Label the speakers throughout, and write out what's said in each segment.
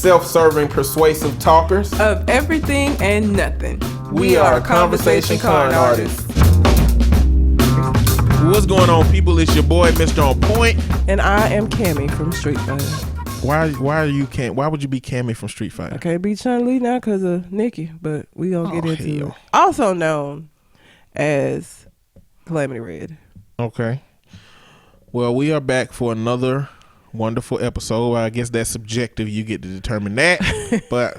Speaker 1: self-serving, persuasive talkers
Speaker 2: of everything and nothing.
Speaker 1: We are Conversation Con Artists. What's going on, people? It's your boy, Mr. On Point.
Speaker 2: And I am Cammy from Street Fighter.
Speaker 1: Why would you be Cammy from Street Fighter?
Speaker 2: I can't be Chun Li now because of Nikki, but we gonna get into it. Also known as Calamity Red. Okay.
Speaker 1: Well, we are back for another wonderful episode. I guess that's subjective. You get to determine that. But,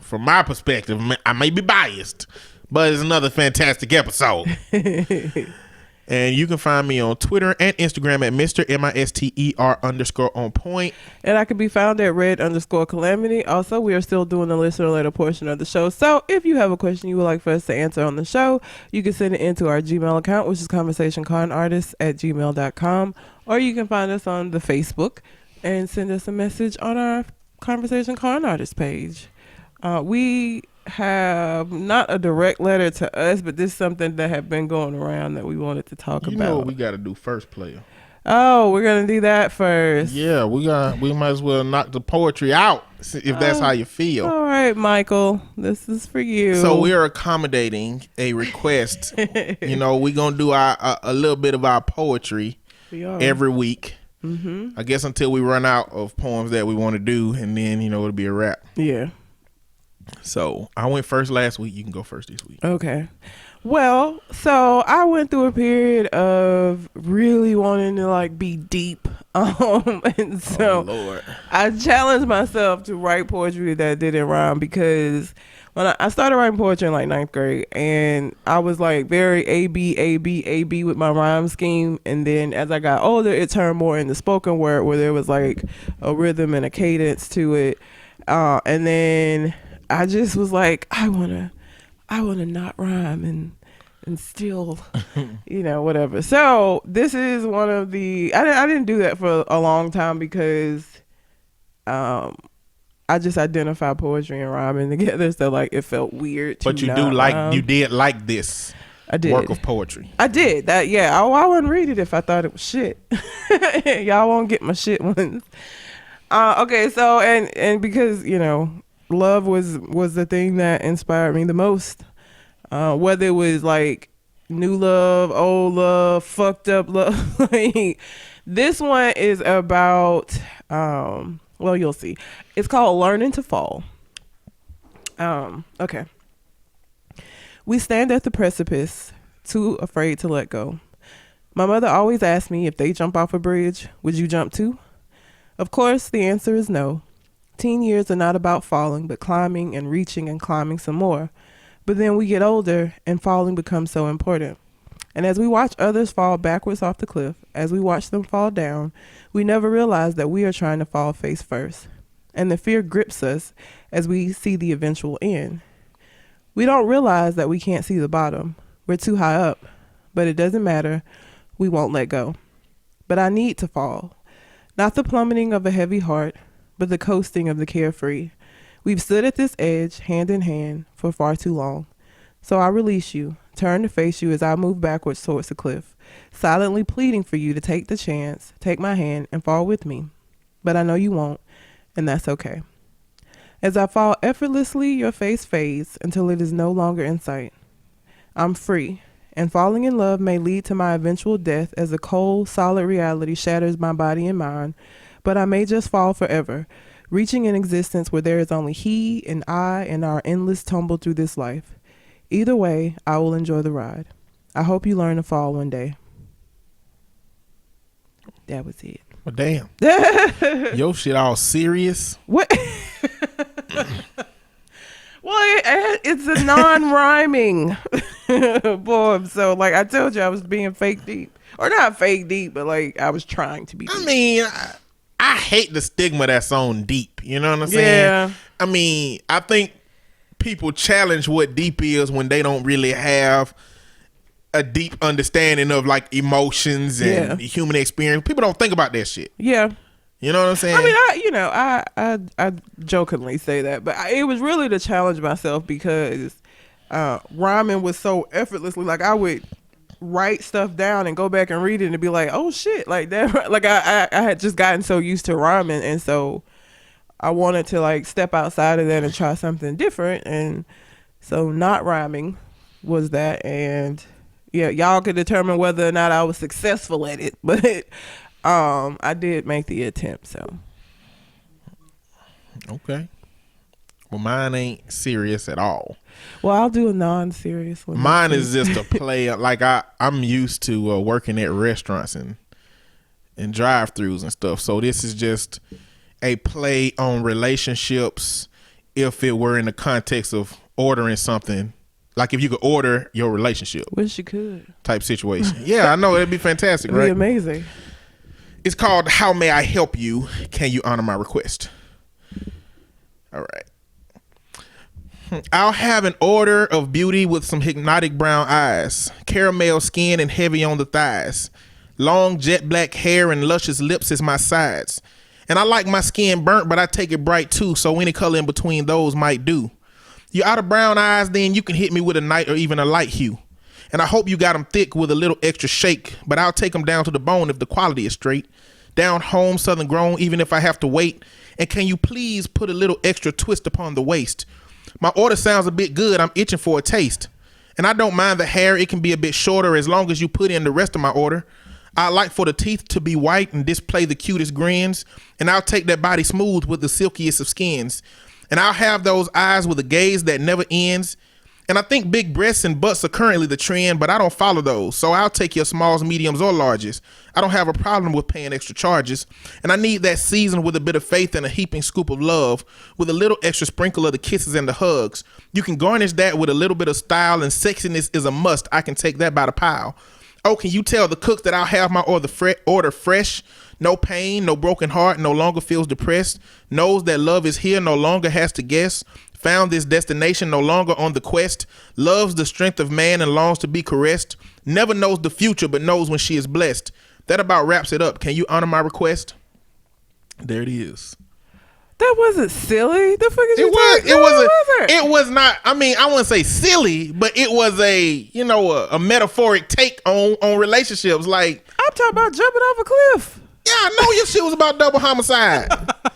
Speaker 1: from my perspective, I may be biased, but it's another fantastic episode. And you can find me on Twitter and Instagram at Mr. MISTER_on point.
Speaker 2: And I can be found at Red_Calamity. Also, we are still doing the listener letter portion of the show. So if you have a question you would like for us to answer on the show, you can send it into our Gmail account, which is conversationconartists@gmail.com. Or you can find us on the Facebook and send us a message on our Conversation Con Artists page. We have not a direct letter to us, but this is something that have been going around that we wanted to talk about.
Speaker 1: You know what we got to do first, player.
Speaker 2: Oh, we're gonna do that first.
Speaker 1: Yeah, we might as well knock the poetry out if that's how you feel.
Speaker 2: All right, Michael, this is for you.
Speaker 1: So we are accommodating a request. We're gonna do a little bit of our poetry every week. Mm-hmm. I guess until we run out of poems that we want to do, and then it'll be a wrap.
Speaker 2: Yeah.
Speaker 1: So I went first last week. You can go first this week.
Speaker 2: Okay. Well, so I went through a period of really wanting to be deep. And so
Speaker 1: Lord.
Speaker 2: I challenged myself to write poetry that didn't rhyme, because when I started writing poetry in ninth grade, and I was very A, B with my rhyme scheme. And then as I got older, it turned more into spoken word where there was a rhythm and a cadence to it. And then I just was I wanna not rhyme and still, whatever. So this is one of the, I didn't do that for a long time because, I just identify poetry and rhyming together. So it felt weird.
Speaker 1: But you did like this.
Speaker 2: I did.
Speaker 1: Work of poetry.
Speaker 2: I did that. Yeah. I wouldn't read it if I thought it was shit. Y'all won't get my shit ones. Okay. So, and because, love was the thing that inspired me the most. Whether it was new love, old love, fucked up love. This one is about, you'll see. It's called Learning to Fall. Okay. We stand at the precipice, too afraid to let go. My mother always asked me, if they jump off a bridge, would you jump too? Of course, the answer is no. Teen years are not about falling, but climbing and reaching and climbing some more. But then we get older and falling becomes so important. And as we watch others fall backwards off the cliff, as we watch them fall down, we never realize that we are trying to fall face first. And the fear grips us as we see the eventual end. We don't realize that we can't see the bottom. We're too high up. But it doesn't matter. We won't let go. But I need to fall. Not the plummeting of a heavy heart, but the coasting of the carefree. We've stood at this edge, hand in hand, for far too long. So I release you, turn to face you as I move backwards towards the cliff, silently pleading for you to take the chance, take my hand, and fall with me. But I know you won't, and that's okay. As I fall effortlessly, your face fades until it is no longer in sight. I'm free, and falling in love may lead to my eventual death as a cold, solid reality shatters my body and mind, but I may just fall forever, reaching an existence where there is only he and I and our endless tumble through this life. Either way, I will enjoy the ride. I hope you learn to fall one day. That was it.
Speaker 1: Well, damn. Yo, shit all serious.
Speaker 2: What? Well, it's a non-rhyming poem. So, I told you I was being fake deep. Or not fake deep, but, I was trying to be deep.
Speaker 1: I mean, I hate the stigma that's on deep. You know what I'm saying?
Speaker 2: Yeah.
Speaker 1: I mean, I think people challenge what deep is when they don't really have a deep understanding of emotions and human experience. People don't think about that shit.
Speaker 2: Yeah.
Speaker 1: You know what I'm saying?
Speaker 2: I mean, I jokingly say that, but it was really to challenge myself because rhyming was so effortlessly. I would write stuff down and go back and read it and be like, oh shit, like that. Like I had just gotten so used to rhyming, and so I wanted to like step outside of that and try something different, and so not rhyming was that. And yeah, y'all could determine whether or not I was successful at it, but I did make the attempt. So
Speaker 1: okay. Well, mine ain't serious at all.
Speaker 2: well, I'll do a non-serious one.
Speaker 1: Mine is just a play. Like I'm used to working at restaurants and drive-thrus and stuff. So this is just a play on relationships. If it were in the context of ordering something, like if you could order your relationship,
Speaker 2: wish you could
Speaker 1: type situation. Yeah, I know it'd be fantastic,
Speaker 2: it'd
Speaker 1: right?
Speaker 2: be amazing.
Speaker 1: It's called "How May I Help You? Can you honor my request?" All right. I'll have an order of beauty with some hypnotic brown eyes, caramel skin and heavy on the thighs. Long jet black hair and luscious lips is my sides. And I like my skin burnt, but I take it bright too, so any color in between those might do. You out of brown eyes, then you can hit me with a night or even a light hue. And I hope you got them thick with a little extra shake, but I'll take them down to the bone if the quality is straight. Down home, southern grown, even if I have to wait. And can you please put a little extra twist upon the waist? My order sounds a bit good, I'm itching for a taste. And I don't mind the hair, it can be a bit shorter as long as you put in the rest of my order. I like for the teeth to be white and display the cutest grins. And I'll take that body smooth with the silkiest of skins. And I'll have those eyes with a gaze that never ends. And I think big breasts and butts are currently the trend, but I don't follow those. So I'll take your smalls, mediums, or larges. I don't have a problem with paying extra charges. And I need that seasoned with a bit of faith and a heaping scoop of love, with a little extra sprinkle of the kisses and the hugs. You can garnish that with a little bit of style, and sexiness is a must. I can take that by the pile. Oh, can you tell the cooks that I'll have my order fresh? No pain, no broken heart, no longer feels depressed. Knows that love is here, no longer has to guess. Found this destination, no longer on the quest. Loves the strength of man and longs to be caressed. Never knows the future, but knows when she is blessed. That about wraps it up. Can you honor my request? There it is.
Speaker 2: That wasn't silly. The fuck is
Speaker 1: It
Speaker 2: you
Speaker 1: was.
Speaker 2: talking?
Speaker 1: It
Speaker 2: No,
Speaker 1: wasn't.
Speaker 2: wasn't.
Speaker 1: It was not. I mean, I wouldn't say silly, but it was a metaphoric take on relationships. Like,
Speaker 2: I'm talking about jumping off a cliff.
Speaker 1: yeah, I know your shit was about double homicide,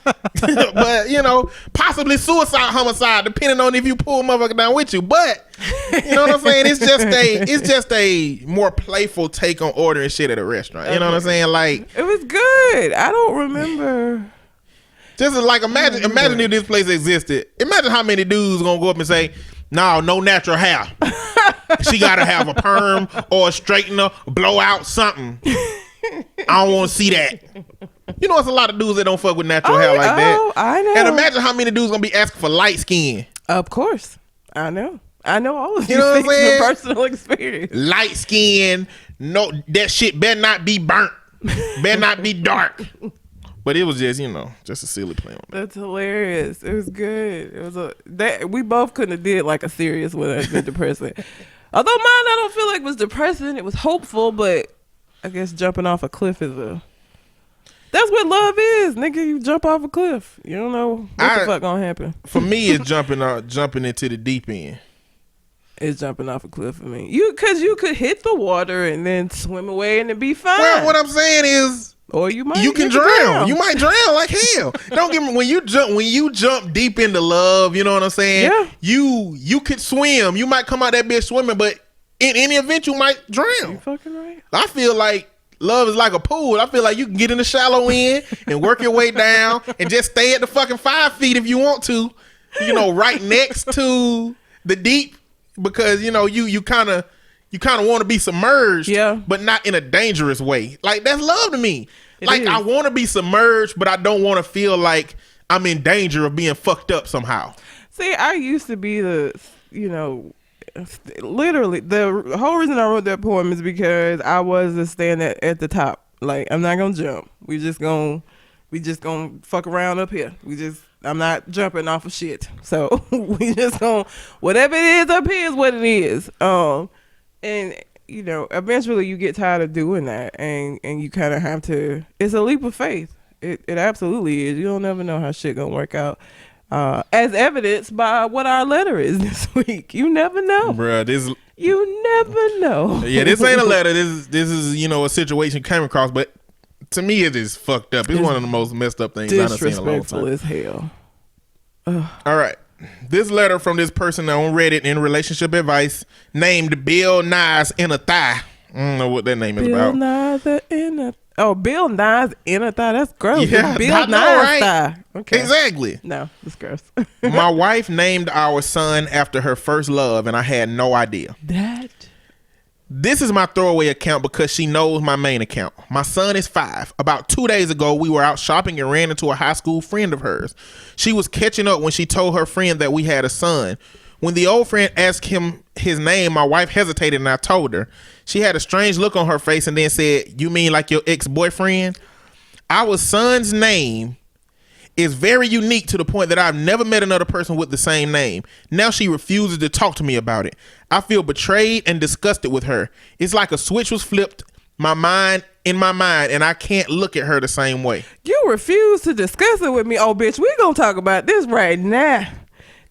Speaker 1: but possibly suicide homicide, depending on if you pull a motherfucker down with you. But you know what I'm saying? It's just a more playful take on ordering shit at a restaurant. You know what I'm saying? Like,
Speaker 2: It was good. I don't remember.
Speaker 1: just like imagine if this place existed. Imagine how many dudes gonna go up and say, no natural hair. She gotta have a perm or a straightener, blowout, something. I don't want to see that. You know, it's a lot of dudes that don't fuck with natural hair like that.
Speaker 2: Oh, I know.
Speaker 1: And imagine how many dudes gonna be asking for light skin.
Speaker 2: Of course. I know all of these
Speaker 1: You know what I'm
Speaker 2: things
Speaker 1: saying?
Speaker 2: from personal experience.
Speaker 1: Light skin, no, that shit better not be burnt, better not be dark. But it was just a silly play on that.
Speaker 2: That's hilarious. It was good. It was we both couldn't have did like a serious one that's been depressing. Although mine, I don't feel like was depressing. It was hopeful, but I guess jumping off a cliff that's what love is, nigga. You jump off a cliff. You don't know what the fuck gonna happen.
Speaker 1: For me, it's jumping into the deep end.
Speaker 2: It's jumping off a cliff for me. Cause you could hit the water and then swim away and it'd be fine.
Speaker 1: Well, what I'm saying is,
Speaker 2: or you
Speaker 1: can drown. You might drown like hell. Don't get me when you jump deep into love. You know what I'm saying?
Speaker 2: Yeah.
Speaker 1: You could swim. You might come out that bitch swimming, but in any event, you might drown.
Speaker 2: You fucking right.
Speaker 1: I feel like love is like a pool. I feel like you can get in the shallow end and work your way down and just stay at the fucking 5 feet if you want to. Right next to the deep, because you kind of want to be submerged,
Speaker 2: yeah,
Speaker 1: but not in a dangerous way. Like, that's love to me.
Speaker 2: It
Speaker 1: like
Speaker 2: is.
Speaker 1: I want to be submerged, but I don't want to feel like I'm in danger of being fucked up somehow.
Speaker 2: See, I used to be literally the whole reason I wrote that poem is because I was to stand at the top. Like, I'm not gonna jump. We just gonna fuck around up here. I'm not jumping off of shit. So we just gonna, whatever it is up here is what it is. And eventually you get tired of doing that, and you kind of have to. It's a leap of faith. It absolutely is. You don't never know how shit gonna work out. As evidenced by what our letter is this week. You never know.
Speaker 1: Bruh,
Speaker 2: you never know.
Speaker 1: Yeah, this ain't a letter. This is a situation came across, but To me, it is fucked up. It's one of the most messed up things I've seen in a long time.
Speaker 2: Disrespectful as hell.
Speaker 1: All right. This letter from this person on Reddit in relationship advice named Bill Nye in a thigh. I don't know what that name is about.
Speaker 2: Bill Nye's in a thigh. That's gross.
Speaker 1: Yeah,
Speaker 2: Bill Nye's thigh. Okay.
Speaker 1: Exactly.
Speaker 2: No, that's gross.
Speaker 1: My wife named our son after her first love, and I had no idea. This is my throwaway account because she knows my main account. My son is 5. About 2 days ago, we were out shopping and ran into a high school friend of hers. She was catching up when she told her friend that we had a son. When the old friend asked him his name, my wife hesitated and I told her. She had a strange look on her face and then said, "You mean like your ex-boyfriend?" Our son's name is very unique to the point that I've never met another person with the same name. Now she refuses to talk to me about it. I feel betrayed and disgusted with her. It's like a switch was flipped in my mind, and I can't look at her the same way.
Speaker 2: You refuse to discuss it with me. Oh, bitch, we gonna talk about this right now.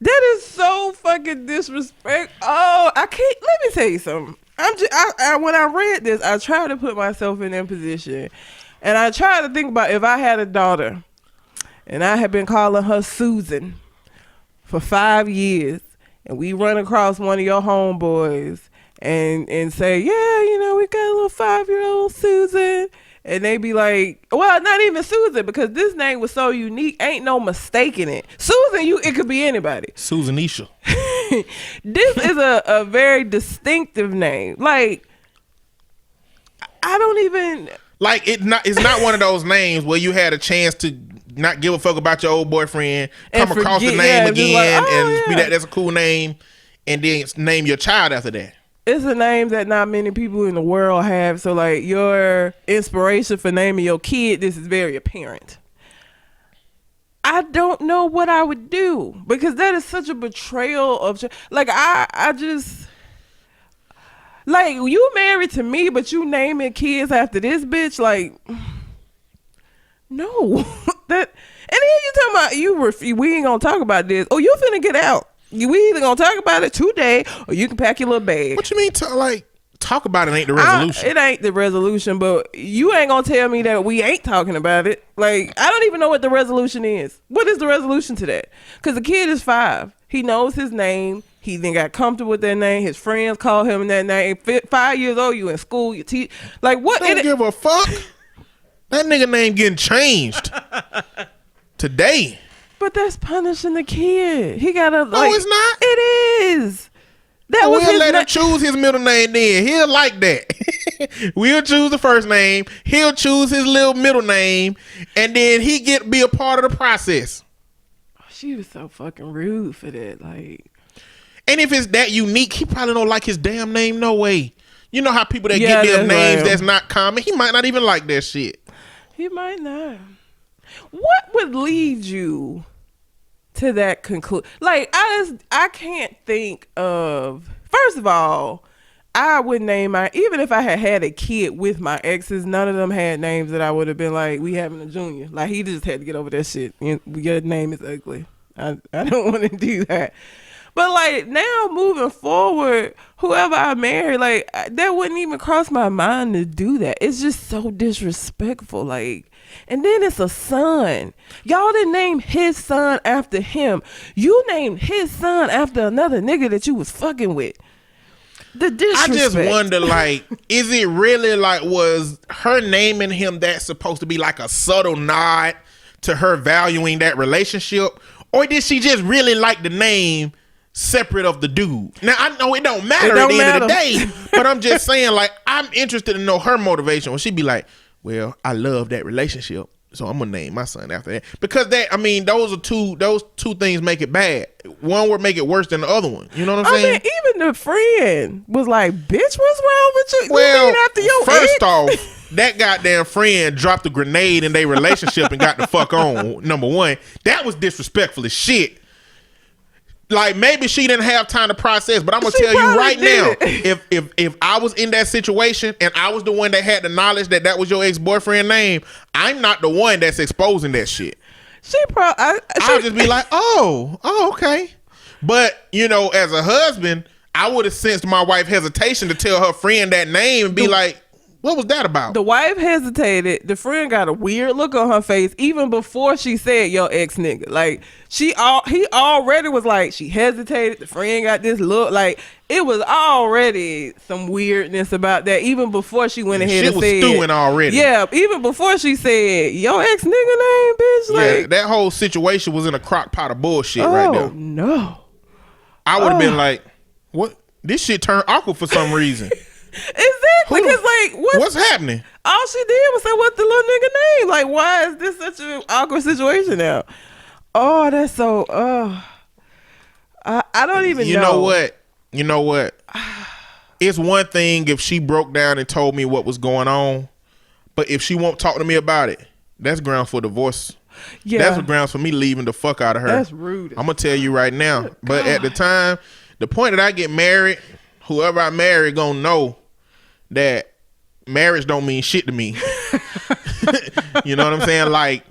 Speaker 2: That is so fucking disrespect. Oh, I can't. Let me tell you something. When I read this, I tried to put myself in that position, and I tried to think about if I had a daughter, and I had been calling her Susan for 5 years, and we run across one of your homeboys and say, yeah, we got a little 5-year-old Susan. And they be like, well, not even Susan, because this name was so unique. Ain't no mistaking it. Susan, it could be anybody.
Speaker 1: Susanisha.
Speaker 2: This is a very distinctive name. Like, I don't even...
Speaker 1: Like, it's not one of those names where you had a chance to not give a fuck about your old boyfriend, come across the name again, be that's a cool name, and then name your child after that.
Speaker 2: It's a name that not many people in the world have. So, like, your inspiration for naming your kid, this is very apparent. I don't know what I would do because that is such a betrayal of... Like, I just... Like, you married to me, but you naming kids after this bitch? Like, no. And then you talking about, we ain't gonna talk about this. Oh, you finna get out. We either gonna talk about it today or you can pack your little bag.
Speaker 1: What you mean talk about it ain't the resolution?
Speaker 2: It ain't the resolution, but you ain't gonna tell me that we ain't talking about it. Like, I don't even know what the resolution is. What is the resolution to that? Because the kid is 5. He knows his name. He then got comfortable with that name. His friends call him that name. 5 years old, you in school, you teach. Like, what?
Speaker 1: Don't give a fuck. That nigga name getting changed today.
Speaker 2: But that's punishing the kid. He gotta
Speaker 1: No, it's not.
Speaker 2: It is.
Speaker 1: We'll let him choose his middle name then. He'll like that. We'll choose the first name. He'll choose his little middle name. And then he be a part of the process.
Speaker 2: She was so fucking rude for that. Like,
Speaker 1: and if it's that unique, he probably don't like his damn name no way. You know how people that get their names that's not common, he might not even like that shit.
Speaker 2: He might not. What would lead you to that conclusion? Like, I can't think of... First of all, I would name even if I had a kid with my exes, none of them had names that I would have been like, we having a junior. Like, he just had to get over that shit. Your name is ugly. I don't want to do that. But, like, now moving forward, whoever I marry, like, that wouldn't even cross my mind to do that. It's just so disrespectful. Like, and then it's a son. Y'all didn't name his son after him. You named his son after another nigga that you was fucking with. The disrespect. I just
Speaker 1: wonder, like, is it really, like, was her naming him that supposed to be like a subtle nod to her valuing that relationship? Or did she just really like the name separate of the dude? Now, I know it don't matter at the end of the day, but I'm just saying, like, I'm interested to know her motivation when she be like, well, I love that relationship, so I'm gonna name my son after that. Because those two things make it bad. One would make it worse than the other one. You know what I'm saying?
Speaker 2: I mean, even the friend was like, bitch, what's wrong with you?
Speaker 1: Well,
Speaker 2: you after your
Speaker 1: first off, that goddamn friend dropped a grenade in their relationship and got the fuck on. Number one, that was disrespectful as shit. Like, maybe she didn't have time to process, but I'm gonna tell you right now, if I was in that situation and I was the one that had the knowledge that was your ex-boyfriend name, I'm not the one that's exposing that shit. I'll just be like, oh, okay. But, as a husband, I would have sensed my wife's hesitation to tell her friend that name and be like, What was that about?
Speaker 2: The wife hesitated. The friend got a weird look on her face even before she said your ex nigga. Like he already was like, she hesitated. The friend got this look. Like it was already some weirdness about that even before she went ahead and said.
Speaker 1: Shit was stewing already.
Speaker 2: Yeah, even before she said your ex nigga name, bitch. Like
Speaker 1: that whole situation was in a crock pot of bullshit right there.
Speaker 2: Oh no.
Speaker 1: I would have been like, what? This shit turned awkward for some reason.
Speaker 2: Exactly, because like
Speaker 1: what's happening?
Speaker 2: All she did was say, "What the little nigga name?" Like, why is this such an awkward situation now? Oh, that's so. I don't even know.
Speaker 1: You know what? It's one thing if she broke down and told me what was going on, but if she won't talk to me about it, that's grounds for divorce. Yeah, that's what grounds for me leaving the fuck out of her.
Speaker 2: That's rude.
Speaker 1: I'm gonna tell you right now. But at the time, the point that I get married, whoever I marry gonna know that marriage don't mean shit to me. You know what I'm saying? Like,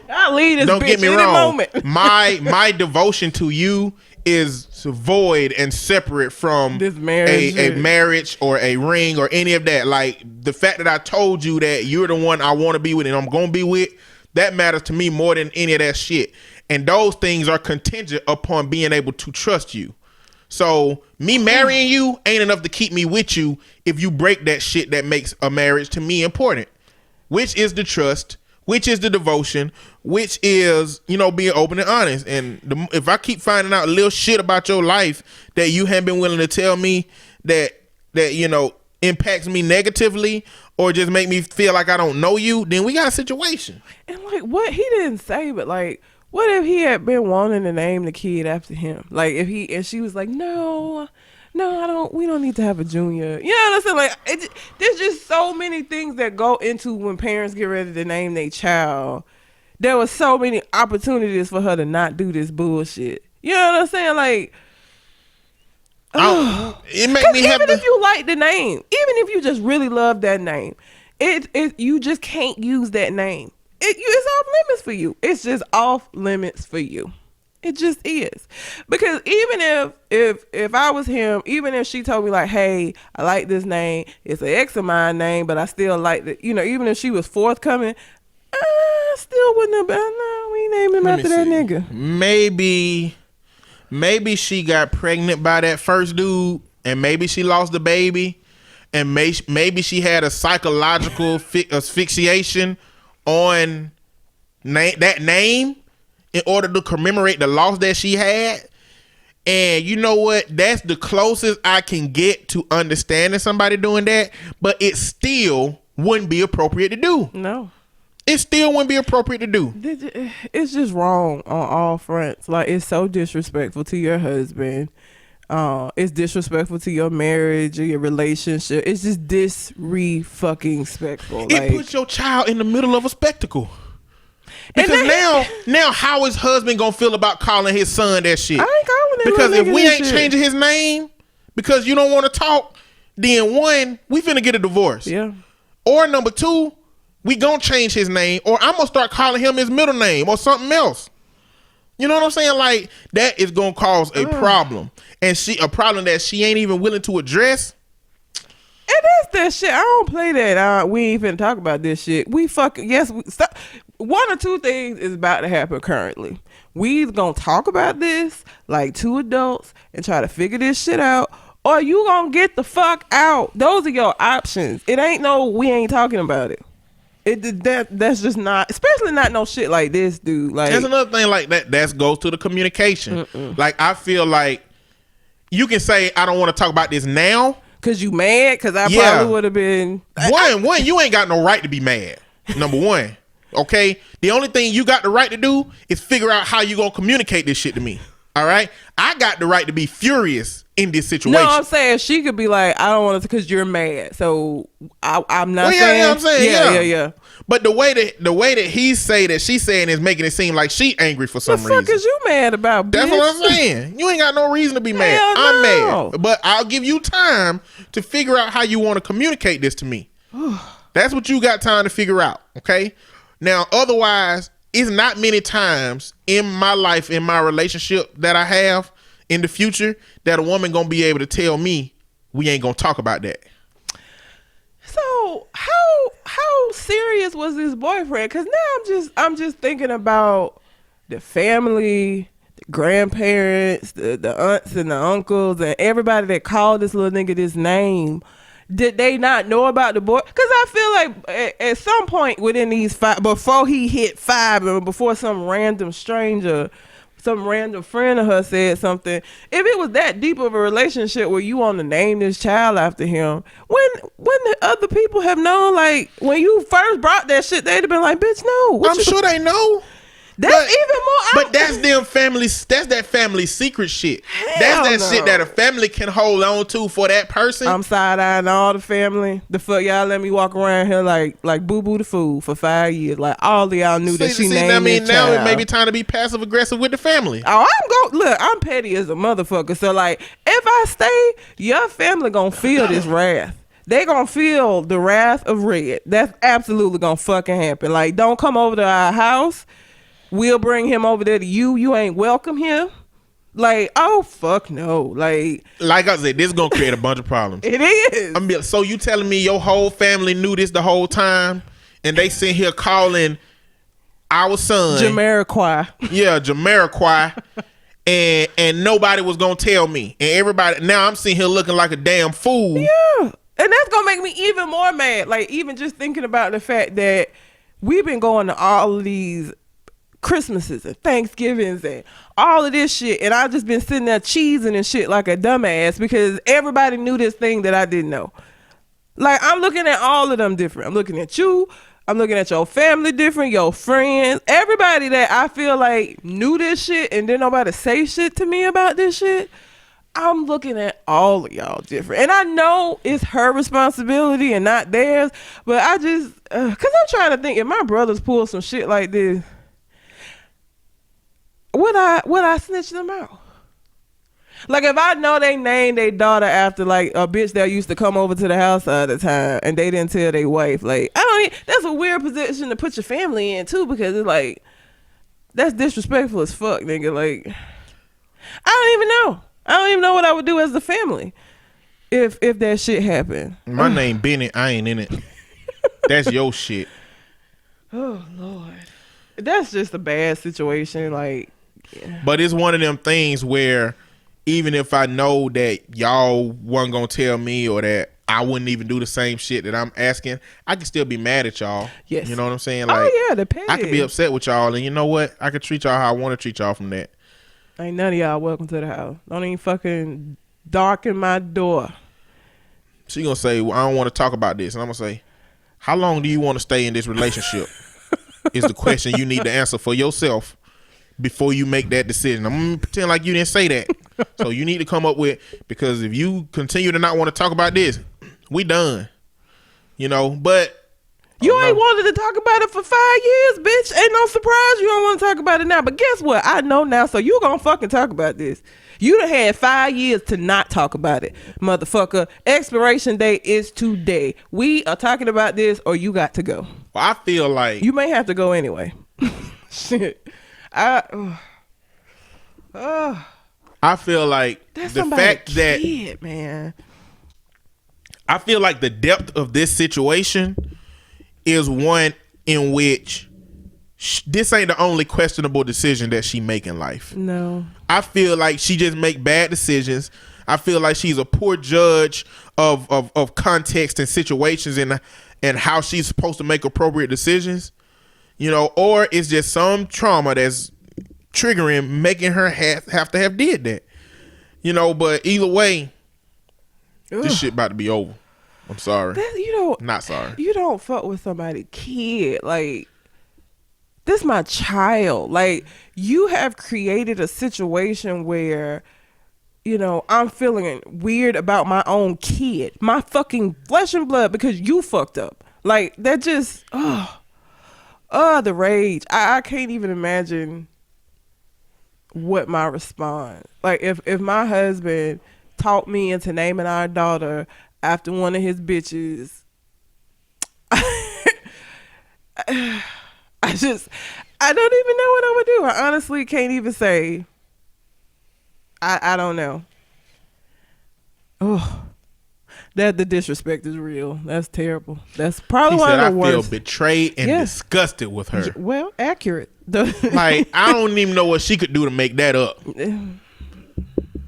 Speaker 2: I'll leave this
Speaker 1: don't
Speaker 2: bitch
Speaker 1: get me
Speaker 2: any
Speaker 1: wrong.
Speaker 2: moment.
Speaker 1: My devotion to you is void and separate from
Speaker 2: this marriage,
Speaker 1: a marriage or a ring or any of that. Like the fact that I told you that you're the one I want to be with and I'm gonna be with, that matters to me more than any of that shit. And those things are contingent upon being able to trust you. So me marrying you ain't enough to keep me with you if you break that shit that makes a marriage to me important, which is the trust, which is the devotion, which is, you know, being open and honest. And if I keep finding out little shit about your life that you haven't been willing to tell me that you know impacts me negatively or just make me feel like I don't know you, then we got a situation.
Speaker 2: And like what he didn't say, but like, what if he had been wanting to name the kid after him? Like if and she was like, no, I don't. We don't need to have a junior. You know what I'm saying? Like there's just so many things that go into when parents get ready to name their child. There was so many opportunities for her to not do this bullshit. You know what I'm saying? Like,
Speaker 1: it made me have.
Speaker 2: Even if you like the name, even if you just really love that name, you just can't use that name. It's off limits for you. It's just off limits for you. It just is. Because even if I was him, even if she told me like, hey, I like this name, it's an ex of mine name, but I still like it, you know, even if she was forthcoming, I still wouldn't have been, no, we named him after that nigga.
Speaker 1: Maybe she got pregnant by that first dude and maybe she lost the baby and maybe she had a psychological asphyxiation on that name in order to commemorate the loss that she had. And you know what? That's the closest I can get to understanding somebody doing that, but it still wouldn't be appropriate to do.
Speaker 2: No.
Speaker 1: It still wouldn't be appropriate to do.
Speaker 2: It's just wrong on all fronts. Like, it's so disrespectful to your husband. It's disrespectful to your marriage or your relationship. It's just disrespectful.
Speaker 1: It puts your child in the middle of a spectacle. Because now how is husband gonna feel about calling his son that shit?
Speaker 2: I ain't calling him
Speaker 1: because if we ain't changing his name because you don't want to talk, then one, we finna get a divorce.
Speaker 2: Yeah.
Speaker 1: Or number two, we gonna change his name, or I'm gonna start calling him his middle name or something else. You know what I'm saying? Like, that is gonna cause a problem, and a problem that she ain't even willing to address.
Speaker 2: And that's that shit. I don't play that. We ain't finna talk about this shit. One or two things is about to happen currently. We either gonna talk about this like two adults and try to figure this shit out, or you gonna get the fuck out. Those are your options. It ain't no, we ain't talking about it. That's just not, especially not no shit like this, dude. Like,
Speaker 1: there's another thing like that. That goes to the communication. Like, I feel like you can say I don't want to talk about this now
Speaker 2: cause you mad. Cause I probably would have been
Speaker 1: one. You ain't got no right to be mad. Number one, okay. The only thing you got the right to do is figure out how you gonna communicate this shit to me. All right. I got the right to be furious in this situation.
Speaker 2: No, I'm saying she could be like, I don't want to because you're mad. So I'm not saying.
Speaker 1: Yeah, I'm saying.
Speaker 2: Yeah.
Speaker 1: But the way that he say that she's saying is making it seem like she angry for some reason.
Speaker 2: What the fuck is you mad about, bitch?
Speaker 1: That's what I'm saying. You ain't got no reason to be mad.
Speaker 2: Hell
Speaker 1: I'm
Speaker 2: no.
Speaker 1: mad. But I'll give you time to figure out how you want to communicate this to me. That's what you got time to figure out. Okay. Now, otherwise, it's not many times in my life, in my relationship that I have in the future that a woman gonna be able to tell me we ain't gonna talk about that.
Speaker 2: So how serious was this boyfriend? Because now I'm just thinking about the family, the grandparents, the aunts and the uncles, and everybody that called this little nigga this name. Did they not know about the boy? Because I feel like at some point within these 5, before he hit 5, and before some random stranger, some random friend of her said something, if it was that deep of a relationship where you want to name this child after him, when the other people have known, like when you first brought that shit, they'd have been like, bitch, no.
Speaker 1: I'm sure they know.
Speaker 2: That's even more.
Speaker 1: But that's them families. That's that family secret shit. That's that shit that a family can hold on to for that person.
Speaker 2: I'm side eyeing all the family. The fuck y'all let me walk around here like Boo Boo the fool for 5 years. Like all of y'all knew that she named this
Speaker 1: now
Speaker 2: child.
Speaker 1: it may be time to be passive aggressive with the family.
Speaker 2: Oh, I'm petty as a motherfucker. So like, if I stay, your family gonna feel this wrath. They gonna feel the wrath of Red. That's absolutely gonna fucking happen. Like, don't come over to our house. We'll bring him over there to you. You ain't welcome here. Like, oh fuck no. Like
Speaker 1: I said, this is gonna create a bunch of problems.
Speaker 2: It is.
Speaker 1: So you telling me your whole family knew this the whole time, and they sitting here calling our son
Speaker 2: Jamiroquai.
Speaker 1: Yeah, Jamiroquai, and nobody was gonna tell me, and everybody. Now I'm sitting here looking like a damn fool.
Speaker 2: Yeah, and that's gonna make me even more mad. Like, even just thinking about the fact that we've been going to all of these Christmases and Thanksgivings and all of this shit, and I've just been sitting there cheesing and shit like a dumbass because everybody knew this thing that I didn't know. Like, I'm looking at all of them different. I'm looking at you, I'm looking at your family different, your friends, everybody that I feel like knew this shit and didn't nobody say shit to me about this shit. I'm looking at all of y'all different, and I know it's her responsibility and not theirs, but I just cause I'm trying to think, if my brothers pull some shit like this, would I snitch them out? Like, if I know they named their daughter after like a bitch that used to come over to the house all the time and they didn't tell their wife, like, that's a weird position to put your family in too, because it's like, that's disrespectful as fuck, nigga. Like, I don't even know what I would do as a family if that shit happened.
Speaker 1: My name Bennett, I ain't in it. That's your shit.
Speaker 2: Oh Lord, that's just a bad situation. Like, yeah.
Speaker 1: But it's one of them things where even if I know that y'all wasn't gonna tell me, or that I wouldn't even do the same shit that I'm asking, I can still be mad at y'all.
Speaker 2: Yes.
Speaker 1: You know what I'm saying? Like,
Speaker 2: oh yeah, the petty.
Speaker 1: I could be upset with y'all, and you know what? I could treat y'all how I want to treat y'all from that.
Speaker 2: Ain't none of y'all welcome to the house. Don't even fucking darken my door.
Speaker 1: She gonna say, well, I don't want to talk about this, and I'm gonna say, how long do you want to stay in this relationship? Is the question you need to answer for yourself before you make that decision. I'm gonna pretend like you didn't say that. So you need to come up with, because if you continue to not want to talk about this, we done. You know, but
Speaker 2: you ain't wanted to talk about it for 5 years, bitch. Ain't no surprise you don't want to talk about it now. But guess what? I know now, so you gonna fucking talk about this. You done had 5 years to not talk about it, motherfucker. Expiration date is today. We are talking about this, or you got to go.
Speaker 1: Well, I feel like
Speaker 2: you may have to go anyway. Shit. I
Speaker 1: feel like
Speaker 2: that's
Speaker 1: the fact that
Speaker 2: kid, man.
Speaker 1: I feel like the depth of this situation is one in which this ain't the only questionable decision that she make in life.
Speaker 2: No.
Speaker 1: I feel like she just make bad decisions. I feel like she's a poor judge of context and situations and how she's supposed to make appropriate decisions. You know, or it's just some trauma that's triggering, making her have to have did that. You know, but either way, this shit about to be over. I'm sorry. Not sorry.
Speaker 2: You don't fuck with somebody's kid. Like, this my child. Like, you have created a situation where, you know, I'm feeling weird about my own kid, my fucking flesh and blood, because you fucked up. Like, that just, the rage. I can't even imagine what my response. Like, if my husband talked me into naming our daughter after one of his bitches, I don't even know what I would do. I honestly can't even say. I don't know. Oh, That the disrespect is real. That's terrible. That's probably
Speaker 1: He
Speaker 2: one
Speaker 1: said,
Speaker 2: of the
Speaker 1: I
Speaker 2: worst.
Speaker 1: feel betrayed and disgusted with her.
Speaker 2: Well, accurate.
Speaker 1: Like, I don't even know what she could do to make that up.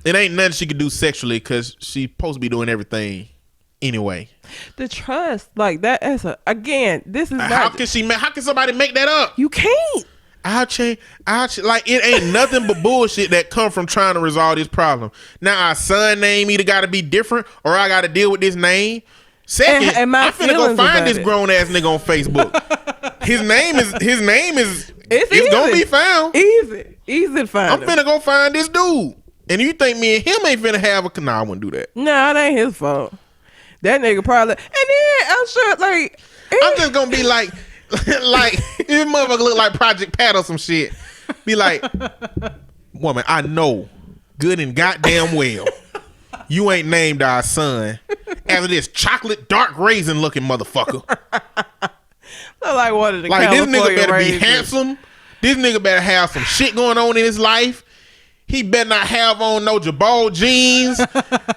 Speaker 1: It ain't nothing she could do sexually because she's supposed to be doing everything anyway.
Speaker 2: The trust, like that, as again, this is
Speaker 1: how can somebody make that up?
Speaker 2: You can't.
Speaker 1: I'll change. Like, it ain't nothing but bullshit that come from trying to resolve this problem. Now, our son name either got to be different or I got to deal with this name. Second,
Speaker 2: and
Speaker 1: I'm finna go find this grown ass nigga on Facebook. His name is it's gonna be found.
Speaker 2: Easy to find.
Speaker 1: I'm finna go find this dude. And you think me and him ain't finna have a... Nah, I wouldn't do that.
Speaker 2: Nah, it ain't his fault. That nigga probably... And then, I'm sure, like...
Speaker 1: I'm just gonna be like this motherfucker look like Project Pat or some shit. Be like, woman, I know good and goddamn well you ain't named our son after this chocolate dark raisin looking motherfucker.
Speaker 2: Look like one of the
Speaker 1: like, this
Speaker 2: California
Speaker 1: nigga better
Speaker 2: raisins.
Speaker 1: be handsome. This nigga better have some shit going on in his life. He better not have on no Jabal jeans,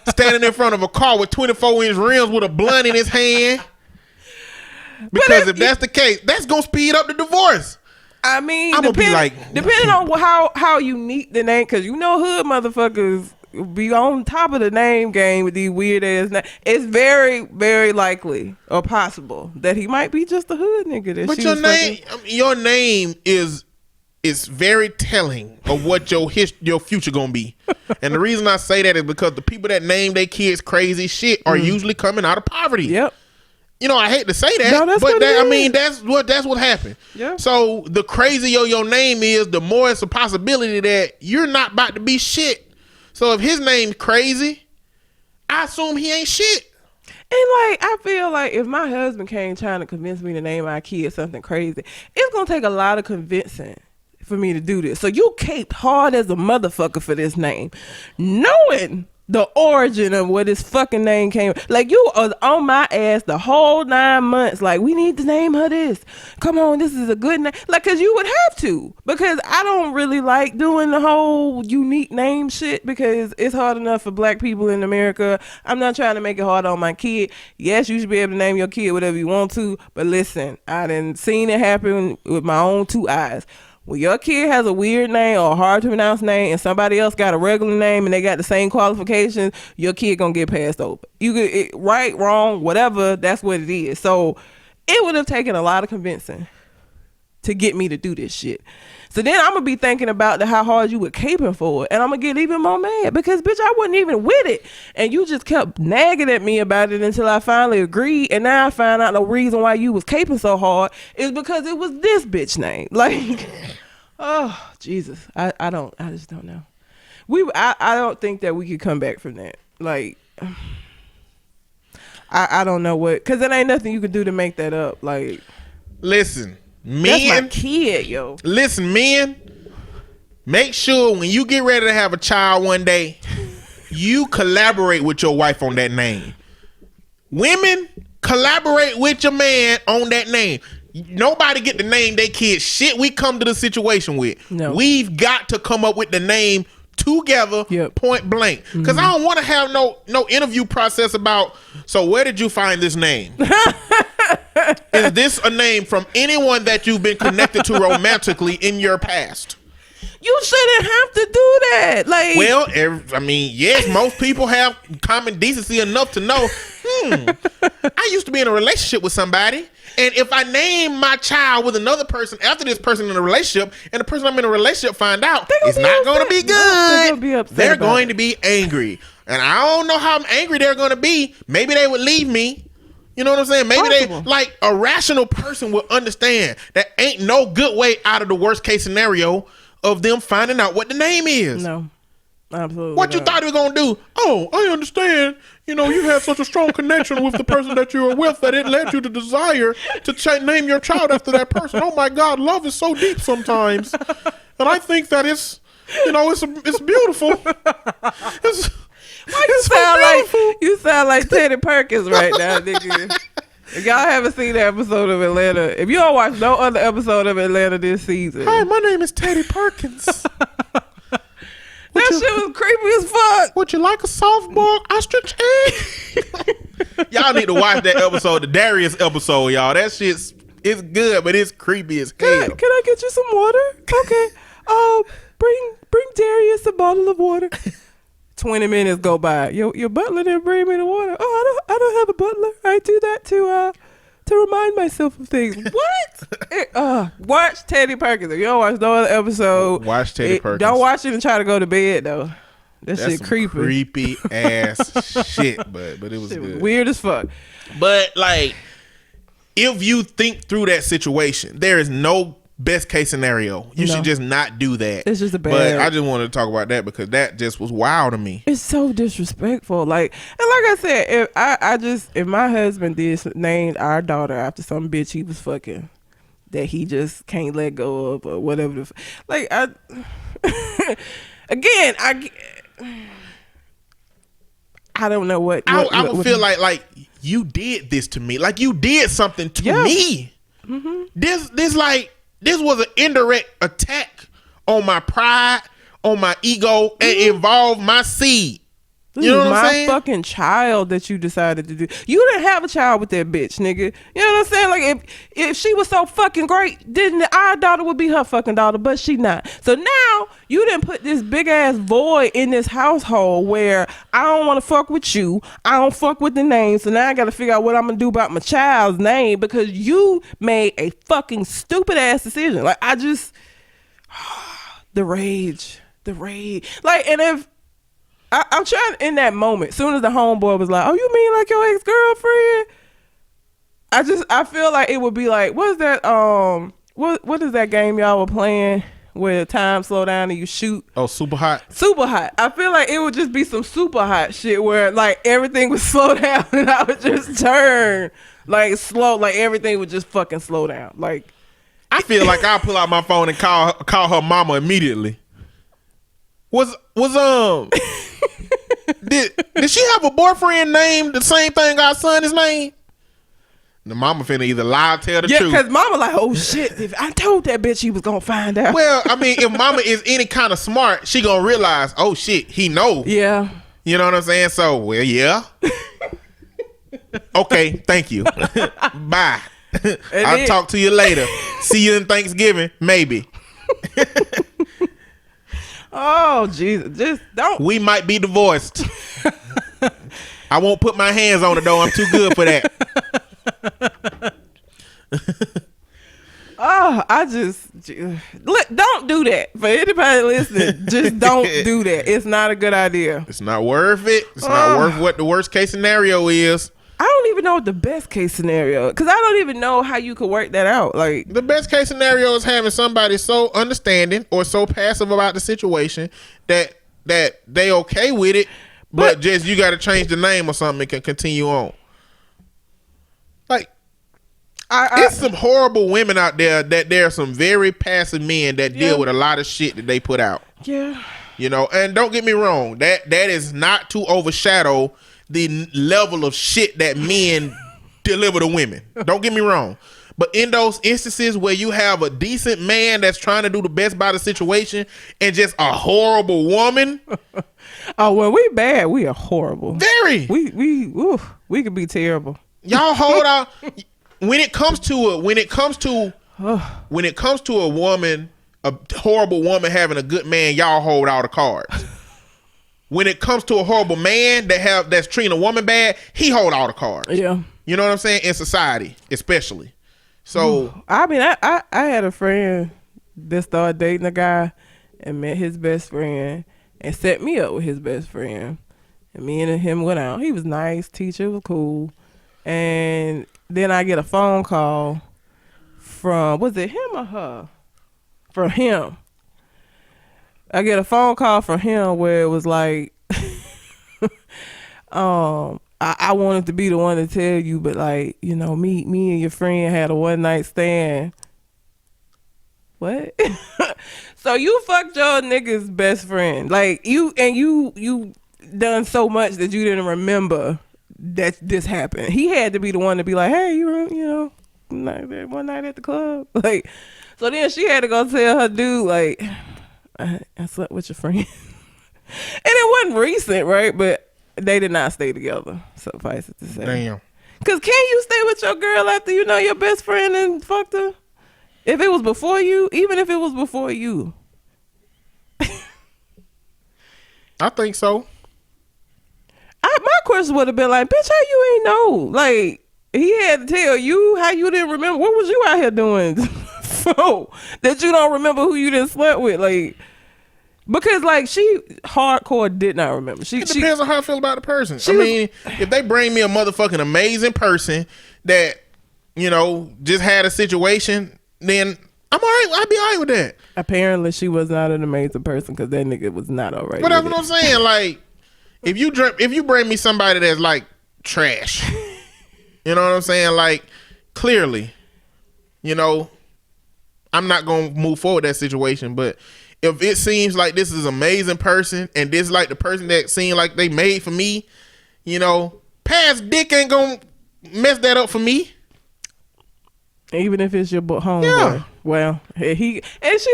Speaker 1: standing in front of a car with 24-inch rims with a blunt in his hand. Because if that's the case, that's gonna speed up the divorce.
Speaker 2: I mean,
Speaker 1: I'm gonna be like,
Speaker 2: depending on how unique the name, because you know hood motherfuckers be on top of the name game with these weird ass names. It's very, very likely or possible that he might be just a hood nigga.
Speaker 1: But your name is very telling of what your future gonna be. And the reason I say that is because the people that name their kids crazy shit are usually coming out of poverty.
Speaker 2: Yep.
Speaker 1: You know, I hate to say that,
Speaker 2: no,
Speaker 1: but that's what happened.
Speaker 2: Yeah.
Speaker 1: So the crazier your name is, the more it's a possibility that you're not about to be shit. So if his name's crazy, I assume he ain't shit.
Speaker 2: And like, I feel like if my husband came trying to convince me to name our kid something crazy, it's gonna take a lot of convincing for me to do this. So you caped hard as a motherfucker for this name, knowing the origin of where this fucking name came. Like, you was on my ass the whole 9 months. Like, we need to name her this. Come on, this is a good name. Like, cause you would have to, because I don't really like doing the whole unique name shit, because it's hard enough for black people in America. I'm not trying to make it hard on my kid. Yes, you should be able to name your kid whatever you want to, but listen, I done seen it happen with my own 2 eyes. When your kid has a weird name or a hard to pronounce name and somebody else got a regular name and they got the same qualifications, your kid gonna get passed over. You could, right, wrong, whatever, that's what it is. So it would have taken a lot of convincing to get me to do this shit. So then I'm gonna be thinking about how hard you were caping for it, and I'm gonna get even more mad because, bitch, I wasn't even with it, and you just kept nagging at me about it until I finally agreed. And now I find out the reason why you was caping so hard is because it was this bitch name. Like, oh Jesus, I just don't know. I don't think that we could come back from that. Like, I don't know what, because there ain't nothing you could do to make that up. Like,
Speaker 1: listen. Men,
Speaker 2: that's my kid, yo.
Speaker 1: Listen, men, make sure when you get ready to have a child one day, you collaborate with your wife on that name. Women, collaborate with your man on that name. Nobody get to name their kid shit we come to the situation with.
Speaker 2: No.
Speaker 1: We've got to come up with the name together, point blank. Because I don't want to have no interview process about, so where did you find this name? Is this a name from anyone that you've been connected to romantically in your past?
Speaker 2: You shouldn't have to do that. Like,
Speaker 1: well, I mean, yes, most people have common decency enough to know, I used to be in a relationship with somebody, and if I name my child with another person after this person in a relationship, and the person I'm in a relationship find out, it's not going to be good. They're going to be angry. And I don't know how angry they're going to be. Maybe they would leave me. You know what I'm saying? Maybe they, like, a rational person will understand that ain't no good way out of the worst case scenario of them finding out what the name is.
Speaker 2: No, absolutely.
Speaker 1: What you thought he was going to do? Oh, I understand. You know, you had such a strong connection with the person that you were with that it led you to desire to name your child after that person. Oh my God, love is so deep sometimes. And I think that it's, you know, it's beautiful.
Speaker 2: You sound like Teddy Perkins right now, nigga. If y'all haven't seen the episode of Atlanta, if you don't watch no other episode of Atlanta this season.
Speaker 1: Hi, my name is Teddy Perkins.
Speaker 2: That shit was creepy as fuck.
Speaker 1: Would you like a softball ostrich egg? Y'all need to watch that episode, the Darius episode, y'all. That shit's it's good, but it's creepy as hell.
Speaker 2: Can I get you some water? Okay. Bring Darius a bottle of water. 20 minutes go by. Your butler didn't bring me the water. Oh, I don't have a butler. I do that to remind myself of things. What? Watch Teddy Perkins. If you don't watch no other episode,
Speaker 1: watch Teddy Perkins.
Speaker 2: Don't watch it and try to go to bed though. That's shit creepy.
Speaker 1: Creepy ass shit, but it was good.
Speaker 2: Weird as fuck.
Speaker 1: But like, if you think through that situation, there is no best case scenario. You should just not do that.
Speaker 2: It's just a bad.
Speaker 1: But I just wanted to talk about that because that just was wild to me.
Speaker 2: It's so disrespectful. Like, and like I said, if my husband named our daughter after some bitch he was fucking that he just can't let go of or whatever. Again, I don't know what
Speaker 1: I would feel like you did this to me. Like you did something to me. Mm-hmm. This was an indirect attack on my pride, on my ego, and involved my seed. You know what I'm saying?
Speaker 2: My fucking child that you decided to do. You didn't have a child with that bitch, nigga. You know what I'm saying? Like if she was so fucking great, then our daughter would be her fucking daughter, but she not. So now you didn't put this big ass void in this household where I don't want to fuck with you. I don't fuck with the name. So now I got to figure out what I'm gonna do about my child's name because you made a fucking stupid ass decision. Like I just the rage. Like, and if I'm trying in that moment. Soon as the homeboy was like, "Oh, you mean like your ex-girlfriend?" I feel like it would be like, what's that? What is that game y'all were playing where time slow down and you shoot?
Speaker 1: Oh, Super Hot.
Speaker 2: Super Hot. I feel like it would just be some super hot shit where like everything would slow down and I would just turn like slow, like everything would just fucking slow down. Like
Speaker 1: I feel like I'll pull out my phone and call her mama immediately. Did she have a boyfriend named the same thing our son is named? The mama finna either lie or tell the truth.
Speaker 2: Yeah, because mama like, oh shit, if I told that bitch he was gonna find out.
Speaker 1: Well, I mean, if mama is any kind of smart, she gonna realize, oh shit, he know.
Speaker 2: Yeah. You
Speaker 1: know what I'm saying? So, well, yeah. Okay, thank you. Bye. I'll talk to you later. See you in Thanksgiving, maybe.
Speaker 2: Oh, Jesus. Just don't.
Speaker 1: We might be divorced. I won't put my hands on it, though. I'm too good for that.
Speaker 2: Don't do that. For anybody listening, just don't do that. It's not a good idea.
Speaker 1: It's not worth it. It's not worth what the worst case scenario is.
Speaker 2: I don't even know what the best case scenario, because I don't even know how you could work that out. Like
Speaker 1: the best case scenario is having somebody so understanding or so passive about the situation that they okay with it, but just you got to change the name or something and can continue on. Like it's some horrible women out there that there are some very passive men that deal with a lot of shit that they put out.
Speaker 2: Yeah.
Speaker 1: You know, and don't get me wrong, that is not to overshadow the level of shit that men deliver to women. Don't get me wrong. But in those instances where you have a decent man that's trying to do the best by the situation and just a horrible woman.
Speaker 2: Oh, when we bad, we are horrible.
Speaker 1: Very.
Speaker 2: We could be terrible.
Speaker 1: Y'all hold out. When it comes to a woman, a horrible woman having a good man, y'all hold all the cards. When it comes to a horrible man that's treating a woman bad, he hold all the cards.
Speaker 2: Yeah.
Speaker 1: You know what I'm saying? In society, especially. So
Speaker 2: I mean, I had a friend that started dating a guy and met his best friend and set me up with his best friend. And me and him went out. He was nice, teacher was cool. And then I get a phone call from, was it him or her? From him. I get a phone call from him where it was like, I wanted to be the one to tell you, but like, you know, me and your friend had a one night stand. What? So you fucked your nigga's best friend. Like you done so much that you didn't remember that this happened. He had to be the one to be like, hey, you know, one night at the club. Like, so then she had to go tell her dude, like, I slept with your friend. And it wasn't recent, right? But They did not stay together. Suffice it to say.
Speaker 1: Damn.
Speaker 2: Cause can you stay with your girl after you know your best friend and fucked her? If it was before you, even if it was before you.
Speaker 1: I think so.
Speaker 2: My question would have been like, bitch, how you ain't know? Like, he had to tell you how you didn't remember. What was you out here doing for that you don't remember who you didn't slept with? Like, because like she hardcore did not remember. It
Speaker 1: depends on how I feel about the person. I mean, if they bring me a motherfucking amazing person that, you know, just had a situation, then I'm all right. I'd be all right with that.
Speaker 2: Apparently, she was not an amazing person because that nigga was not all right.
Speaker 1: But that's what I'm saying. Like, if you bring me somebody that's like trash, you know what I'm saying? Like, clearly, you know, I'm not gonna move forward that situation. But if it seems like this is an amazing person and this like the person that seemed like they made for me, you know, past dick ain't gonna mess that up for me.
Speaker 2: Even if it's your homeboy.
Speaker 1: Yeah.
Speaker 2: Well, and she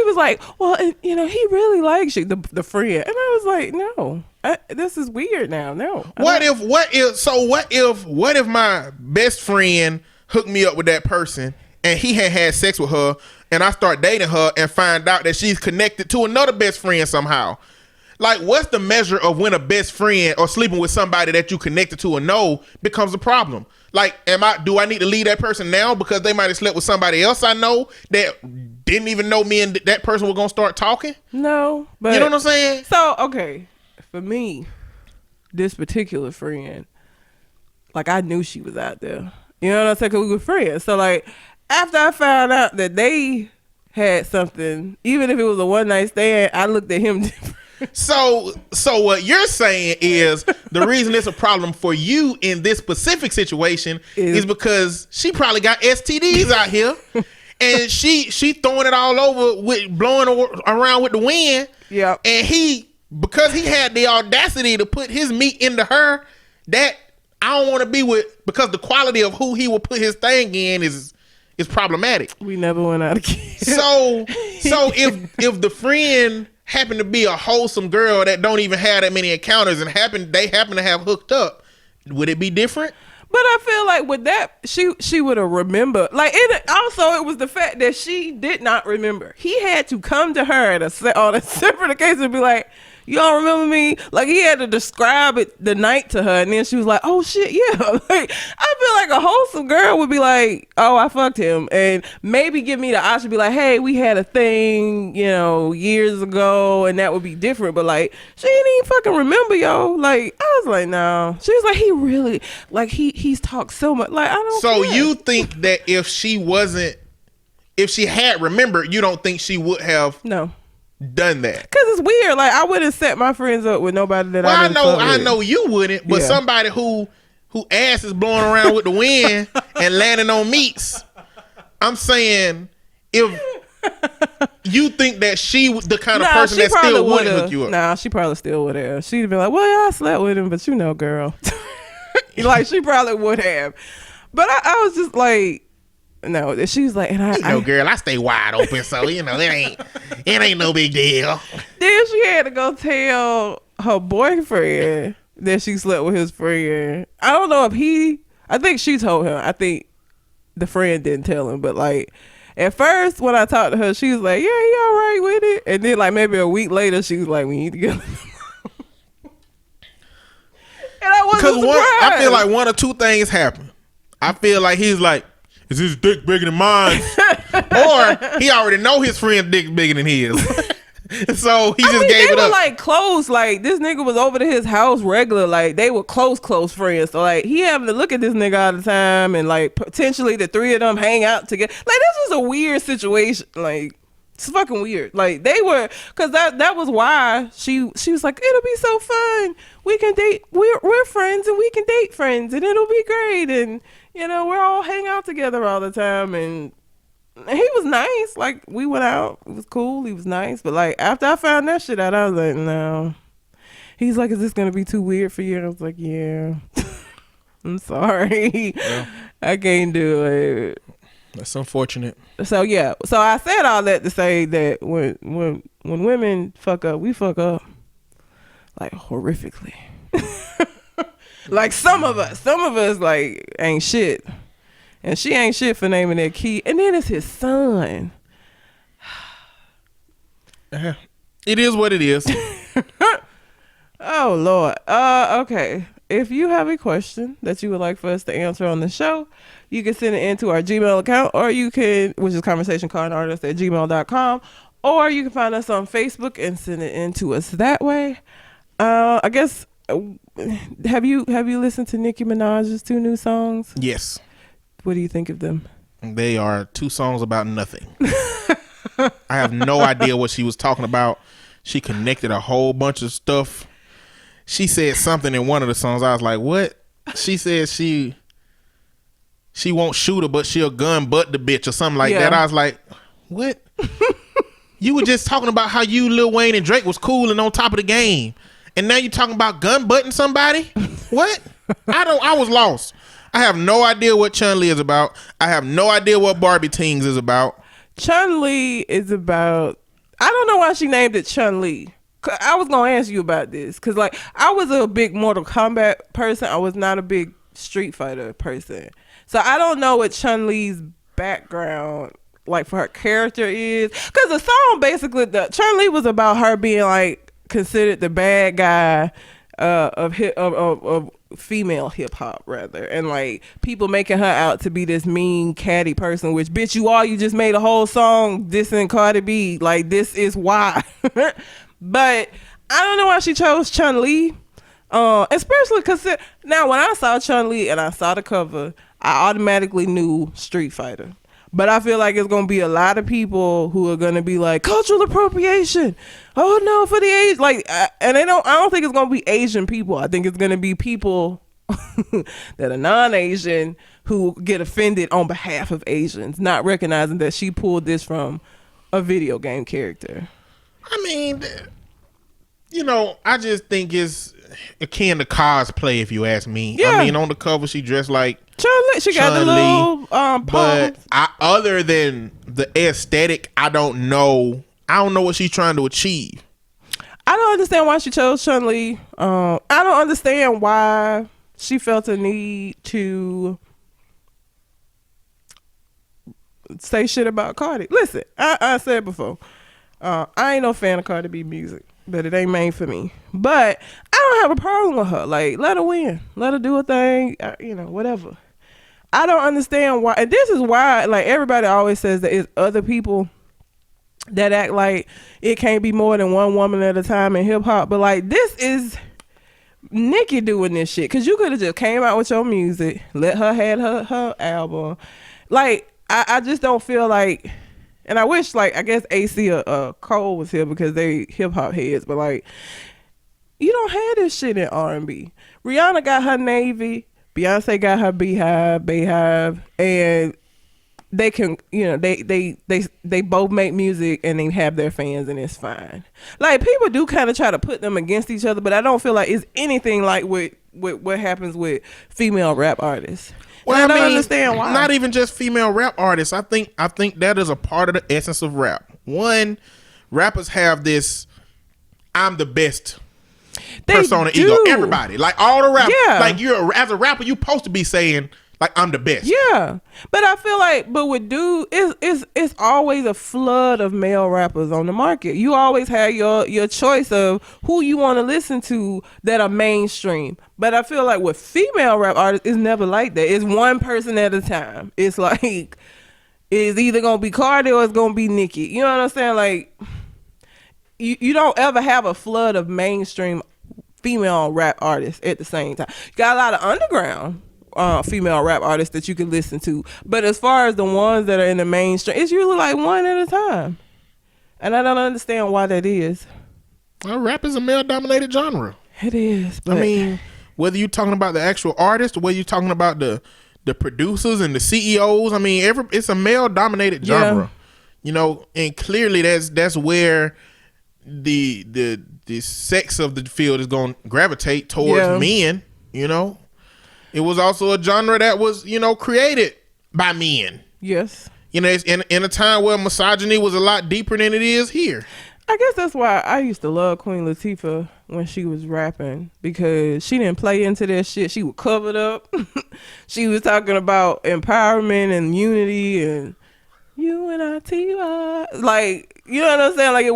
Speaker 2: was like, well, you know, he really likes you, the friend. And I was like, no, this is weird now. No.
Speaker 1: What if my best friend hooked me up with that person and he had sex with her and I start dating her and find out that she's connected to another best friend somehow? Like, what's the measure of when a best friend or sleeping with somebody that you connected to or know becomes a problem? Like, do I need to leave that person now because they might have slept with somebody else I know that didn't even know me and that person were gonna start talking?
Speaker 2: No, but
Speaker 1: you know what I'm saying?
Speaker 2: So, okay, for me, this particular friend, like, I knew she was out there. You know what I'm saying? Because we were friends. So, like, after I found out that they had something, even if it was a one night stand, I looked at him different.
Speaker 1: So what you're saying is the reason it's a problem for you in this specific situation is because she probably got STDs out here and she throwing it all over with blowing around with the wind.
Speaker 2: Yeah.
Speaker 1: And because he had the audacity to put his meat into her, that I don't want to be with, because the quality of who he will put his thing in is problematic.
Speaker 2: We never went out again.
Speaker 1: So if the friend happen to be a wholesome girl that don't even have that many encounters and they happen to have hooked up, would it be different?
Speaker 2: But I feel like with that, she would have remembered. Like, it was the fact that she did not remember. He had to come to her on a separate occasion and be like, you don't remember me? Like, he had to describe it the night to her, and then she was like, oh shit, yeah. Like, I feel like a wholesome girl would be like, oh, I fucked him, and maybe give me the option, be like, hey, we had a thing, you know, years ago, and that would be different. But like, she didn't even fucking remember, yo. Like, I was like, no. She was like, he really, like, he's talked so much. Like, I don't.
Speaker 1: So
Speaker 2: care.
Speaker 1: you think that if she had remembered, you don't think she would have?
Speaker 2: No.
Speaker 1: Done that
Speaker 2: because it's weird. Like, I wouldn't set my friends up with nobody that I
Speaker 1: know you wouldn't, but somebody who ass is blowing around with the wind and landing on meats. I'm saying, if you think that she was the kind of person that still wouldn't hook you up.
Speaker 2: Nah, she probably still would have. She'd be like, well, yeah, I slept with him, but you know, girl. Like, she probably would have. But I was just like, no, she's like, and I
Speaker 1: girl, I stay wide open, so you know it ain't no big deal.
Speaker 2: Then she had to go tell her boyfriend that she slept with his friend. I don't know if I think she told him. I think the friend didn't tell him, but like, at first when I talked to her, she was like, yeah, he all right with it. And then like maybe a week later, she was like, we need to get. And I wasn't surprised.
Speaker 1: I feel like one or two things happen. I feel like he's like, is his dick bigger than mine? Or he already know his friend's dick bigger than his. So he just gave it up.
Speaker 2: They were like close. Like, this nigga was over to his house regular. Like, they were close friends. So like, he having to look at this nigga all the time, and like potentially the three of them hang out together. Like, this was a weird situation. Like, it's fucking weird. Like, they were, because that was why she was like, it'll be so fun. We can date. We're friends, and we can date friends, and it'll be great. And you know, we're all hang out together all the time. And he was nice. Like, we went out. It was cool. He was nice. But like, after I found that shit out, I was like, no. He's like, is this gonna be too weird for you? And I was like, yeah. I'm sorry. Yeah. I can't do it.
Speaker 1: That's unfortunate.
Speaker 2: So yeah. So I said all that to say that when women fuck up, we fuck up like horrifically. Like some of us like ain't shit. And she ain't shit for naming that kid. And then it's his son.
Speaker 1: It is what it is.
Speaker 2: Oh Lord. Okay. If you have a question that you would like for us to answer on the show, you can send it into our Gmail account, or you can, which is conversationcardartist@gmail.com, or you can find us on Facebook and send it in to us that way. I guess have you listened to Nicki Minaj's 2 new songs?
Speaker 1: Yes.
Speaker 2: What do you think of them?
Speaker 1: They are 2 songs about nothing. I have no idea what she was talking about. She connected a whole bunch of stuff. She said something in one of the songs. I was like, what? She said she won't shoot her, but she'll gun butt the bitch or something like that. I was like, what? You were just talking about how you, Lil Wayne, and Drake was cool and on top of the game. And now you're talking about gun butting somebody? What? I was lost. I have no idea what Chun Li is about. I have no idea what Barbie Tings is about.
Speaker 2: Chun Li is about, I don't know why she named it Chun Li. I was going to ask you about this. Because like, I was a big Mortal Kombat person. I was not a big Street Fighter person. So I don't know what Chun Li's background, like for her character is. Because the song basically, Chun Li was about her being like considered the bad guy of female hip hop rather, and like people making her out to be this mean catty person, which bitch you just made a whole song dissing Cardi B, like this is why. But I don't know why she chose Chun Li, especially because now when I saw Chun Li and I saw the cover, I automatically knew Street Fighter. But I feel like it's going to be a lot of people who are going to be like, cultural appropriation. Oh no, for the age. Like, and I don't think it's going to be Asian people. I think it's going to be people that are non-Asian who get offended on behalf of Asians, not recognizing that she pulled this from a video game character.
Speaker 1: I mean, I just think it's akin to cosplay, if you ask me. Yeah. I mean, on the cover, she dressed like
Speaker 2: Chun-Li. She got the little
Speaker 1: but other than the aesthetic, I don't know what she's trying to achieve.
Speaker 2: I don't understand why she chose Chun-Li. I don't understand why she felt a need to say shit about Cardi. Listen, I said before, I ain't no fan of Cardi B music, but it ain't made for me. But I don't have a problem with her. Like, let her win. Let her do her thing. Whatever. I don't understand why. And this is why, like, everybody always says that it's other people that act like it can't be more than one woman at a time in hip hop. But like, this is Nikki doing this shit. Cause you could have just came out with your music, let her have her album. Like, I just don't feel like, and I wish, like, I guess AC or Cole was here because they hip hop heads, but like, you don't have this shit in R&B. Rihanna got her Navy, Beyonce got her Beehive, and they can, they both make music and they have their fans and it's fine. Like, people do kind of try to put them against each other, but I don't feel like it's anything like with what happens with female rap artists. Well, I don't understand why.
Speaker 1: Not even just female rap artists. I think that is a part of the essence of rap. One, rappers have this I'm the best persona ego. Everybody. Like all the rappers. Yeah. Like as a rapper, you're supposed to be saying like I'm the best.
Speaker 2: Yeah. But I feel like with dude, it's always a flood of male rappers on the market. You always have your choice of who you want to listen to that are mainstream. But I feel like with female rap artists, it's never like that. It's one person at a time. It's like it's either gonna be Cardi or it's gonna be Nikki. You know what I'm saying? Like you don't ever have a flood of mainstream female rap artists at the same time. You got a lot of underground female rap artists that you can listen to, but as far as the ones that are in the mainstream, it's usually like one at a time, and I don't understand why that is.
Speaker 1: Well, rap is a male-dominated genre.
Speaker 2: It is. But
Speaker 1: I mean, whether you're talking about the actual artist or whether you're talking about the producers and the CEOs, I mean, it's a male-dominated genre. Yeah. And clearly that's where the sex of the field is going to gravitate towards men. It was also a genre that was, created by men.
Speaker 2: Yes.
Speaker 1: It's in a time where misogyny was a lot deeper than it is here.
Speaker 2: I guess that's why I used to love Queen Latifah when she was rapping, because she didn't play into that shit. She was covered up. She was talking about empowerment and unity and unity. Like, you know what I'm saying? Like, it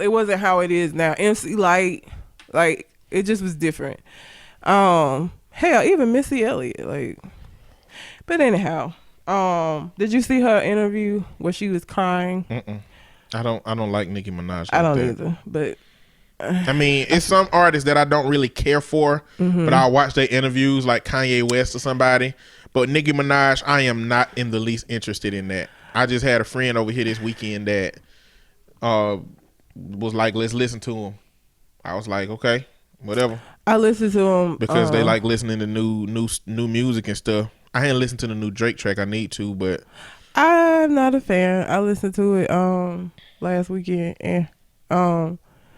Speaker 2: wasn't how it is now. MC Light, like, it just was different. Hell, even Missy Elliott, like. But anyhow, did you see her interview where she was crying?
Speaker 1: Mm-mm. I don't like Nicki Minaj.
Speaker 2: I don't either, but
Speaker 1: I mean, it's some artists that I don't really care for, but I'll watch their interviews, like Kanye West or somebody. But Nicki Minaj, I am not in the least interested in that. I just had a friend over here this weekend that was like, let's listen to him. I was like, okay, whatever.
Speaker 2: I listened to him
Speaker 1: because they like listening to new music and stuff. I hadn't listened to the new Drake track. I need to, but
Speaker 2: I'm not a fan. I listened to it last weekend, and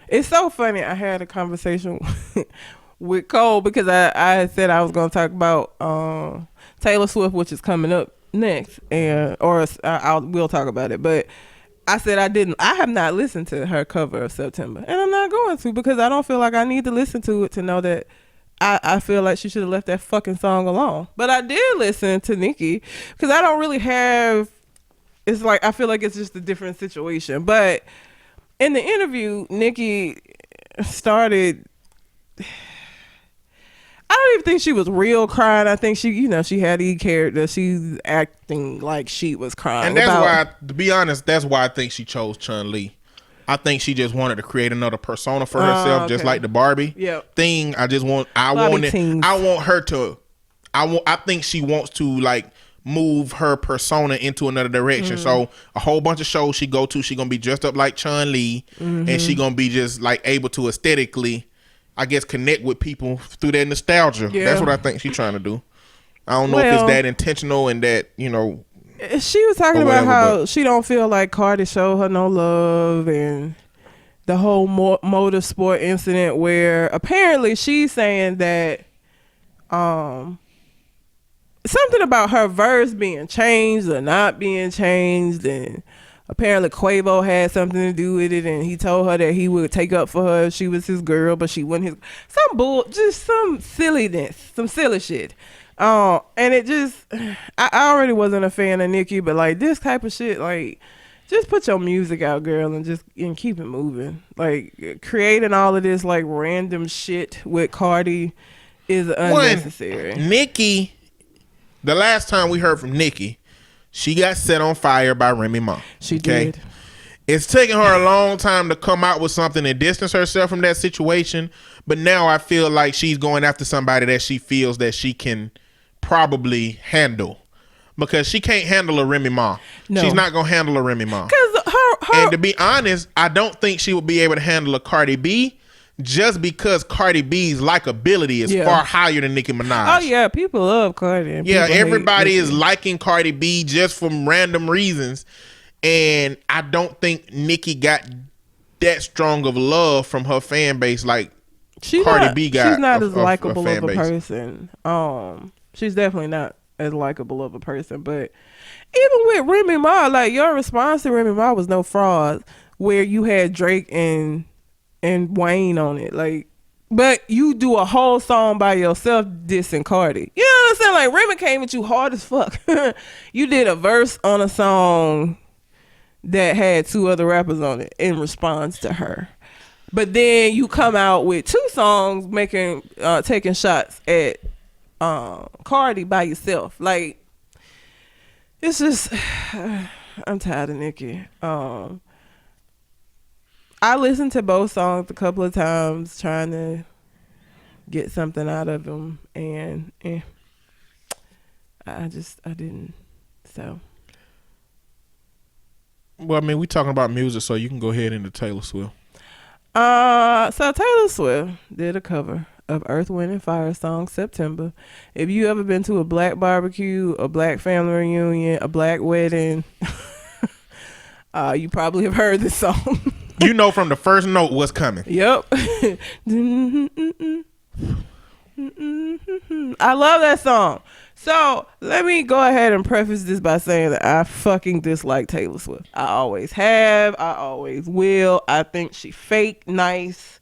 Speaker 2: it's so funny. I had a conversation with Cole because I said I was going to talk about Taylor Swift, which is coming up next, and we'll talk about it. But I said I have not listened to her cover of September, and I'm not going to, because I don't feel like I need to listen to it to know that I feel like she should have left that fucking song alone. But I did listen to Nikki, because I don't really have, it's like, I feel like it's just a different situation. But in the interview, Nikki started, I don't even think she was real crying. I think she had the character. She's acting like she was crying.
Speaker 1: And that's why, to be honest, that's why I think she chose Chun Li. I think she just wanted to create another persona for herself, okay, just like the Barbie thing. I think she wants to like move her persona into another direction. So a whole bunch of shows she go to, she gonna be dressed up like Chun Li, and she gonna be just like able to aesthetically, I guess, connect with people through that nostalgia. Yeah. That's what I think she's trying to do. I don't know if it's that intentional and that,
Speaker 2: she was talking about how she don't feel like Cardi showed her no love, and the whole motorsport incident where apparently she's saying that something about her verse being changed or not being changed, and apparently Quavo had something to do with it, and he told her that he would take up for her if she was his girl, but she wasn't his. Just some silliness, some silly shit. And it just, I already wasn't a fan of Nikki, but like this type of shit, like just put your music out, girl, and keep it moving. Like creating all of this like random shit with Cardi is unnecessary.
Speaker 1: Nikki, the last time we heard from Nikki, she got set on fire by Remy Ma.
Speaker 2: She did.
Speaker 1: It's taken her a long time to come out with something and distance herself from that situation, but now I feel like she's going after somebody that she feels that she can probably handle, because she can't handle a Remy Ma. No. She's not gonna handle a Remy Ma. And to be honest, I don't think she would be able to handle a Cardi B, just because Cardi B's likability is far higher than Nicki Minaj.
Speaker 2: Oh yeah, people love Cardi.
Speaker 1: Yeah, everybody is liking Cardi B just from random reasons, and I don't think Nicki got that strong of love from her fan base like Cardi B got.
Speaker 2: She's not as likable of a person. She's definitely not as likable of a person. But even with Remy Ma, like your response to Remy Ma was no fraud, where you had Drake and Wayne on it. Like, but you do a whole song by yourself dissing Cardi. You know what I'm saying? Like Remy came at you hard as fuck. You did a verse on a song that had two other rappers on it in response to her. But then you come out with two songs taking shots at Cardi by yourself. Like, it's just I'm tired of Nikki. I listened to both songs a couple of times trying to get something out of them, and I didn't. So
Speaker 1: well, I mean, we talking about music, so you can go ahead into Taylor Swift.
Speaker 2: So Taylor Swift did a cover of Earth, Wind and Fire song September. If you ever been to a black barbecue, a black family reunion, a black wedding, you probably have heard this song.
Speaker 1: You know from the first note what's coming.
Speaker 2: Yep. I love that song. So let me go ahead and preface this by saying that I fucking dislike Taylor Swift. I always have. I always will. I think she fake nice.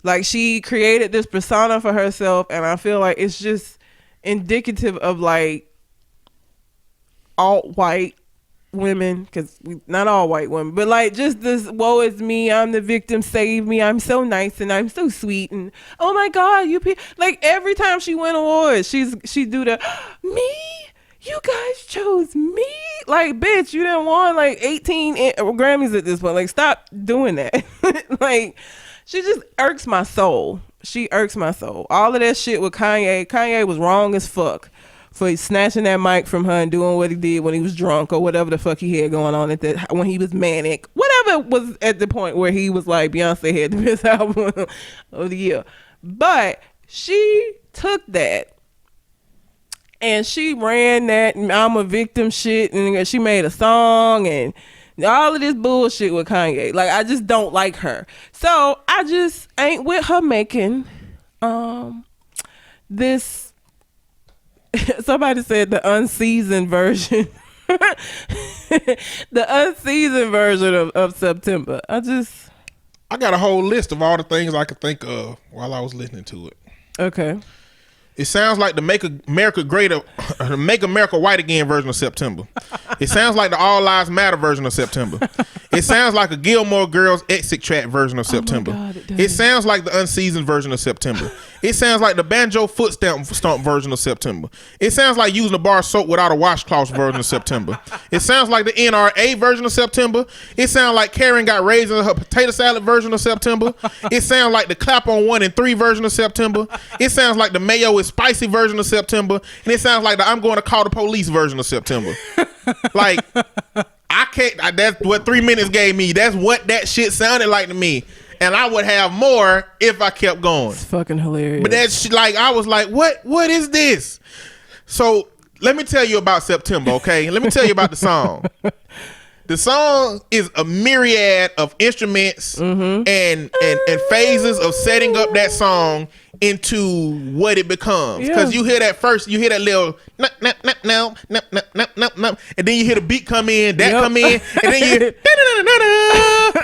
Speaker 2: Like, she created this persona for herself, and I feel like it's just indicative of like alt-white women, because not all white women, but like just this woe is me, I'm the victim, save me, I'm so nice and I'm so sweet, and oh my god, like every time she win awards she do the me, you guys chose me. Like, bitch, you done won like 18 Grammys at this point. Like, stop doing that. Like, she just irks my soul. She irks my soul. All of that shit with Kanye was wrong as fuck for snatching that mic from her and doing what he did when he was drunk or whatever the fuck he had going on at that, when he was manic, whatever was at the point where he was like, Beyonce had the best album of the year. But she took that and she ran that I'm a victim shit, and she made a song and all of this bullshit with Kanye. Like, I just don't like her. So I just ain't with her making this. Somebody said the unseasoned version. The unseasoned version of September. I
Speaker 1: got a whole list of all the things I could think of while I was listening to it.
Speaker 2: Okay.
Speaker 1: It sounds like the Make America White Again version of September. It sounds like the All Lives Matter version of September. It sounds like a Gilmore Girls exit track version of September.
Speaker 2: Oh my God,
Speaker 1: it sounds like the unseasoned version of September. It sounds like the banjo foot stomp version of September. It sounds like using a bar of soap without a washcloth version of September. It sounds like the NRA version of September. It sounds like Karen got raised in her potato salad version of September. It sounds like the clap on 1 and 3 version of September. It sounds like the mayo is spicy version of September. And it sounds like the I'm going to call the police version of September. Like, I can't, that's what 3 minutes gave me. That's what that shit sounded like to me. And I would have more if I kept going.
Speaker 2: It's fucking hilarious.
Speaker 1: But that's like, I was like, what is this? So let me tell you about September, okay? Let me tell you about the song. The song is a myriad of instruments and phases of setting up that song into what it becomes. Because you hear that first, you hear that little no, and then you hear the beat come in, come in, and then you hear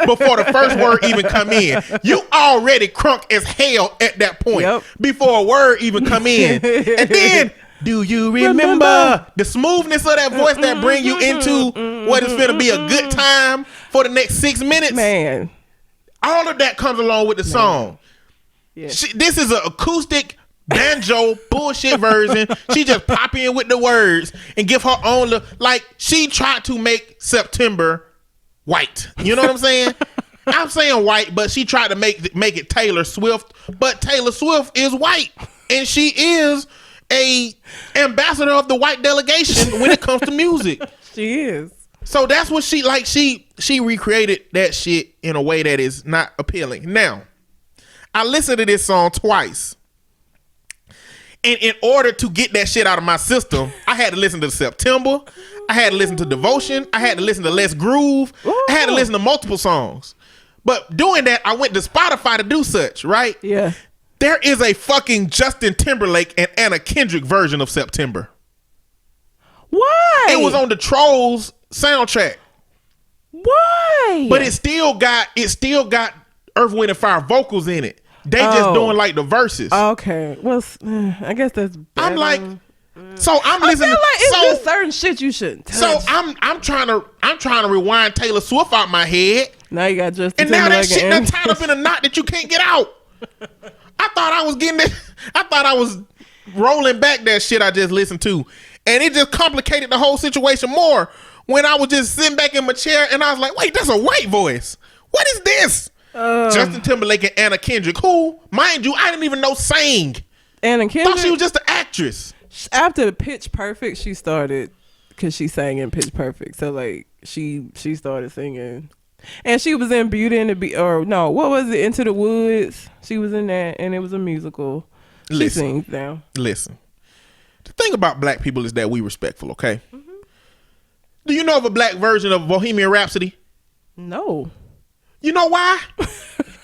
Speaker 1: before the first word even come in. You already crunk as hell at that point before a word even come in. And then, do you remember the smoothness of that voice that bring you into what is finna be a good time for the next 6 minutes?
Speaker 2: Man.
Speaker 1: All of that comes along with the song. Yeah. This is an acoustic banjo bullshit version. She just pop in with the words and give her own like, she tried to make September white. You know what I'm saying? I'm saying white, but she tried to make it Taylor Swift. But Taylor Swift is white, and she is a ambassador of the white delegation when it comes to music.
Speaker 2: She is.
Speaker 1: So that's what she like. She recreated that shit in a way that is not appealing. Now, I listened to this song twice, and in order to get that shit out of my system, I had to listen to September. I had to listen to Devotion. I had to listen to Let's Groove. Ooh. I had to listen to multiple songs. But doing that, I went to Spotify to do such, right?
Speaker 2: Yeah.
Speaker 1: There is a fucking Justin Timberlake and Anna Kendrick version of September.
Speaker 2: Why?
Speaker 1: It was on the Trolls soundtrack.
Speaker 2: Why?
Speaker 1: But it still got Earth, Wind and Fire vocals in it. They just doing like the verses.
Speaker 2: Okay. Well, I guess that's better.
Speaker 1: I'm like, so I'm listening.
Speaker 2: I feel like it's just certain shit you shouldn't touch.
Speaker 1: So I'm trying to rewind Taylor Swift out my head.
Speaker 2: Now you got Justin
Speaker 1: and now that
Speaker 2: Timberlake
Speaker 1: shit done tied up in a knot that you can't get out. I thought I was getting it. I thought I was rolling back that shit I just listened to, and it just complicated the whole situation more when I was just sitting back in my chair and I was like, wait, that's a white voice. What is this? Justin Timberlake and Anna Kendrick, who, mind you, I didn't even know sang.
Speaker 2: Anna Kendrick?
Speaker 1: Thought she was just an actress.
Speaker 2: After Pitch Perfect, she started, because she sang in Pitch Perfect. So, like, she started singing. And she was in Beauty and the Beast, or no, what was it? Into the Woods. She was in that, and it was a musical. She sings now. Listen.
Speaker 1: The thing about black people is that we respectful, okay? Mm-hmm. Do you know of a black version of Bohemian Rhapsody?
Speaker 2: No.
Speaker 1: You know why?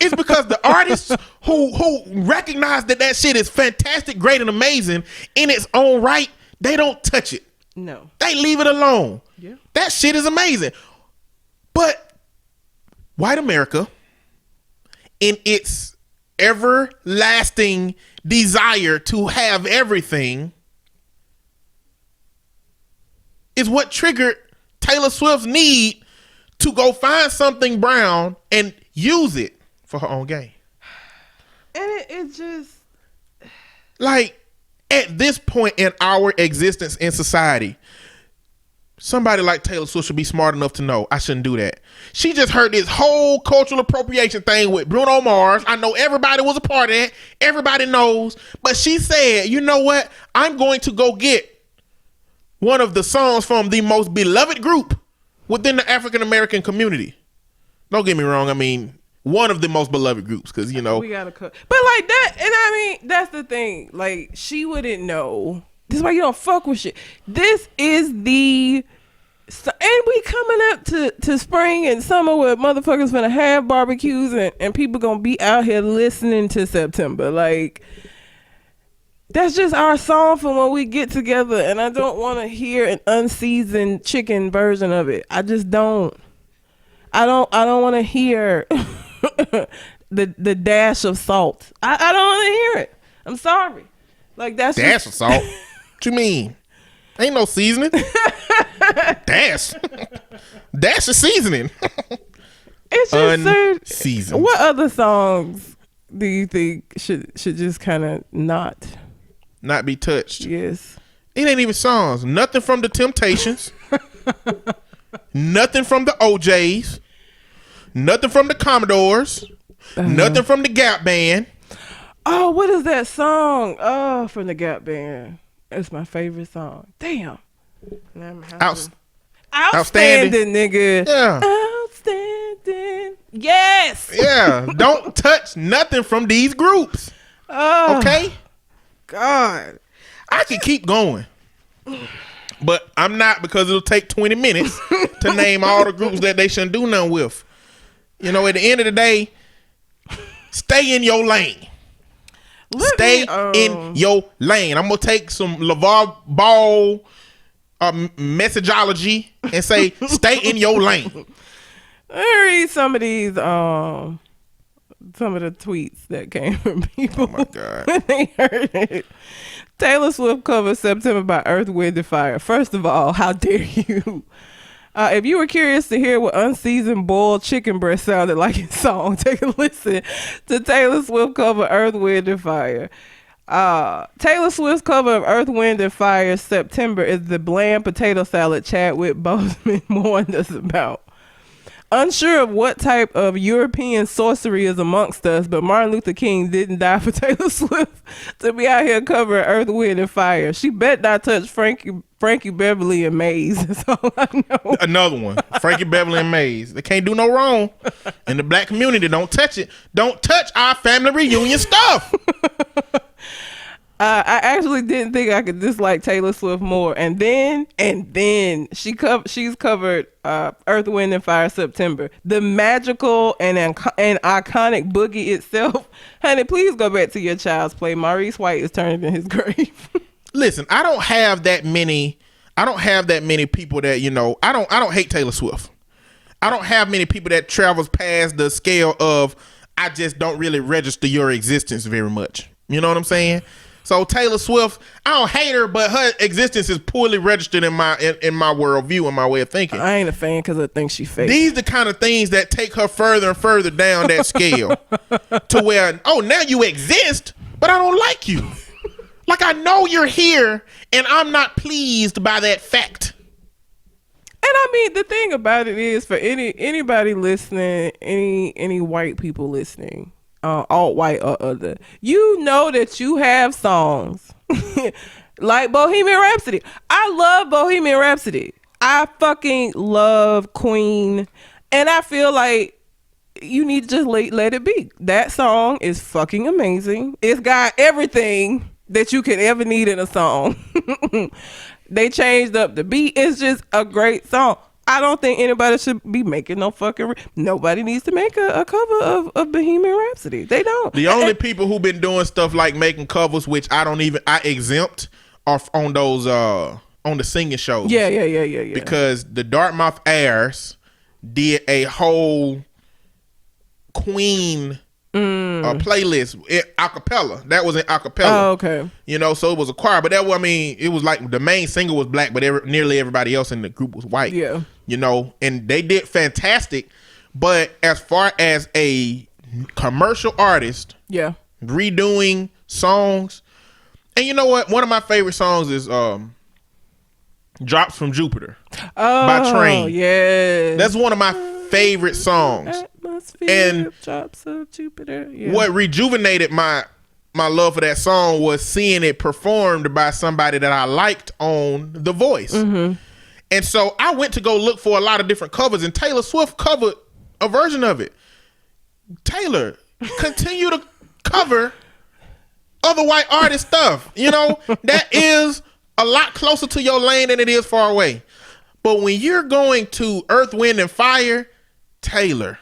Speaker 1: It's because the artists who recognize that shit is fantastic, great, and amazing in its own right They don't touch it.
Speaker 2: No.
Speaker 1: They leave it alone.
Speaker 2: Yeah.
Speaker 1: That shit is amazing. But white America, in its everlasting desire to have everything, is what triggered Taylor Swift's need to go find something brown and use it for her own gain.
Speaker 2: And it just...
Speaker 1: Like, at this point in our existence in society, somebody like Taylor Swift should be smart enough to know I shouldn't do that. She just heard this whole cultural appropriation thing with Bruno Mars. I know everybody was a part of it. Everybody knows. But she said, you know what? I'm going to go get one of the songs from the most beloved group within the African American community. Don't get me wrong. I mean, one of the most beloved groups, because, you know.
Speaker 2: We gotta cut. But like that, and I mean, that's the thing. Like, she wouldn't know. This is why you don't fuck with shit. This is the... And we coming up to spring and summer where motherfuckers finna have barbecues and people gonna be out here listening to September. Like, that's just our song for when we get together, and I don't want to hear an unseasoned chicken version of it. I just don't. I don't want to hear the dash of salt. I don't want to hear it. I'm sorry. Like, that's
Speaker 1: dash of salt. What you mean? Ain't no seasoning. Dash is seasoning.
Speaker 2: It's just
Speaker 1: unseasoned.
Speaker 2: What other songs do you think should just kind of not
Speaker 1: be touched?
Speaker 2: Yes.
Speaker 1: It ain't even songs. Nothing from the Temptations. Nothing from the OJs. Nothing from the Commodores. Nothing from the Gap Band.
Speaker 2: Oh, what is that song? Oh, from the Gap Band. It's my favorite song. Damn. Outstanding, nigga.
Speaker 1: Yeah.
Speaker 2: Outstanding. Yes.
Speaker 1: Yeah. Don't touch nothing from these groups.
Speaker 2: Oh,
Speaker 1: okay?
Speaker 2: God.
Speaker 1: I can keep going. But I'm not, because it'll take 20 minutes to name all the groups that they shouldn't do nothing with. You know, at the end of the day, stay in your lane. Stay in your lane. I'm going to take some LeVar Ball messageology and say, stay in your lane.
Speaker 2: Let me read some of these, some of the tweets that came from people.
Speaker 1: Oh, my God.
Speaker 2: When they heard it. Taylor Swift covers September by Earth, Wind & Fire. First of all, how dare you? If you were curious to hear what unseasoned boiled chicken breast sounded like in song, take a listen to Taylor Swift cover Earth, Wind & Fire. Taylor Swift's cover of Earth, Wind & Fire September is the bland potato salad Chadwick Boseman warned us about. Unsure of what type of European sorcery is amongst us, but Martin Luther King didn't die for Taylor Swift to be out here covering Earth, Wind & Fire. She bet not touch Frankie Beverly and Maze. That's all I know.
Speaker 1: Another one. Frankie Beverly and Maze. They can't do no wrong. In the black community, don't touch it. Don't touch our family reunion stuff.
Speaker 2: I actually didn't think I could dislike Taylor Swift more, and then she's covered Earth, Wind & Fire September, the magical and iconic boogie itself. Honey, please go back to your child's play. Maurice White is turning in his grave.
Speaker 1: Listen, I don't have that many people that, you know, I don't hate Taylor Swift. I don't have many people that travels past the scale of I just don't really register your existence very much. You know what I'm saying? So Taylor Swift, I don't hate her, but her existence is poorly registered in my worldview and my way of thinking.
Speaker 2: I ain't a fan because I think she fake.
Speaker 1: These the kind of things that take her further and further down that scale to where, oh, now you exist, but I don't like you. Like, I know you're here, and I'm not pleased by that fact.
Speaker 2: And I mean, the thing about it is, for anybody listening, any white people listening, alt-white or other, you know that you have songs like Bohemian Rhapsody. I love Bohemian Rhapsody. I fucking love Queen, and I feel like you need to just let it be. That song is fucking amazing. It's got everything that you could ever need in a song. They changed up the beat. It's just a great song. I don't think anybody should be making no fucking... Nobody needs to make a cover of Bohemian Rhapsody. They don't.
Speaker 1: The only people who've been doing stuff like making covers, which I exempt, off on those on the singing shows.
Speaker 2: Yeah.
Speaker 1: Because the Dartmouth Airs did a whole Queen playlist acapella. That was in acapella.
Speaker 2: Oh, okay.
Speaker 1: You know, so it was a choir, but that was, I mean, it was like the main singer was black, but nearly everybody else in the group was white.
Speaker 2: Yeah.
Speaker 1: You know, and they did fantastic. But as far as a commercial artist,
Speaker 2: Yeah.
Speaker 1: redoing songs, and you know what? One of my favorite songs is Drops from Jupiter by Train.
Speaker 2: Yeah.
Speaker 1: That's one of my favorite songs.
Speaker 2: Atmosphere
Speaker 1: And
Speaker 2: Drops of Jupiter. Yeah.
Speaker 1: what rejuvenated my love for that song was seeing it performed by somebody that I liked on The Voice.
Speaker 2: Mm-hmm.
Speaker 1: And so I went to go look for a lot of different covers, and Taylor Swift covered a version of it. Taylor, continue to cover other white artist stuff. You know, that is a lot closer to your lane than it is far away. But when you're going to Earth, Wind, and Fire, Taylor,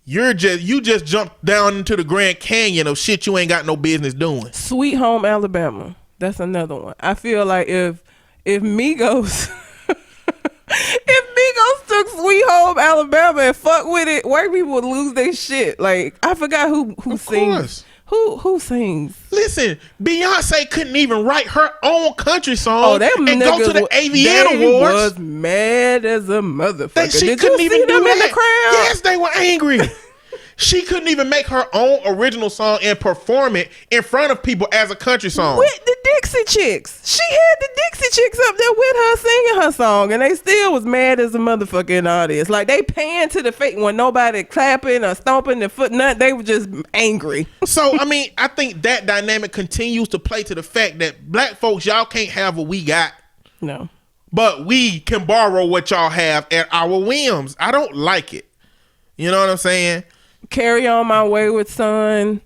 Speaker 1: you just jumped down into the Grand Canyon of shit you ain't got no business doing.
Speaker 2: Sweet Home Alabama. That's another one. I feel like if Migos if Migos took Sweet Home Alabama and fuck with it, white people would lose their shit. Like, I forgot who sings.
Speaker 1: Course.
Speaker 2: Who sings?
Speaker 1: Listen, Beyonce couldn't even write her own country song
Speaker 2: Oh, that
Speaker 1: and go to the AVN
Speaker 2: they
Speaker 1: Awards.
Speaker 2: was mad as a motherfucker.
Speaker 1: She
Speaker 2: Did
Speaker 1: couldn't
Speaker 2: you
Speaker 1: even
Speaker 2: see
Speaker 1: do
Speaker 2: them
Speaker 1: that.
Speaker 2: in the crowd?
Speaker 1: Yes, they were angry. She couldn't even make her own original song and perform it in front of people as a country song.
Speaker 2: With the Dixie Chicks. She had the Dixie Chicks up there with her singing her song, and they still was mad as a motherfucker in the audience. Like, they paying to the fake when nobody clapping or stomping their foot, nothing. They were just angry.
Speaker 1: So, I mean, I think that dynamic continues to play to the fact that black folks, y'all can't have what we got.
Speaker 2: No.
Speaker 1: But we can borrow what y'all have at our whims. I don't like it. You know what I'm saying?
Speaker 2: Carry On My Wayward Son.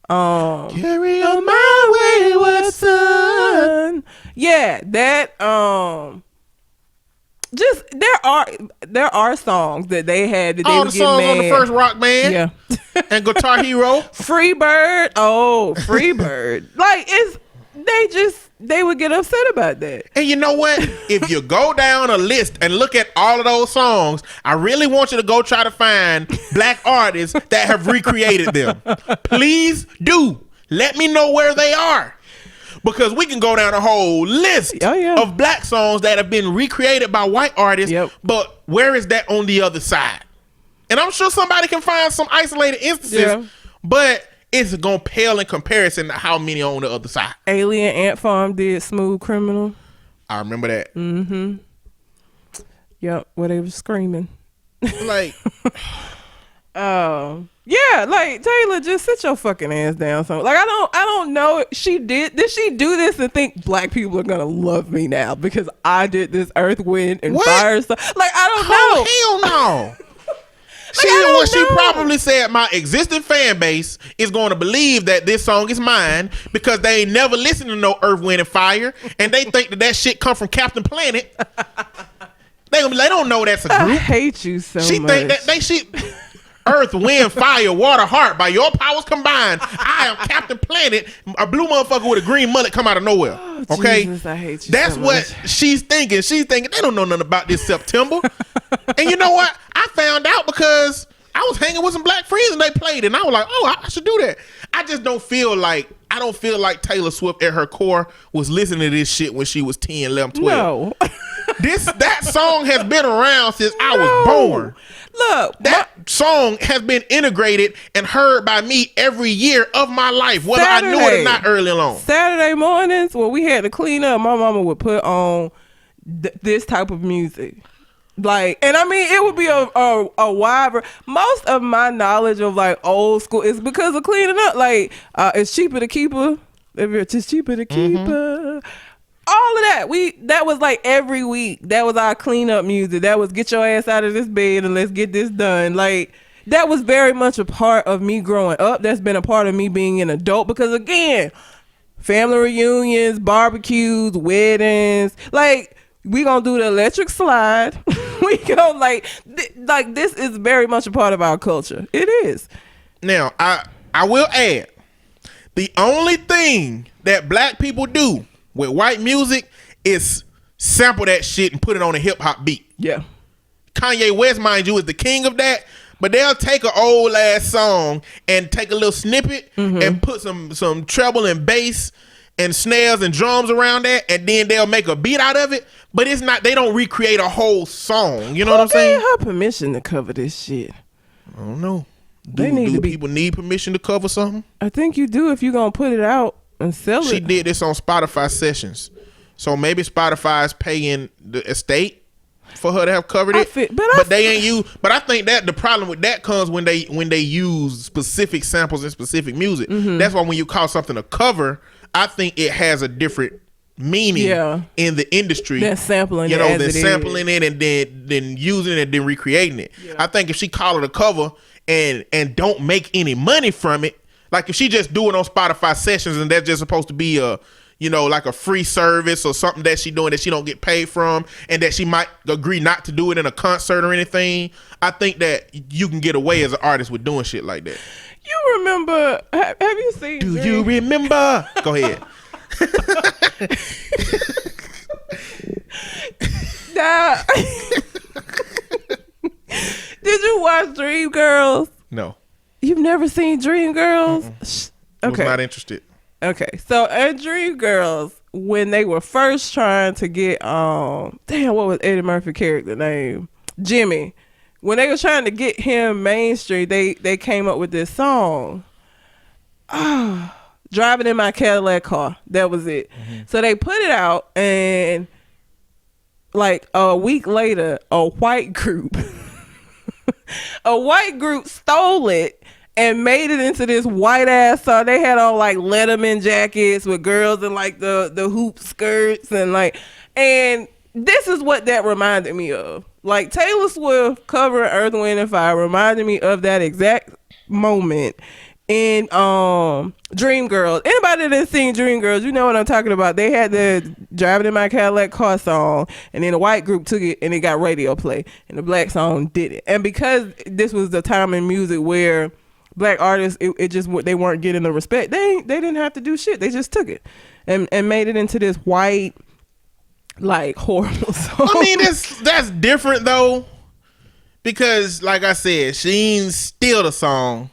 Speaker 1: Carry on my wayward son.
Speaker 2: Yeah, that just there are songs that they had that they
Speaker 1: All
Speaker 2: would
Speaker 1: the
Speaker 2: get
Speaker 1: songs
Speaker 2: mad.
Speaker 1: on the first Rock Band.
Speaker 2: Yeah.
Speaker 1: And Guitar Hero.
Speaker 2: Freebird. Oh, Freebird. Like, they would get upset about that.
Speaker 1: And you know what? If you go down a list and look at all of those songs, I really want you to go try to find black artists that have recreated them. Please do. Let me know where they are. Because we can go down a whole list of black songs that have been recreated by white artists.
Speaker 2: Yep.
Speaker 1: But where is that on the other side? And I'm sure somebody can find some isolated instances, but it's gonna pale in comparison to how many on the other side.
Speaker 2: Alien Ant Farm did Smooth Criminal.
Speaker 1: I remember that.
Speaker 2: Mm-hmm. Yep, where they were screaming.
Speaker 1: Like,
Speaker 2: yeah, like, Taylor, just sit your fucking ass down. So, like, I don't know. Did she do this and think black people are gonna love me now because I did this Earth, Wind, and Fire stuff? Like, I don't know.
Speaker 1: Oh, hell no. She probably said my existing fan base is going to believe that this song is mine because they ain't never listened to no Earth, Wind, and Fire, and they think that shit come from Captain Planet. They don't know that's a group.
Speaker 2: I hate you so much.
Speaker 1: She think that Earth, Wind, Fire, Water, Heart, by your powers combined, I am Captain Planet, a blue motherfucker with a green mullet come out of nowhere. Okay?
Speaker 2: Jesus, I hate you
Speaker 1: That's
Speaker 2: so
Speaker 1: what
Speaker 2: much.
Speaker 1: she's thinking. She's thinking they don't know nothing about this September. And you know what? I found out because I was hanging with some black friends and they played it. And I was like, oh, I should do that. I don't feel like Taylor Swift at her core was listening to this shit when she was 10, 11, 12.
Speaker 2: No.
Speaker 1: That song has been around since I was born.
Speaker 2: Look,
Speaker 1: That song has been integrated and heard by me every year of my life, whether I knew it or not early along.
Speaker 2: Saturday mornings when we had to clean up, my mama would put on this type of music. Like, and I mean, it would be a wide. Most of my knowledge of like old school is because of cleaning up. Like, it's cheaper to keep her. It's cheaper to keep her. All of that was like every week. That was our cleanup music. That was get your ass out of this bed and let's get this done. Like, that was very much a part of me growing up. That's been a part of me being an adult because, again, family reunions, barbecues, weddings, like, we gonna do the electric slide. We gonna like this is very much a part of our culture. It is.
Speaker 1: Now, I will add, the only thing that black people do with white music is sample that shit and put it on a hip hop beat.
Speaker 2: Yeah.
Speaker 1: Kanye West, mind you, is the king of that. But they'll take an old ass song and take a little snippet and put some treble and bass and snares and drums around that, and then they'll make a beat out of it. But it's not. They don't recreate a whole song. You know what I'm saying?
Speaker 2: Who gave her permission to cover this shit?
Speaker 1: I don't know. People need permission to cover something?
Speaker 2: I think you do if you're gonna put it out and sell it.
Speaker 1: She did this on Spotify Sessions, so maybe Spotify's paying the estate for her to have covered it. But they ain't you. But I think that the problem with that comes when they use specific samples and specific music. That's why when you call something a cover, I think it has a different meaning in the industry.
Speaker 2: Than sampling
Speaker 1: it and then using it and then recreating it. Yeah. I think if she call it a cover and don't make any money from it, like if she just do it on Spotify Sessions and that's just supposed to be a, you know, like a free service or something that she doing that she don't get paid from, and that she might agree not to do it in a concert or anything, I think that you can get away as an artist with doing shit like that.
Speaker 2: You remember, have you seen
Speaker 1: Do you remember? Go ahead.
Speaker 2: Nah. Did you watch Dreamgirls?
Speaker 1: No.
Speaker 2: You've never seen Dreamgirls? Okay.
Speaker 1: Was not interested.
Speaker 2: Okay, so in Dreamgirls, when they were first trying to get what was Eddie Murphy character name? Jimmy. When they were trying to get him mainstream, they came up with this song. Driving in my Cadillac car. That was it. So they put it out, and like a week later, a white group stole it and made it into this white ass song. They had on like Letterman jackets with girls in like the hoop skirts and this is what that reminded me of. Like Taylor Swift covering Earth, Wind and Fire reminded me of that exact moment in Dreamgirls. Anybody that's seen Dreamgirls, you know what I'm talking about. They had the Driving in My Cadillac car song, and then a white group took it and it got radio play, and the black song did it. And because this was the time in music where black artists, it just, they weren't getting the respect, they didn't have to do shit. They just took it and made it into this white, like, horrible song.
Speaker 1: I mean, that's different though, because like I said, she ain't steal the song.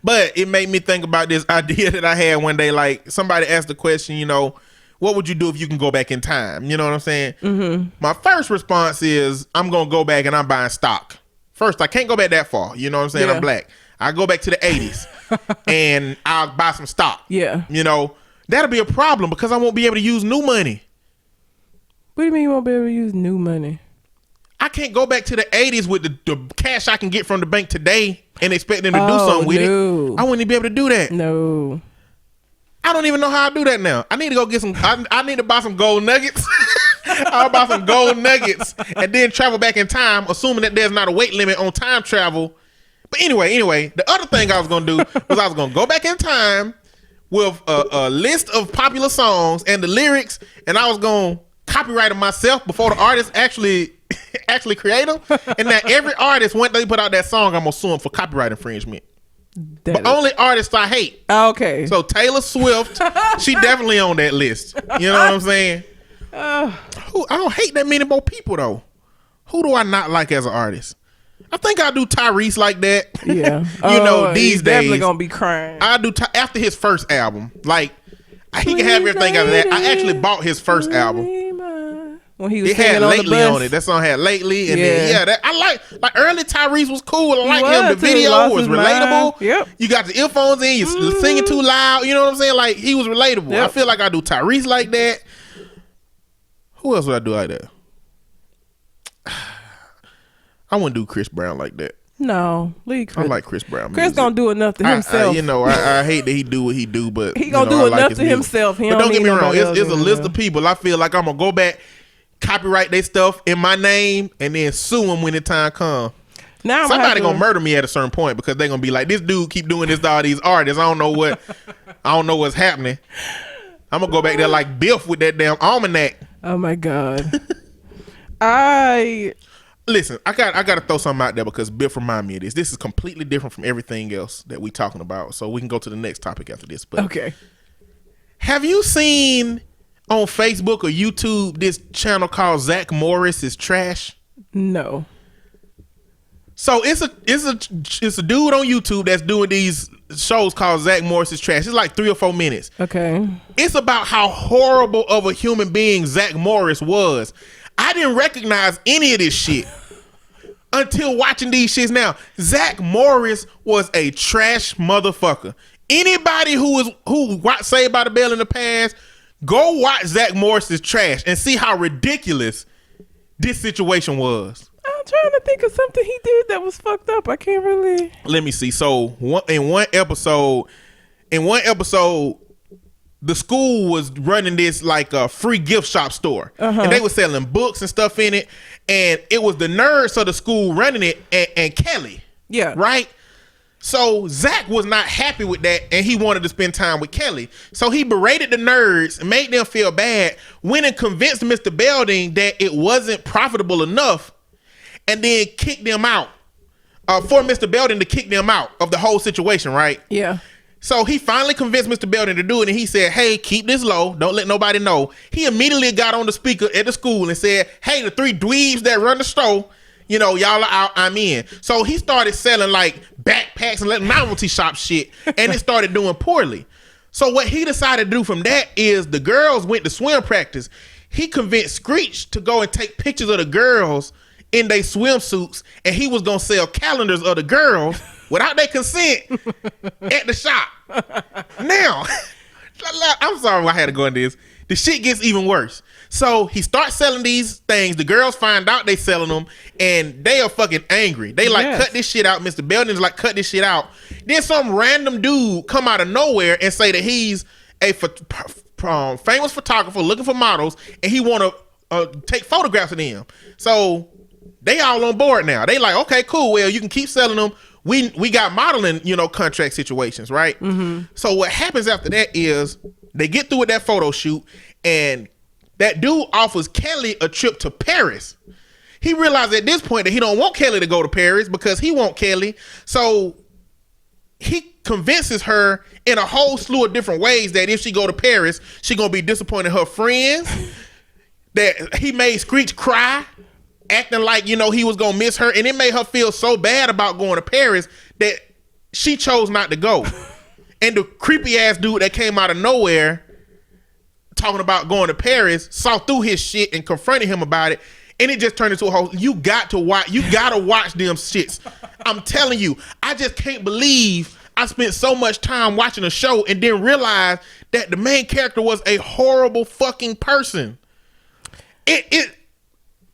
Speaker 1: But it made me think about this idea that I had one day. Like, somebody asked the question, you know, what would you do if you can go back in time? You know what I'm saying? My first response is, I'm going to go back and I'm buying stock. First, I can't go back that far. You know what I'm saying? I'm black. I go back to the 80s and I'll buy some stock. Yeah. You know, that'll be a problem because I won't be able to use new money.
Speaker 2: What do you mean you won't be able to use new money?
Speaker 1: I can't go back to the 80s with the cash I can get from the bank today and expect them to do something with it. I wouldn't be able to do that.
Speaker 2: No.
Speaker 1: I don't even know how I do that now. I need to go get some, I need to buy some gold nuggets. I'll buy some gold nuggets and then travel back in time, assuming that there's not a weight limit on time travel. But anyway, the other thing I was going to do was I was going to go back in time with a list of popular songs and the lyrics, and I was going to copyright them myself before the artist actually create them. And that every artist, when they put out that song, I'm gonna sue them for copyright infringement. But only artists I hate.
Speaker 2: Okay.
Speaker 1: So Taylor Swift, she definitely on that list. You know what I'm saying? I don't hate that many more people though. Who do I not like as an artist? I think I do Tyrese like that. Yeah. You know, these days
Speaker 2: definitely gonna be crying.
Speaker 1: I do after his first album. Like, he can have everything out of that. I actually bought his first album.
Speaker 2: When he was
Speaker 1: had
Speaker 2: on
Speaker 1: Lately
Speaker 2: the bus.
Speaker 1: on it. That song had Lately, and then that I like early Tyrese was cool. I like him. The video was relatable.
Speaker 2: Yep.
Speaker 1: You got the earphones in, you singing too loud. You know what I'm saying? Like, he was relatable. Yep. I feel like I do Tyrese like that. Who else would I do like that? I wouldn't do Chris Brown like that.
Speaker 2: No, leave Chris.
Speaker 1: I like Chris Brown.
Speaker 2: Chris gonna do enough to himself.
Speaker 1: I hate that he do what he do, but
Speaker 2: he gonna do enough to himself.
Speaker 1: But don't get me wrong, it's a list of people. I feel like I'm gonna go back, copyright their stuff in my name, and then sue them when the time comes. Now somebody gonna murder me at a certain point because they're gonna be like, this dude keep doing this to all these artists. I don't know what's happening. I'm gonna go back there like Biff with that damn almanac.
Speaker 2: Oh my god.
Speaker 1: Listen, I got to throw something out there because Biff remind me of this. This is completely different from everything else that we talking about. So we can go to the next topic after this. But
Speaker 2: okay.
Speaker 1: Have you seen on Facebook or YouTube this channel called Zach Morris is Trash?
Speaker 2: No.
Speaker 1: So it's a dude on YouTube that's doing these shows called Zach Morris is Trash. It's like 3 or 4 minutes.
Speaker 2: Okay.
Speaker 1: It's about how horrible of a human being Zach Morris was. I didn't recognize any of this shit until watching these shits now. Zach Morris was a trash motherfucker. Anybody who watched Saved by the Bell in the past, go watch Zach Morris is Trash and see how ridiculous this situation was.
Speaker 2: I'm trying to think of something he did that was fucked up. I can't really.
Speaker 1: Let me see. So in one episode, the school was running this like a free gift shop store, and they were selling books and stuff in it. And it was the nerds of the school running it, and Kelly.
Speaker 2: Yeah.
Speaker 1: Right. So Zach was not happy with that, and he wanted to spend time with Kelly. So he berated the nerds, made them feel bad, went and convinced Mr. Belding that it wasn't profitable enough, and then kicked them out. For Mr. Belding to kick them out of the whole situation, right?
Speaker 2: Yeah.
Speaker 1: So he finally convinced Mr. Belding to do it, and he said, hey, keep this low. Don't let nobody know. He immediately got on the speaker at the school and said, hey, the 3 dweebs that run the store, you know, y'all are out, I'm in. So he started selling like backpacks and novelty shop shit, and it started doing poorly. So what he decided to do from that is the girls went to swim practice. He convinced Screech to go and take pictures of the girls in their swimsuits, and he was gonna sell calendars of the girls without their consent at the shop. Now, I'm sorry I had to go into this. The shit gets even worse. So he starts selling these things. The girls find out they selling them, and they are fucking angry. They like, cut this shit out. Mr. Belding's like, cut this shit out. Then some random dude come out of nowhere and say that he's a famous photographer looking for models, and he want to take photographs of them. So they all on board now. They like, okay, cool. Well, you can keep selling them. We got modeling, contract situations, right? Mm-hmm. So what happens after that is they get through with that photo shoot, and that dude offers Kelly a trip to Paris. He realized at this point that he don't want Kelly to go to Paris because he want Kelly. So he convinces her in a whole slew of different ways that if she go to Paris, she gonna be disappointed in her friends. That he made Screech cry, acting like, he was gonna miss her, and it made her feel so bad about going to Paris that she chose not to go. And the creepy ass dude that came out of nowhere talking about going to Paris saw through his shit and confronted him about it, and it just turned into a whole. You gotta watch them shits. I'm telling you, I just can't believe I spent so much time watching a show and didn't realize that the main character was a horrible fucking person.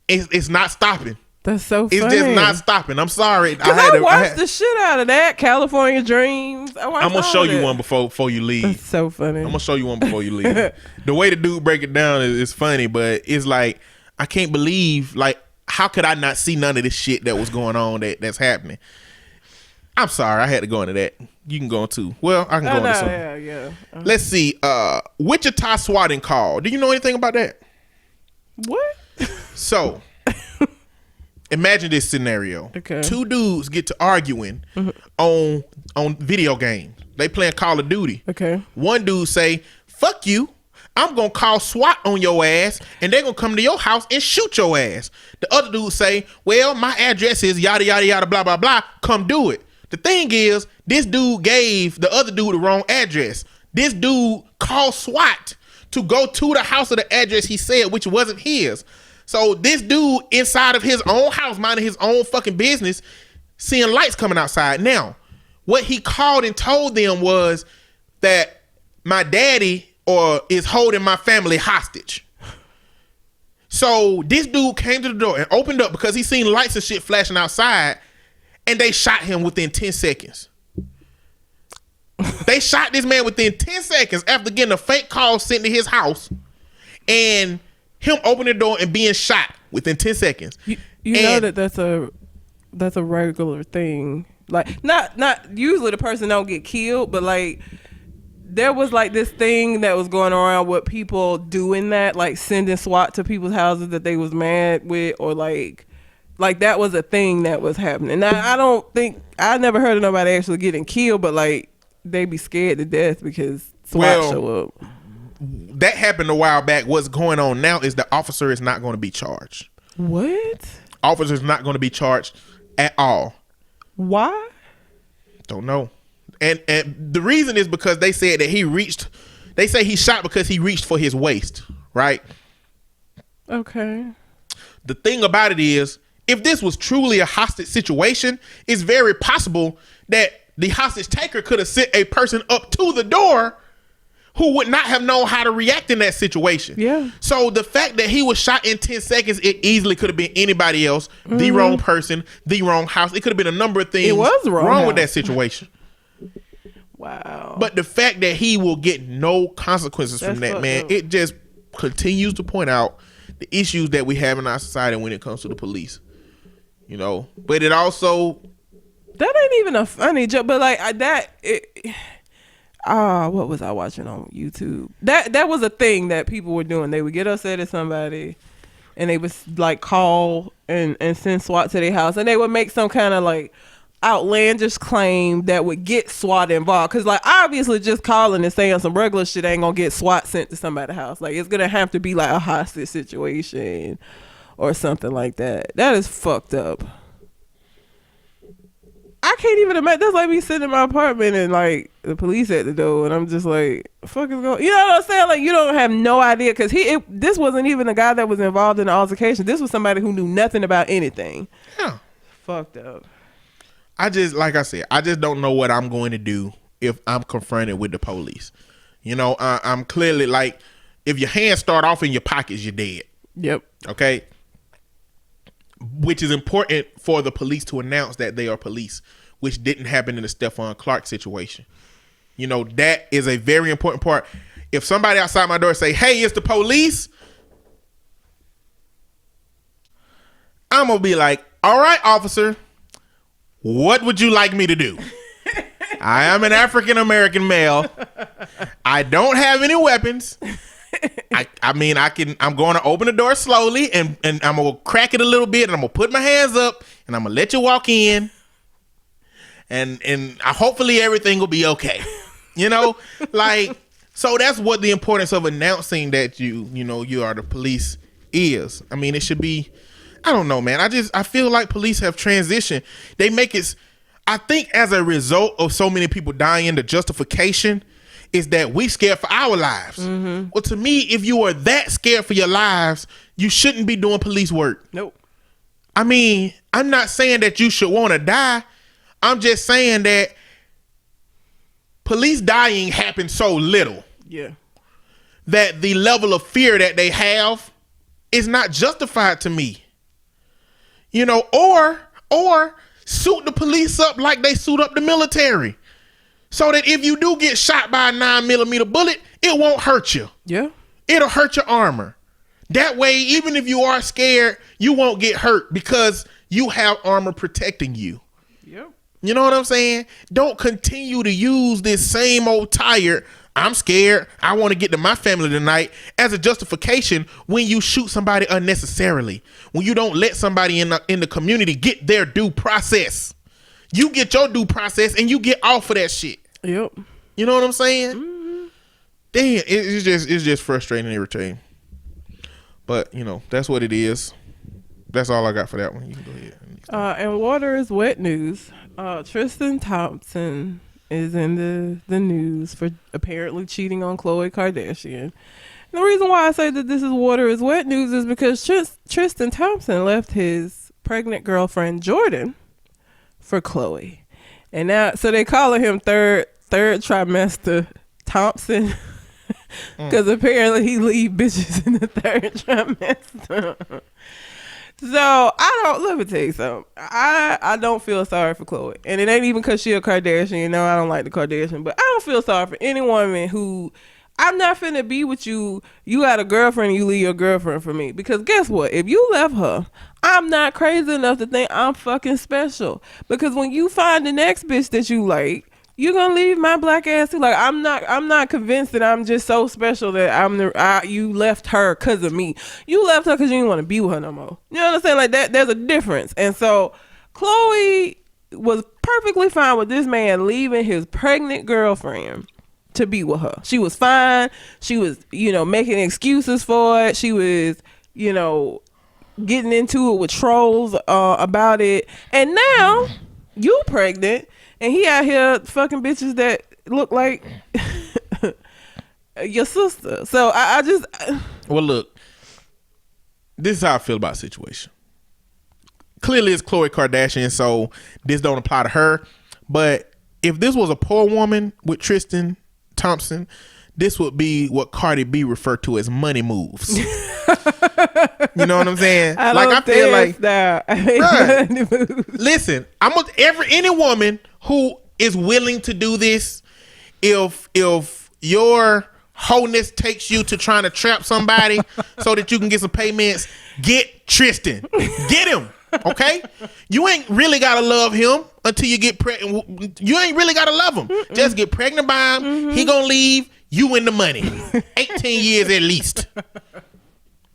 Speaker 1: It's not stopping.
Speaker 2: That's so funny.
Speaker 1: It's just not stopping. I'm sorry.
Speaker 2: I watched the shit out of that California Dreams. I'm
Speaker 1: gonna show you one before you leave.
Speaker 2: That's so funny.
Speaker 1: I'm gonna show you one before you leave. The way the dude break it down is funny, but it's like I can't believe, like, how could I not see none of this shit that was going on that's happening? I'm sorry, I had to go into that. You can go into. Well, I can go into something.
Speaker 2: Yeah.
Speaker 1: Let's see. Wichita swatting call. Do you know anything about that?
Speaker 2: What?
Speaker 1: So, imagine this scenario.
Speaker 2: Okay.
Speaker 1: 2 dudes get to arguing on video games. They playing Call of Duty.
Speaker 2: Okay.
Speaker 1: One dude say, fuck you. I'm going to call SWAT on your ass, and they're going to come to your house and shoot your ass. The other dude say, well, my address is yada, yada, yada, blah, blah, blah. Come do it. The thing is, this dude gave the other dude the wrong address. This dude called SWAT to go to the house of the address he said, which wasn't his. So this dude inside of his own house, minding his own fucking business, seeing lights coming outside. Now, what he called and told them was that my daddy is holding my family hostage. So this dude came to the door and opened up because he seen lights and shit flashing outside, and they shot him within 10 seconds. They shot this man within 10 seconds after getting a fake call sent to his house, and him opening the door and being shot within 10 seconds.
Speaker 2: You know that's a regular thing. Like, not usually the person don't get killed, but like there was like this thing that was going around with people doing that, like sending SWAT to people's houses that they was mad with, or like that was a thing that was happening. Now I never heard of nobody actually getting killed, but like they be scared to death because SWAT show up.
Speaker 1: that happened a while back. What's going on now is the officer is not going to be charged.
Speaker 2: What?
Speaker 1: Officer's not going to be charged at all.
Speaker 2: Why?
Speaker 1: Don't know. And the reason is because they said that they say he shot because he reached for his waist, right?
Speaker 2: Okay.
Speaker 1: The thing about it is, if this was truly a hostage situation, it's very possible that the hostage taker could have sent a person up to the door who would not have known how to react in that situation.
Speaker 2: Yeah.
Speaker 1: So the fact that he was shot in 10 seconds, it easily could have been anybody else, the wrong person, the wrong house. It could have been a number of things wrong with that situation.
Speaker 2: Wow.
Speaker 1: But the fact that he will get no consequences from that, man, it just continues to point out the issues that we have in our society when it comes to the police. You know, but it also...
Speaker 2: That ain't even a funny joke, but like what was I watching on YouTube? That was a thing that people were doing. They would get upset at somebody and they would like call and send SWAT to their house, and they would make some kind of like outlandish claim that would get SWAT involved. Cause like obviously just calling and saying some regular shit ain't gonna get SWAT sent to somebody's house. Like it's gonna have to be like a hostage situation or something like that. That is fucked up. I can't even imagine. That's like me sitting in my apartment and like the police at the door, and I'm just like, "Fuck is going?" You know what I'm saying? Like you don't have no idea because this wasn't even the guy that was involved in the altercation. This was somebody who knew nothing about anything.
Speaker 1: Yeah,
Speaker 2: fucked up.
Speaker 1: Like I said, I just don't know what I'm going to do if I'm confronted with the police. You know, I'm clearly like, if your hands start off in your pockets, you're dead.
Speaker 2: Yep.
Speaker 1: Okay. Which is important for the police to announce that they are police, which didn't happen in the Stephon Clark situation. You know, that is a very important part. If somebody outside my door say, "Hey, it's the police," I'm going to be like, "All right, officer, what would you like me to do? I am an African-American male. I don't have any weapons. I'm going to open the door slowly and I'm going to crack it a little bit and I'm going to put my hands up and I'm going to let you walk in and hopefully everything will be okay." You know, like, so that's what the importance of announcing that you are the police is. I mean, it should be, I don't know, man. I feel like police have transitioned. They make it, I think as a result of so many people dying, the justification is that we scared for our lives. Mm-hmm. Well, to me, if you are that scared for your lives, you shouldn't be doing police work.
Speaker 2: Nope.
Speaker 1: I mean, I'm not saying that you should want to die. I'm just saying that police dying happens so little.
Speaker 2: Yeah.
Speaker 1: That the level of fear that they have is not justified to me. You know, or suit the police up like they suit up the military. So that if you do get shot by a 9mm bullet, it won't hurt you.
Speaker 2: Yeah.
Speaker 1: It'll hurt your armor. That way, even if you are scared, you won't get hurt because you have armor protecting you.
Speaker 2: Yep.
Speaker 1: You know what I'm saying? Don't continue to use this same old tired, "I'm scared, I want to get to my family tonight," as a justification when you shoot somebody unnecessarily. When you don't let somebody in the community get their due process. You get your due process and you get off of that shit.
Speaker 2: Yep.
Speaker 1: You know what I'm saying?
Speaker 2: Mm-hmm.
Speaker 1: Damn, it's just frustrating and irritating. But, you know, that's what it is. That's all I got for that one. You can go ahead.
Speaker 2: And water is wet news. Tristan Thompson is in the news for apparently cheating on Khloe Kardashian. And the reason why I say that this is water is wet news is because Tristan Thompson left his pregnant girlfriend Jordan for Khloe. And now, so they calling him third trimester Thompson because apparently he leave bitches in the third trimester. So let me tell you something. I don't feel sorry for Khloe, and it ain't even because she a Kardashian. You know, I don't like the Kardashian, but I don't feel sorry for any woman who, I'm not finna be with you. You got a girlfriend and you leave your girlfriend for me. Because guess what? If you left her, I'm not crazy enough to think I'm fucking special. Because when you find the next bitch that you like, you're gonna leave my black ass too. Like I'm not convinced that I'm just so special that you left her because of me. You left her because you didn't want to be with her no more. You know what I'm saying? Like that, there's a difference. And so Khloe was perfectly fine with this man leaving his pregnant girlfriend to be with her. She was fine. She was, making excuses for it. She was, getting into it with trolls about it. And now you pregnant and he out here fucking bitches that look like your sister. So I just...
Speaker 1: Well, look, this is how I feel about the situation. Clearly it's Khloe Kardashian, so this don't apply to her. But if this was a poor woman with Tristan Thompson, this would be what Cardi B referred to as money moves. You know what I'm saying? I feel like that. Listen, any woman who is willing to do this, if your wholeness takes you to trying to trap somebody so that you can get some payments, get Tristan. Get him. Okay? You ain't really gotta love him until you get pregnant. You ain't really gotta love him. Just get pregnant by him. He gonna leave. You in the money. 18 years at least.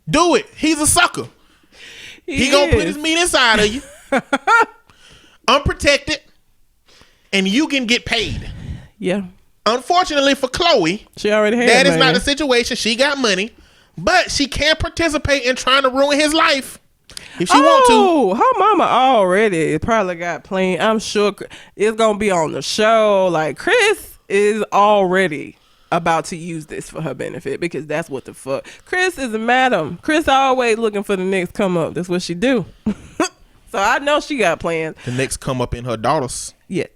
Speaker 1: Do it. He's a sucker. He gonna put his meat inside of you. Unprotected. And you can get paid.
Speaker 2: Yeah.
Speaker 1: Unfortunately for Khloe,
Speaker 2: she already had
Speaker 1: that
Speaker 2: money.
Speaker 1: Is not the situation. She got money. But she can't participate in trying to ruin his life. If she want to.
Speaker 2: Her mama already probably got planned. I'm sure it's gonna be on the show. Like, Chris is already about to use this for her benefit, because that's what the fuck. Chris is a madam. Chris always looking for the next come up. That's what she do. So I know she got plans.
Speaker 1: The next come up in her daughters.
Speaker 2: Yeah.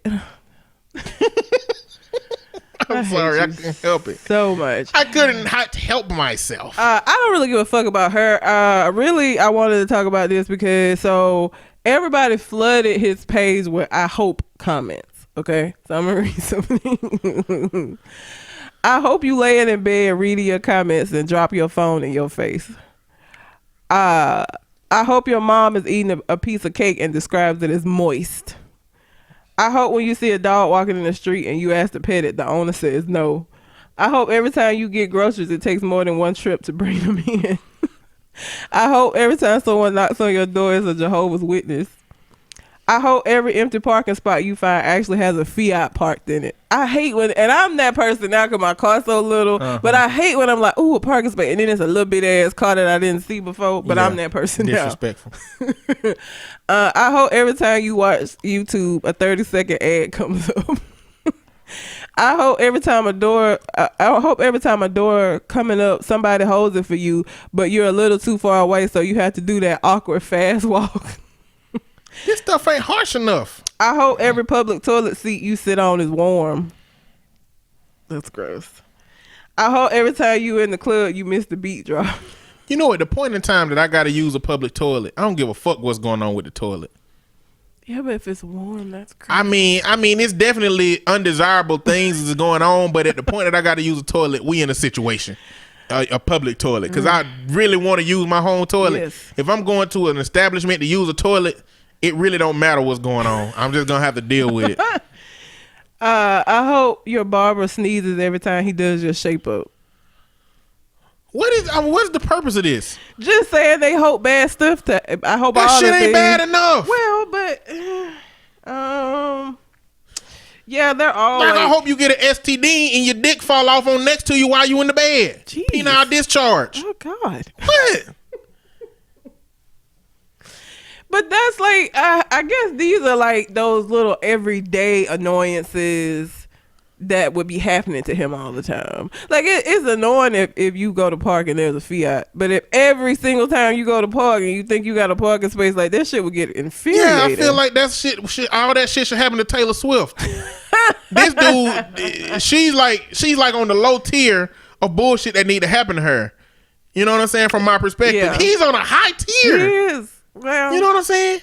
Speaker 1: I'm sorry, I couldn't help it.
Speaker 2: So much.
Speaker 1: I couldn't help myself.
Speaker 2: I don't really give a fuck about her. I wanted to talk about this because everybody flooded his page with "I hope" comments. Okay, so I'm gonna read something. I hope you laying in bed reading your comments and drop your phone in your face. I hope your mom is eating a piece of cake and describes it as moist. I hope when you see a dog walking in the street and you ask to pet it, the owner says no. I hope every time you get groceries, it takes more than one trip to bring them in. I hope every time someone knocks on your door is a Jehovah's Witness. I hope every empty parking spot you find actually has a Fiat parked in it. I hate when, and I'm that person now because my car's so little, but I hate when I'm like, ooh, a parking space, and then it's a little bit ass car that I didn't see before, but I'm that person
Speaker 1: disrespectful.
Speaker 2: now. I hope every time you watch YouTube, a 30-second ad comes up. I hope every time a door coming up, somebody holds it for you, but you're a little too far away, so you have to do that awkward fast walk.
Speaker 1: This stuff ain't harsh enough.
Speaker 2: I hope every public toilet seat you sit on is warm. That's gross. I hope every time you in the club, you miss the beat drop.
Speaker 1: You know, at the point in time that I got to use a public toilet, I don't give a fuck what's going on with the toilet.
Speaker 2: Yeah, but if it's warm, that's crazy.
Speaker 1: I mean, it's definitely undesirable things is going on, but at the point that I got to use a toilet, we in a situation. A public toilet. Because I really want to use my home toilet.
Speaker 2: Yes.
Speaker 1: If I'm going to an establishment to use a toilet, it really don't matter what's going on. I'm just going to have to deal with it.
Speaker 2: I hope your barber sneezes every time he does your shape up.
Speaker 1: What's the purpose of this?
Speaker 2: Just saying they hope bad stuff to. I hope
Speaker 1: that
Speaker 2: all
Speaker 1: shit
Speaker 2: the
Speaker 1: ain't
Speaker 2: things,
Speaker 1: bad enough.
Speaker 2: Well, but yeah, they're all
Speaker 1: like I hope you get an STD and your dick fall off on next to you while you in the bed.
Speaker 2: Jeez.
Speaker 1: Penile discharge.
Speaker 2: Oh God.
Speaker 1: What?
Speaker 2: But that's like, I guess these are like those little everyday annoyances that would be happening to him all the time. Like it's annoying if you go to park and there's a Fiat, but if every single time you go to park and you think you got a parking space, like that shit would get infuriating.
Speaker 1: Yeah, I feel like that shit all that shit should happen to Taylor Swift. This dude, she's like on the low tier of bullshit that need to happen to her. You know what I'm saying? From my perspective,
Speaker 2: yeah.
Speaker 1: He's on a high tier.
Speaker 2: He is. Well,
Speaker 1: you know what I'm saying?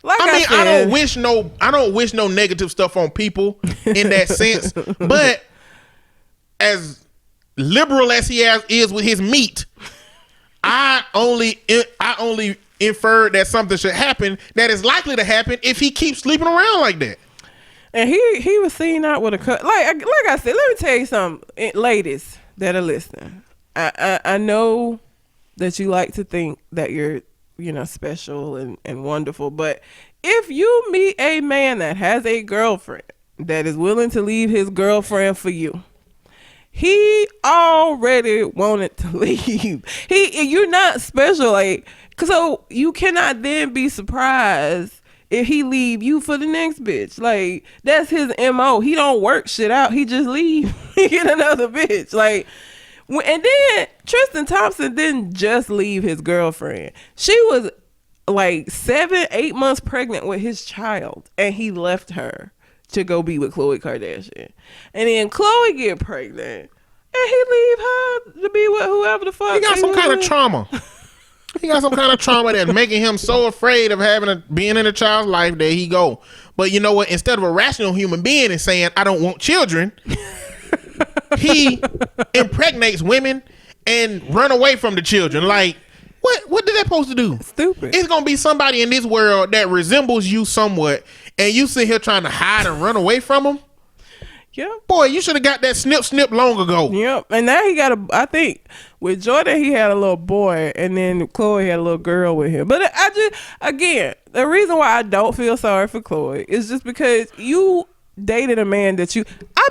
Speaker 2: Like
Speaker 1: I mean,
Speaker 2: said,
Speaker 1: I don't wish no negative stuff on people in that sense. But as liberal as he is with his meat, I only inferred that something should happen that is likely to happen if he keeps sleeping around like that.
Speaker 2: And he was seen out with a cut. Like I said, let me tell you something, ladies that are listening. I know that you like to think that you're special and wonderful, but if you meet a man that has a girlfriend that is willing to leave his girlfriend for you, he already wanted to leave. You're not special, like, so you cannot then be surprised if he leave you for the next bitch. Like, that's his MO. He don't work shit out. He just leave and get another bitch. Like, and then Tristan Thompson didn't just leave his girlfriend. She was like 7-8 months pregnant with his child, and he left her to go be with Khloe Kardashian. And then Khloe get pregnant, and he leave her to be with whoever the fuck.
Speaker 1: He got some kind of trauma. He got some kind of trauma that's making him so afraid of being in a child's life that he go. But you know what? Instead of a rational human being and saying, I don't want children, he impregnates women and run away from the children. Like, what is that supposed to do?
Speaker 2: Stupid.
Speaker 1: It's going to be somebody in this world that resembles you somewhat, and you sit here trying to hide and run away from them?
Speaker 2: Yeah.
Speaker 1: Boy, you should have got that snip long ago.
Speaker 2: Yep. And now he got I think with Jordan, he had a little boy, and then Khloe had a little girl with him. But again, the reason why I don't feel sorry for Khloe is just because you dated a man that I'm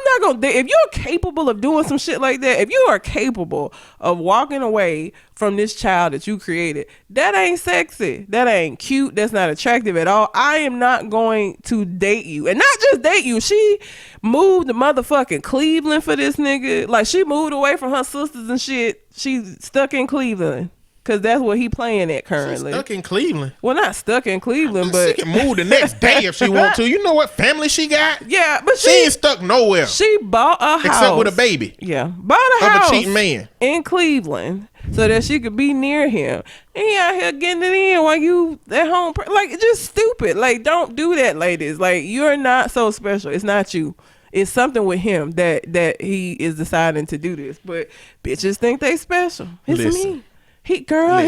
Speaker 2: not gonna date. If you're capable of doing some shit like that, if you are capable of walking away from this child that you created, that ain't sexy, that ain't cute, that's not attractive at all. I am not going to date you. And not just date you, she moved to motherfucking Cleveland for this nigga. Like, she moved away from her sisters and shit. She's stuck in Cleveland because that's where he playing at currently.
Speaker 1: She's stuck in Cleveland.
Speaker 2: Well, not stuck in Cleveland, but
Speaker 1: she can move the next day if she want to. You know what family she got?
Speaker 2: Yeah, but
Speaker 1: she ain't stuck nowhere.
Speaker 2: She bought a house,
Speaker 1: except with a baby.
Speaker 2: Yeah, bought a house
Speaker 1: of a cheating man
Speaker 2: in Cleveland so that she could be near him. And he out here getting it in while you at home. Like, it's just stupid. Like, don't do that, ladies. Like, you're not so special. It's not you. It's something with him that he is deciding to do this. But bitches think they special. It's me. He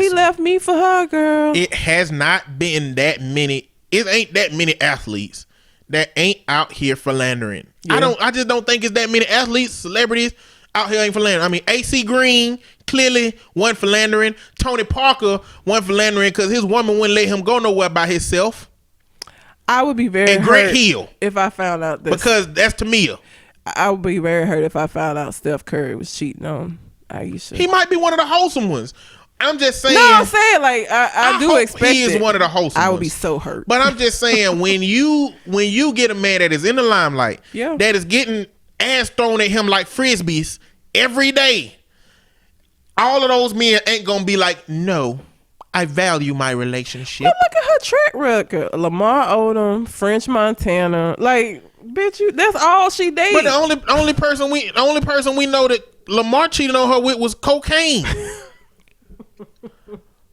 Speaker 2: left me for her, girl.
Speaker 1: It has not been that many. It ain't that many athletes that ain't out here philandering. Yeah. I just don't think it's that many athletes, celebrities out here ain't philandering. I mean, AC Green clearly wasn't philandering. Tony Parker wasn't philandering because his woman wouldn't let him go nowhere by himself.
Speaker 2: I would be very
Speaker 1: hurt Grant Hill
Speaker 2: if I found out that,
Speaker 1: because that's Tamia.
Speaker 2: I would be very hurt if I found out Steph Curry was cheating on Aisha.
Speaker 1: He might be one of the wholesome ones. I'm just saying.
Speaker 2: No, I'm saying, like, I do expect
Speaker 1: he is one of the wholesome
Speaker 2: I would
Speaker 1: ones.
Speaker 2: be so hurt.
Speaker 1: But I'm just saying, when you get a man that is in the limelight, that is getting ass thrown at him like frisbees every day, all of those men ain't gonna be like, no, I value my relationship.
Speaker 2: But look at her track record. Lamar Odom, French Montana, like, bitch, that's all she dated.
Speaker 1: But the only person we know that Lamar cheated on her with was cocaine.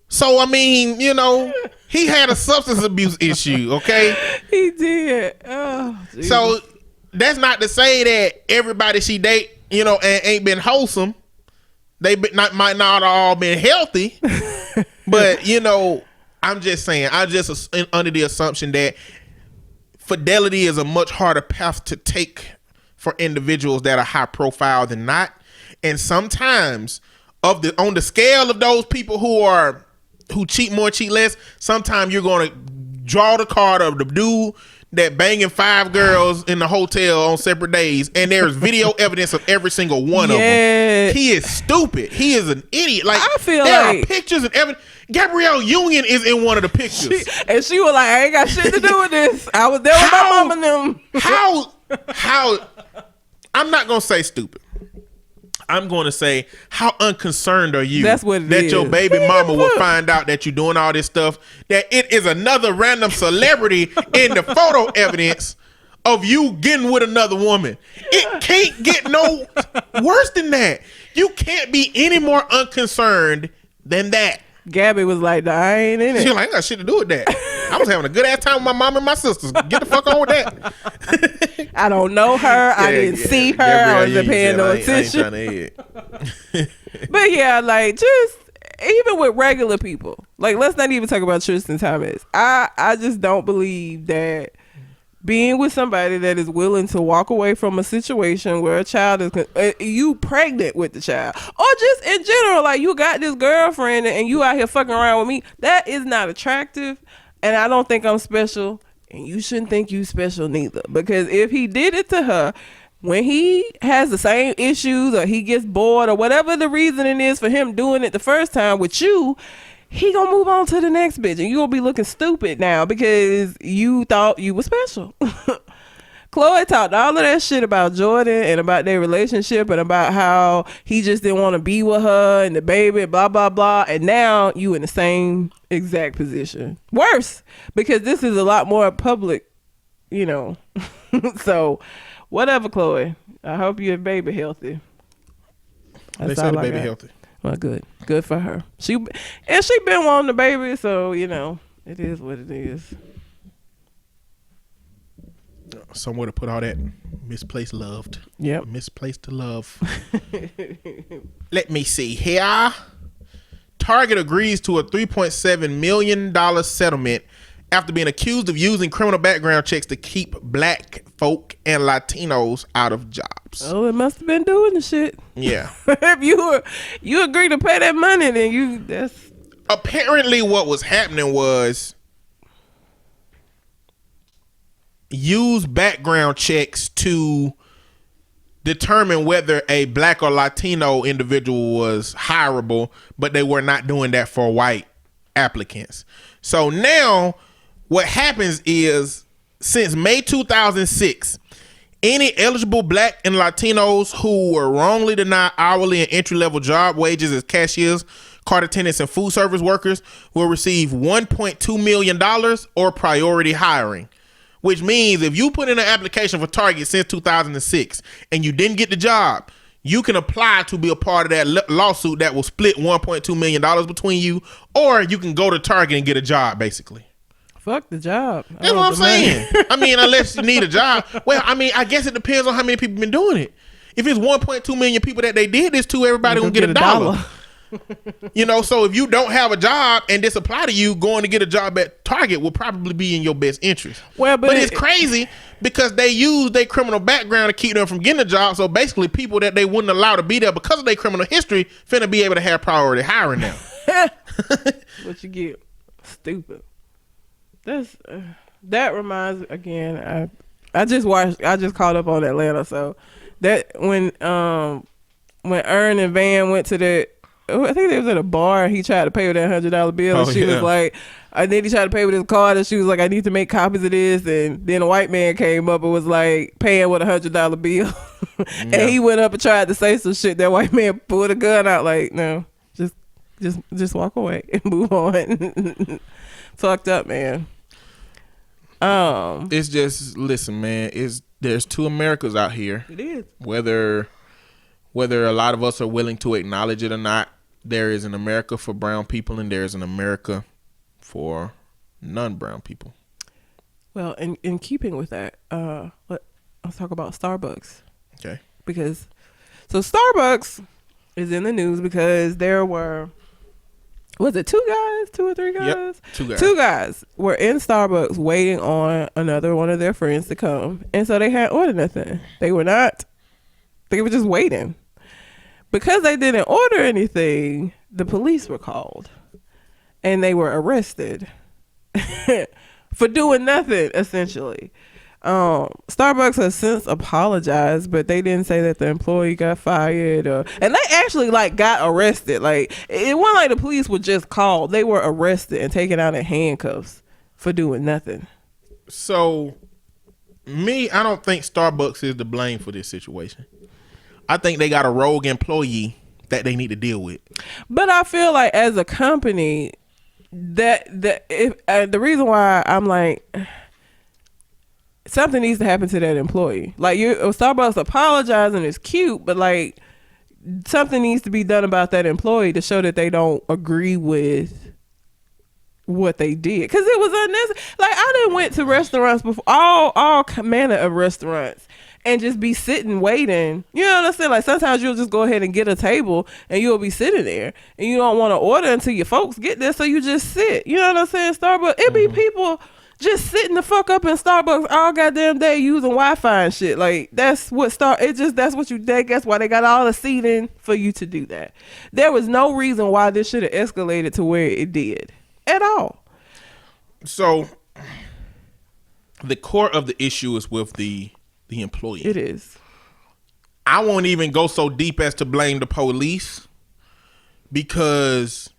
Speaker 1: So, I mean, you know, he had a substance abuse issue, okay?
Speaker 2: He did. Oh, geez.
Speaker 1: So, that's not to say that everybody she date, you know, ain't been wholesome. They might not all been healthy. But, you know, I'm just saying, I'm just under the assumption that fidelity is a much harder path to take for individuals that are high profile than not. And sometimes on the scale of those people who cheat more, cheat less, sometimes you're going to draw the card of the dude that banging 5 girls in the hotel on separate days, and there's video evidence of every single one of them. He is stupid. He is an idiot. Like,
Speaker 2: I feel
Speaker 1: there
Speaker 2: like
Speaker 1: are pictures and evidence. Gabrielle Union is in one of the pictures.
Speaker 2: She was like, I ain't got shit to do with this. I was there with my mom and them.
Speaker 1: How I'm not going to say stupid. I'm going to say, how unconcerned are you
Speaker 2: That's what it
Speaker 1: that
Speaker 2: is.
Speaker 1: your baby mama will find out that you're doing all this stuff, that it is another random celebrity in the photo evidence of you getting with another woman? It can't get no worse than that. You can't be any more unconcerned than that.
Speaker 2: Gabby was like, I ain't in it.
Speaker 1: She's like, I ain't got shit to do with that. I was having a good ass time with my mom and my sisters. Get the fuck on with that.
Speaker 2: I don't know her. I didn't see her. Gabrielle, I wasn't paying no attention.
Speaker 1: I ain't trying to
Speaker 2: But yeah, like, just even with regular people, like, let's not even talk about Tristan Thomas. I just don't believe that being with somebody that is willing to walk away from a situation where a child is you pregnant with the child, or just in general, like, you got this girlfriend and you out here fucking around with me, that is not attractive. And I don't think I'm special, and you shouldn't think you special neither, because if he did it to her, when he has the same issues or he gets bored or whatever the reasoning is for him doing it the first time with you, he gonna move on to the next bitch, and you gonna be looking stupid now because you thought you were special. Chloe talked all of that shit about Jordan and about their relationship and about how he just didn't want to be with her and the baby, blah, blah, blah. And now you in the same exact position. Worse, because this is a lot more public, you know. So, whatever, Chloe. I hope your baby healthy.
Speaker 1: They said the baby healthy.
Speaker 2: Well, good. Good for her. She been wanting the baby, so, you know, it is what it is.
Speaker 1: Somewhere to put all that misplaced loved.
Speaker 2: Yep.
Speaker 1: Misplaced love. Let me see here. Target agrees to a $3.7 million settlement after being accused of using criminal background checks to keep black folk and Latinos out of jobs.
Speaker 2: Oh, it must have been doing the shit.
Speaker 1: Yeah.
Speaker 2: If you agree to pay that money, then that's...
Speaker 1: Apparently what was happening was use background checks to determine whether a black or Latino individual was hireable, but they were not doing that for white applicants. So now what happens is, since May 2006, any eligible black and Latinos who were wrongly denied hourly and entry-level job wages as cashiers, cart attendants, and food service workers will receive $1.2 million or priority hiring. Which means if you put in an application for Target since 2006 and you didn't get the job, you can apply to be a part of that lawsuit that will split $1.2 million between you, or you can go to Target and get a job, basically.
Speaker 2: Fuck the job.
Speaker 1: That's what I'm saying. I mean, unless you need a job. Well, I mean, I guess it depends on how many people been doing it. If it's 1.2 million people that they did this to, everybody gonna get a dollar. You know, so if you don't have a job and this apply to you, going to get a job at Target will probably be in your best interest.
Speaker 2: Well,
Speaker 1: but it's crazy because they use their criminal background to keep them from getting a job. So basically, people that they wouldn't allow to be there because of their criminal history finna be able to have priority hiring now.
Speaker 2: What you get? Stupid. That reminds again. I just caught up on Atlanta. So that when Ern and Van went to the, I think they was at a bar and he tried to pay with that $100 bill, and she was like, and then he tried to pay with his card, and she was like, I need to make copies of this, and then a white man came up and was like paying with a $100 bill. And he went up and tried to say some shit. That white man pulled a gun out like, no, just walk away and move on. Fucked up, man.
Speaker 1: It's just, listen, man, there's two Americas out here.
Speaker 2: It is.
Speaker 1: Whether a lot of us are willing to acknowledge it or not, there is an America for brown people and there is an America for non-brown people.
Speaker 2: Well, in keeping with that, let's talk about Starbucks.
Speaker 1: Okay.
Speaker 2: Because, so Starbucks is in the news because there were, was it two or three guys?
Speaker 1: Yep, two guys.
Speaker 2: Two guys were in Starbucks waiting on another one of their friends to come. And so they hadn't ordered nothing. They were just waiting. Because they didn't order anything, the police were called. And they were arrested for doing nothing, essentially. Starbucks has since apologized, but they didn't say that the employee got fired, and they actually got arrested. Like, it wasn't like the police were just called; they were arrested and taken out in handcuffs for doing nothing.
Speaker 1: So, I don't think Starbucks is to blame for this situation. I think they got a rogue employee that they need to deal with.
Speaker 2: But I feel like as a company, the reason why I'm like, something needs to happen to that employee. Like, Starbucks apologizing is cute, but like, something needs to be done about that employee to show that they don't agree with what they did, because it was unnecessary. Like, I done went to restaurants before, all manner of restaurants, and just be sitting waiting. You know what I'm saying? Like, sometimes you'll just go ahead and get a table and you'll be sitting there and you don't want to order until your folks get there, so you just sit. You know what I'm saying? Starbucks, it be people just sitting the fuck up in Starbucks all goddamn day using Wi-Fi and shit. Like, that's what that's what you think. That's why they got all the seating for you to do that. There was no reason why this should have escalated to where it did at all.
Speaker 1: So the core of the issue is with the employee.
Speaker 2: It is.
Speaker 1: I won't even go so deep as to blame the police, because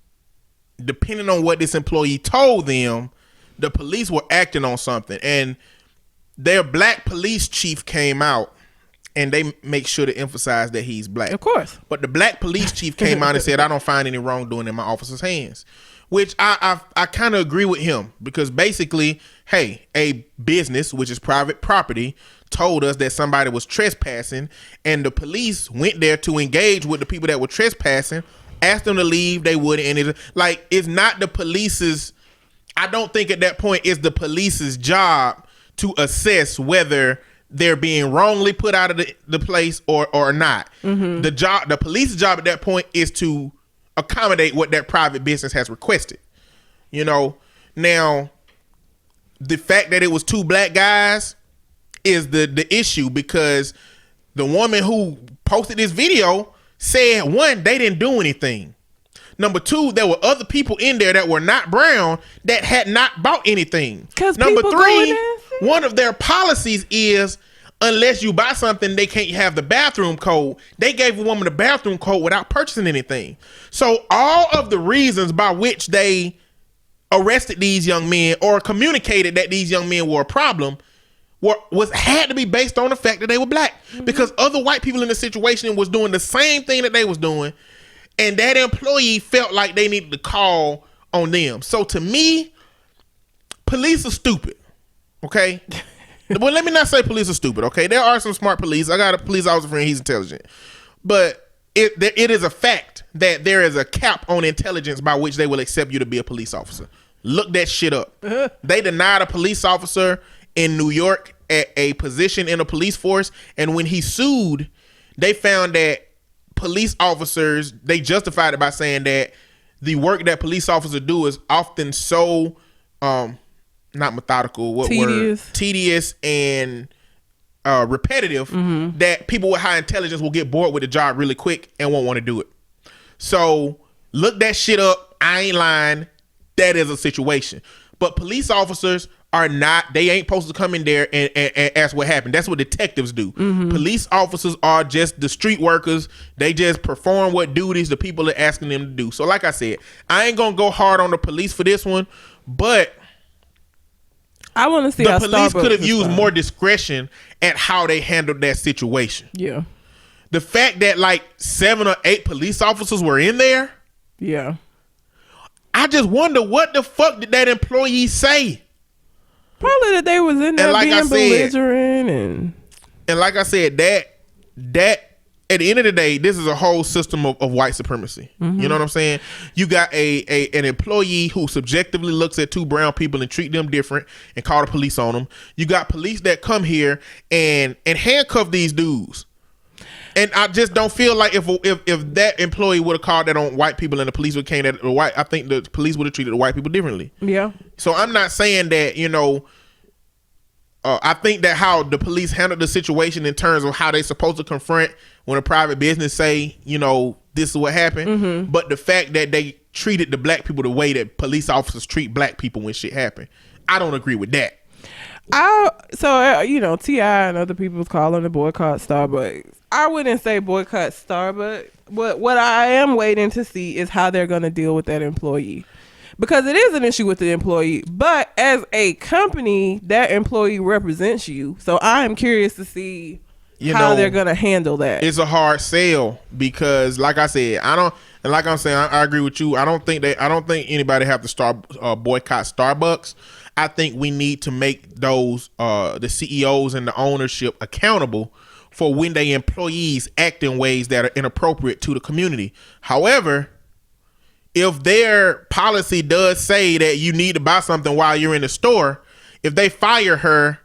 Speaker 1: depending on what this employee told them, the police were acting on something. And their black police chief came out, and they make sure to emphasize that he's black.
Speaker 2: Of course.
Speaker 1: But the black police chief came out and said, I don't find any wrongdoing in my officer's hands. Which I kind of agree with him, because basically, hey, a business, which is private property, told us that somebody was trespassing, and the police went there to engage with the people that were trespassing, asked them to leave, they wouldn't. And it's not the police's, I don't think at that point it's the police's job to assess whether they're being wrongly put out of the place or not. Mm-hmm. The police's job at that point is to accommodate what that private business has requested. Now the fact that it was two black guys is the issue, because the woman who posted this video said, one, they didn't do anything. Number two, there were other people in there that were not brown that had not bought anything. Number three, one of their policies is, unless you buy something, they can't have the bathroom code. They gave a woman the bathroom code without purchasing anything. So all of the reasons by which they arrested these young men or communicated that these young men were a problem had to be based on the fact that they were black. Mm-hmm. Because other white people in the situation was doing the same thing that they was doing, and that employee felt like they needed to call on them. So to me, police are stupid. Okay? Well, let me not say police are stupid. Okay? There are some smart police. I got a police officer friend, he's intelligent. But it is a fact that there is a cap on intelligence by which they will accept you to be a police officer. Look that shit up. Uh-huh. They denied a police officer in New York at a position in a police force, and when he sued, they found that police officers, they justified it by saying that the work that police officers do is often so not methodical, tedious and repetitive, mm-hmm. that people with high intelligence will get bored with the job really quick and won't want to do it. So look that shit up. I ain't lying. That is a situation. But police officers are not, they ain't supposed to come in there and ask what happened. That's what detectives do. Mm-hmm. Police officers are just the street workers. They just perform what duties the people are asking them to do. So like I said, I ain't gonna go hard on the police for this one, but
Speaker 2: I want to see
Speaker 1: the police could have used more discretion at how they handled that situation.
Speaker 2: Yeah.
Speaker 1: The fact that like 7 or 8 police officers were in there.
Speaker 2: Yeah.
Speaker 1: I just wonder, what the fuck did that employee say?
Speaker 2: Probably that they was in there being belligerent
Speaker 1: and like I said, that at the end of the day, this is a whole system of white supremacy. Mm-hmm. You know what I'm saying? You got an employee who subjectively looks at 2 brown people and treat them different and call the police on them. You got police that come here and handcuff these dudes. And I just don't feel like if that employee would have called that on white people and the police would have came at the white, I think the police would have treated the white people differently.
Speaker 2: Yeah.
Speaker 1: So I'm not saying that, I think that how the police handled the situation in terms of how they supposed to confront when a private business say, this is what happened. Mm-hmm. But the fact that they treated the black people the way that police officers treat black people when shit happened, I don't agree with that.
Speaker 2: T.I. and other people was calling the boycott Starbucks. I wouldn't say boycott Starbucks, but what I am waiting to see is how they're going to deal with that employee. Because it is an issue with the employee, but as a company, that employee represents you. So I am curious to see how they're going to handle that.
Speaker 1: It's a hard sell because, like I said, I agree with you. I don't think anybody have to boycott Starbucks. I think we need to make those the CEOs and the ownership accountable for when their employees act in ways that are inappropriate to the community. However, if their policy does say that you need to buy something while you're in the store, if they fire her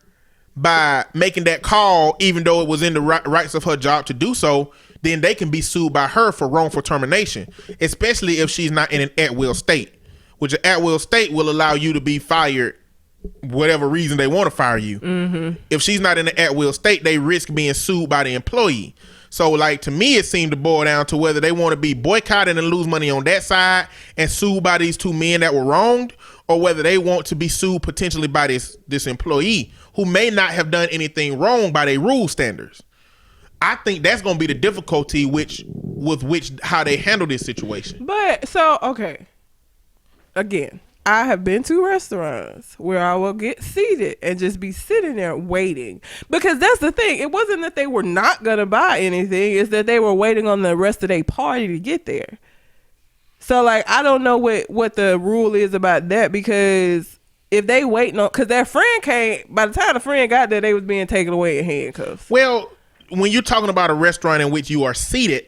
Speaker 1: by making that call, even though it was in the rights of her job to do so, then they can be sued by her for wrongful termination, especially if she's not in an at-will state, which an at-will state will allow you to be fired whatever reason they want to fire you. Mm-hmm. If she's not in an at-will state, they risk being sued by the employee. So, like, to me, it seemed to boil down to whether they want to be boycotted and lose money on that side and sued by these 2 men that were wronged, or whether they want to be sued potentially by this employee who may not have done anything wrong by their rule standards. I think that's going to be the difficulty with how they handle this situation.
Speaker 2: But so okay, again, I have been to restaurants where I will get seated and just be sitting there waiting, because that's the thing. It wasn't that they were not gonna buy anything; it's that they were waiting on the rest of their party to get there. So like, I don't know what the rule is about that, because if they waiting on, because their friend came, by the time the friend got there, they was being taken away in handcuffs.
Speaker 1: Well, when you're talking about a restaurant in which you are seated,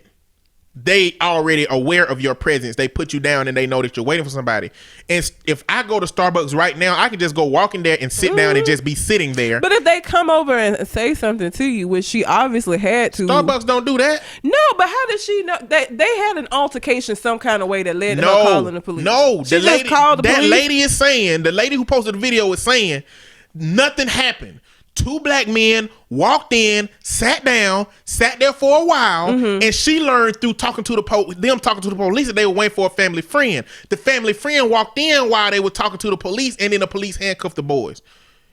Speaker 1: they already aware of your presence. They put you down and they know that you're waiting for somebody. And if I go to Starbucks right now, I can just go walk in there and sit down and just be sitting there.
Speaker 2: But if they come over and say something to you, which she obviously had to.
Speaker 1: Starbucks don't do that.
Speaker 2: No, but how did she know? They had an altercation some kind of way that led to her calling the police.
Speaker 1: No,
Speaker 2: she just called the police.
Speaker 1: That lady is saying, the lady who posted the video is saying, nothing happened. 2 black men walked in, sat down, sat there for a while, and she learned through talking to the police that they were waiting for a family friend. The family friend walked in while they were talking to the police, and then the police handcuffed the boys.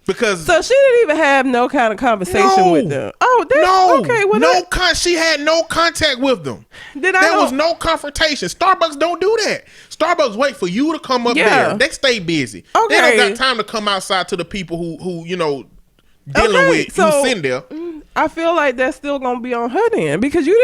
Speaker 1: Because
Speaker 2: so she didn't even have no kind of conversation with them. Oh, that's okay. Well,
Speaker 1: she had no contact with them. There was no confrontation. Starbucks don't do that. Starbucks wait for you to come up there. They stay busy. Okay. They don't got time to come outside to the people who dealing with you sitting there.
Speaker 2: I feel like that's still gonna be on her then, because you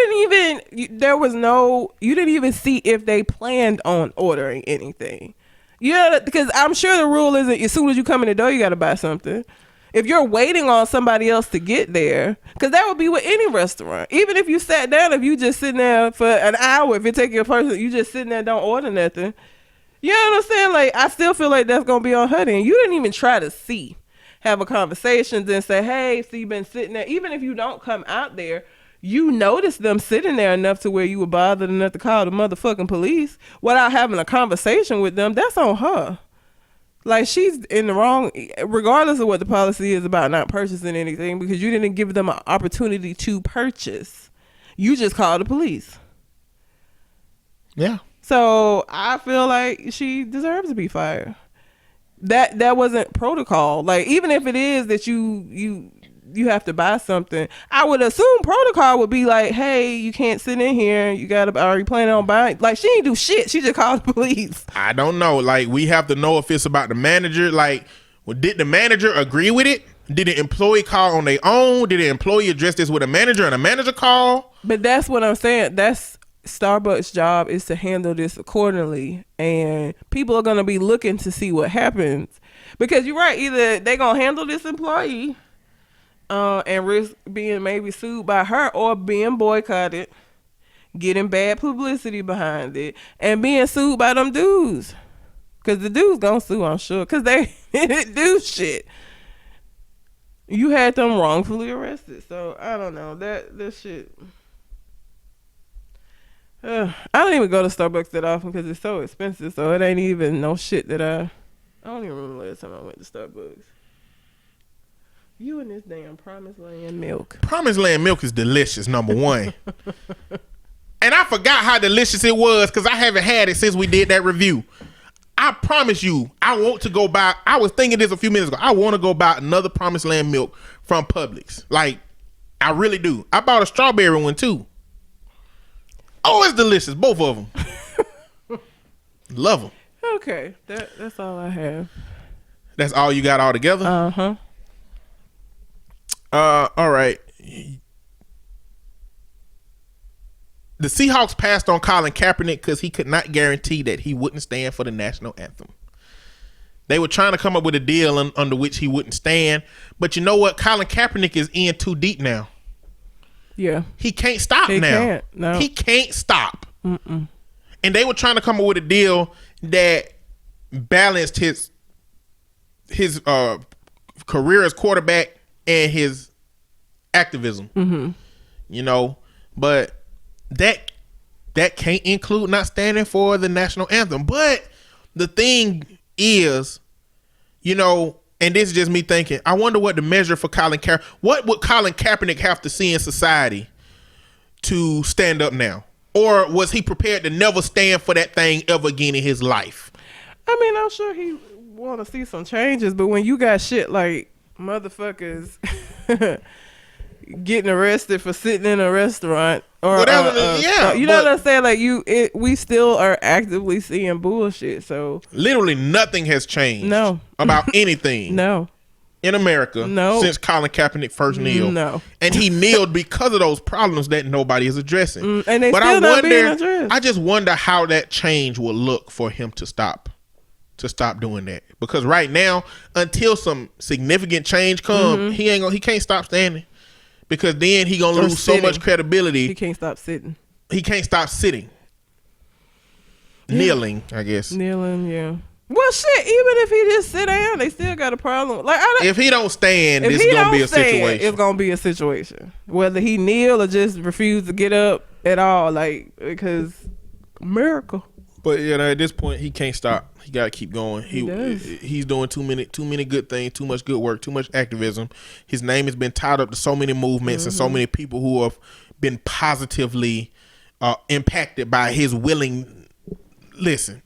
Speaker 2: didn't even see if they planned on ordering anything. Because I'm sure the rule isn't as soon as you come in the door you gotta buy something. If you're waiting on somebody else to get there, because that would be with any restaurant. Even if you sat down, if you just sitting there for an hour, if it take you a person, you just sitting there, don't order nothing. You know what I'm saying? Like, I still feel like that's gonna be on her then. You didn't even try to have a conversation and say, hey, so you've been sitting there. Even if you don't come out there, you notice them sitting there enough to where you were bothered enough to call the motherfucking police without having a conversation with them. That's on her. Like, she's in the wrong, regardless of what the policy is about not purchasing anything, because you didn't give them an opportunity to purchase. You just called the police.
Speaker 1: Yeah.
Speaker 2: So I feel like she deserves to be fired. That wasn't protocol. Like, even if it is that you have to buy something, I would assume protocol would be like, hey, you can't sit in here. Are you planning on buying? Like, she ain't do shit. She just called the police.
Speaker 1: I don't know. Like, we have to know if it's about the manager. Like, did the manager agree with it? Did the employee call on their own? Did the employee address this with a manager and a manager call?
Speaker 2: But that's what I'm saying. That's Starbucks' job, is to handle this accordingly, and people are going to be looking to see what happens, because you're right, either they're going to handle this employee and risk being maybe sued by her, or being boycotted, getting bad publicity behind it, and being sued by them dudes, because the dudes gonna sue, I'm sure, because they do shit. You had them wrongfully arrested, so I don't know, that shit. I don't even go to Starbucks that often because it's so expensive. So it ain't even no shit that I don't even remember the last time I went to Starbucks. You and this damn Promised Land milk.
Speaker 1: Promised Land milk is delicious, number one. And I forgot how delicious it was because I haven't had it since we did that review. I promise you, I want to go buy. I was thinking this a few minutes ago. I want to go buy another Promised Land milk from Publix. Like, I really do. I bought a strawberry one too. Oh, it's delicious. Both of them. Love them.
Speaker 2: Okay. That's all I have.
Speaker 1: That's all you got all together?
Speaker 2: Uh-huh.
Speaker 1: All right. The Seahawks passed on Colin Kaepernick because he could not guarantee that he wouldn't stand for the national anthem. They were trying to come up with a deal under which he wouldn't stand. But you know what? Colin Kaepernick is in too deep now.
Speaker 2: Yeah.
Speaker 1: He can't stop
Speaker 2: he
Speaker 1: now.
Speaker 2: Can't. No.
Speaker 1: He can't stop.
Speaker 2: Mm-mm.
Speaker 1: And they were trying to come up with a deal that balanced his career as quarterback and his activism.
Speaker 2: Mm-hmm.
Speaker 1: You know, but that can't include not standing for the national anthem. But the thing is, you know, and this is just me thinking, I wonder what the measure for Colin Kaepernick, what would Colin Kaepernick have to see in society to stand up now? Or was he prepared to never stand for that thing ever again in his life?
Speaker 2: I mean, I'm sure he want to see some changes, but when you got shit like motherfuckers, getting arrested for sitting in a restaurant or
Speaker 1: Whatever,
Speaker 2: you know what I'm saying? Like we still are actively seeing bullshit. So
Speaker 1: literally nothing has changed.
Speaker 2: No.
Speaker 1: About anything.
Speaker 2: No.
Speaker 1: In America,
Speaker 2: No.
Speaker 1: since Colin Kaepernick first kneeled.
Speaker 2: No.
Speaker 1: And he kneeled because of those problems that nobody is addressing.
Speaker 2: And they still not being addressed.
Speaker 1: I just wonder how that change will look for him to stop doing that. Because right now, until some significant change come, he can't stop standing. Because then he gonna lose so much credibility.
Speaker 2: He can't stop sitting.
Speaker 1: He can't stop sitting. Kneeling, I guess.
Speaker 2: Kneeling, yeah. Well, shit. Even if he just sit down, they still got a problem. Like,
Speaker 1: if he don't stand, this is gonna be a situation.
Speaker 2: It's gonna be a situation. Whether he kneel or just refuse to get up at all, like, because America.
Speaker 1: But at this point, he can't stop. He gotta keep going. He's doing too many good things, too much good work, too much activism. His name has been tied up to so many movements and so many people who have been positively impacted by his willing. Listen.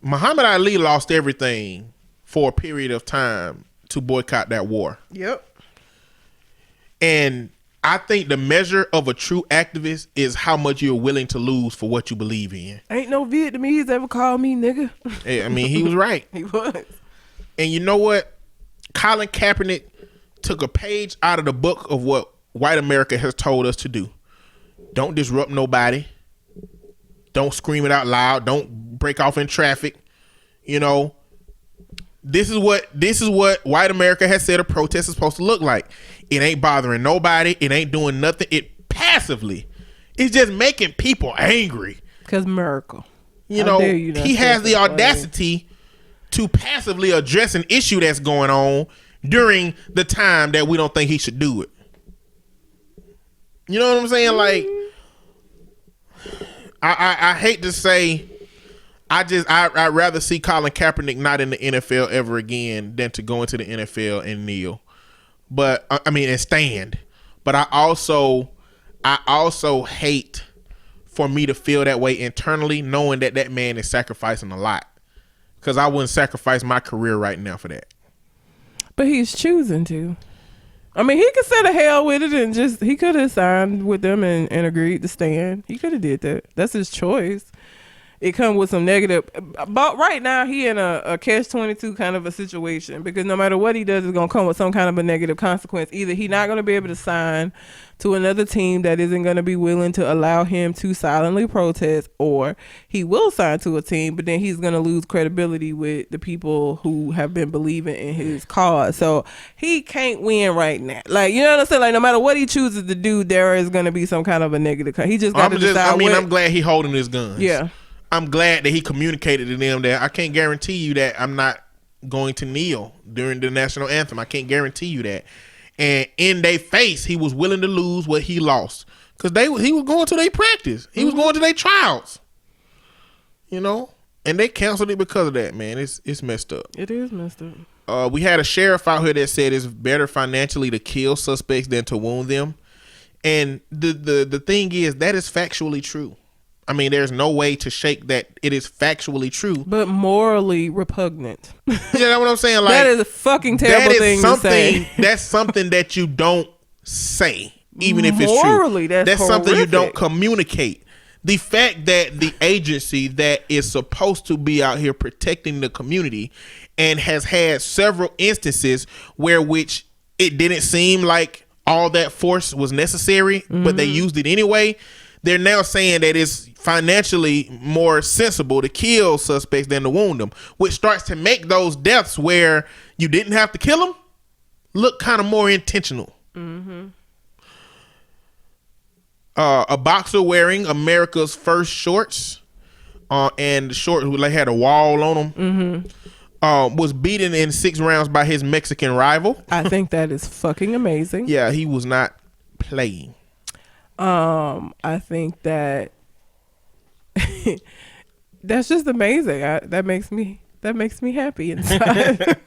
Speaker 1: Muhammad Ali lost everything for a period of time to boycott that war.
Speaker 2: Yep.
Speaker 1: And I think the measure of a true activist is how much you're willing to lose for what you believe in.
Speaker 2: Ain't no Vietnamese ever called me nigga.
Speaker 1: I mean, he was right.
Speaker 2: He was.
Speaker 1: And you know what? Colin Kaepernick took a page out of the book of what white America has told us to do. Don't disrupt nobody. Don't scream it out loud. Don't break off in traffic. This is what white America has said a protest is supposed to look like. It ain't bothering nobody. It ain't doing nothing. It passively. It's just making people angry.
Speaker 2: Because America.
Speaker 1: He has the audacity to passively address an issue that's going on during the time that we don't think he should do it. You know what I'm saying? Like, I hate to say, I'd rather see Colin Kaepernick not in the NFL ever again than to go into the NFL and kneel. But and stand. But I also hate for me to feel that way internally, knowing that man is sacrificing a lot. Because I wouldn't sacrifice my career right now for that.
Speaker 2: But he's choosing to. I mean, he could say the hell with it and he could have signed with them and agreed to stand. He could have did that. That's his choice. It comes with some negative. But right now, he in a catch-22 kind of a situation because no matter what he does, it's going to come with some kind of a negative consequence. Either he's not going to be able to sign to another team that isn't going to be willing to allow him to silently protest, or he will sign to a team, but then he's going to lose credibility with the people who have been believing in his cause. So he can't win right now. Like, you know what I'm saying? Like, no matter what he chooses to do, there is going to be some kind of a negative. He just got to decide.
Speaker 1: I'm glad he holding his guns.
Speaker 2: Yeah.
Speaker 1: I'm glad that he communicated to them that I can't guarantee you that I'm not going to kneel during the national anthem. I can't guarantee you that. And in their face, he was willing to lose what he lost. Because he was going to their practice. He was going to their trials. And they canceled it because of that, man. It's messed up.
Speaker 2: It is messed up.
Speaker 1: We had a sheriff out here that said it's better financially to kill suspects than to wound them. And the thing is, that is factually true. I mean, there's no way to shake that it is factually true.
Speaker 2: But morally repugnant.
Speaker 1: You know what I'm saying? Like,
Speaker 2: that is a fucking terrible thing to say.
Speaker 1: That's something that you don't say, even if it's true.
Speaker 2: Morally, that's
Speaker 1: something you don't communicate. The fact that the agency that is supposed to be out here protecting the community and has had several instances where which it didn't seem like all that force was necessary, but they used it anyway. They're now saying that it's financially more sensible to kill suspects than to wound them, which starts to make those deaths where you didn't have to kill them look kind of more intentional. A boxer wearing America's first shorts, and the shorts like had a wall on them, was beaten in 6 rounds by his Mexican rival.
Speaker 2: I think that is fucking amazing.
Speaker 1: Yeah, he was not playing.
Speaker 2: I think that that's just amazing. That makes me happy inside.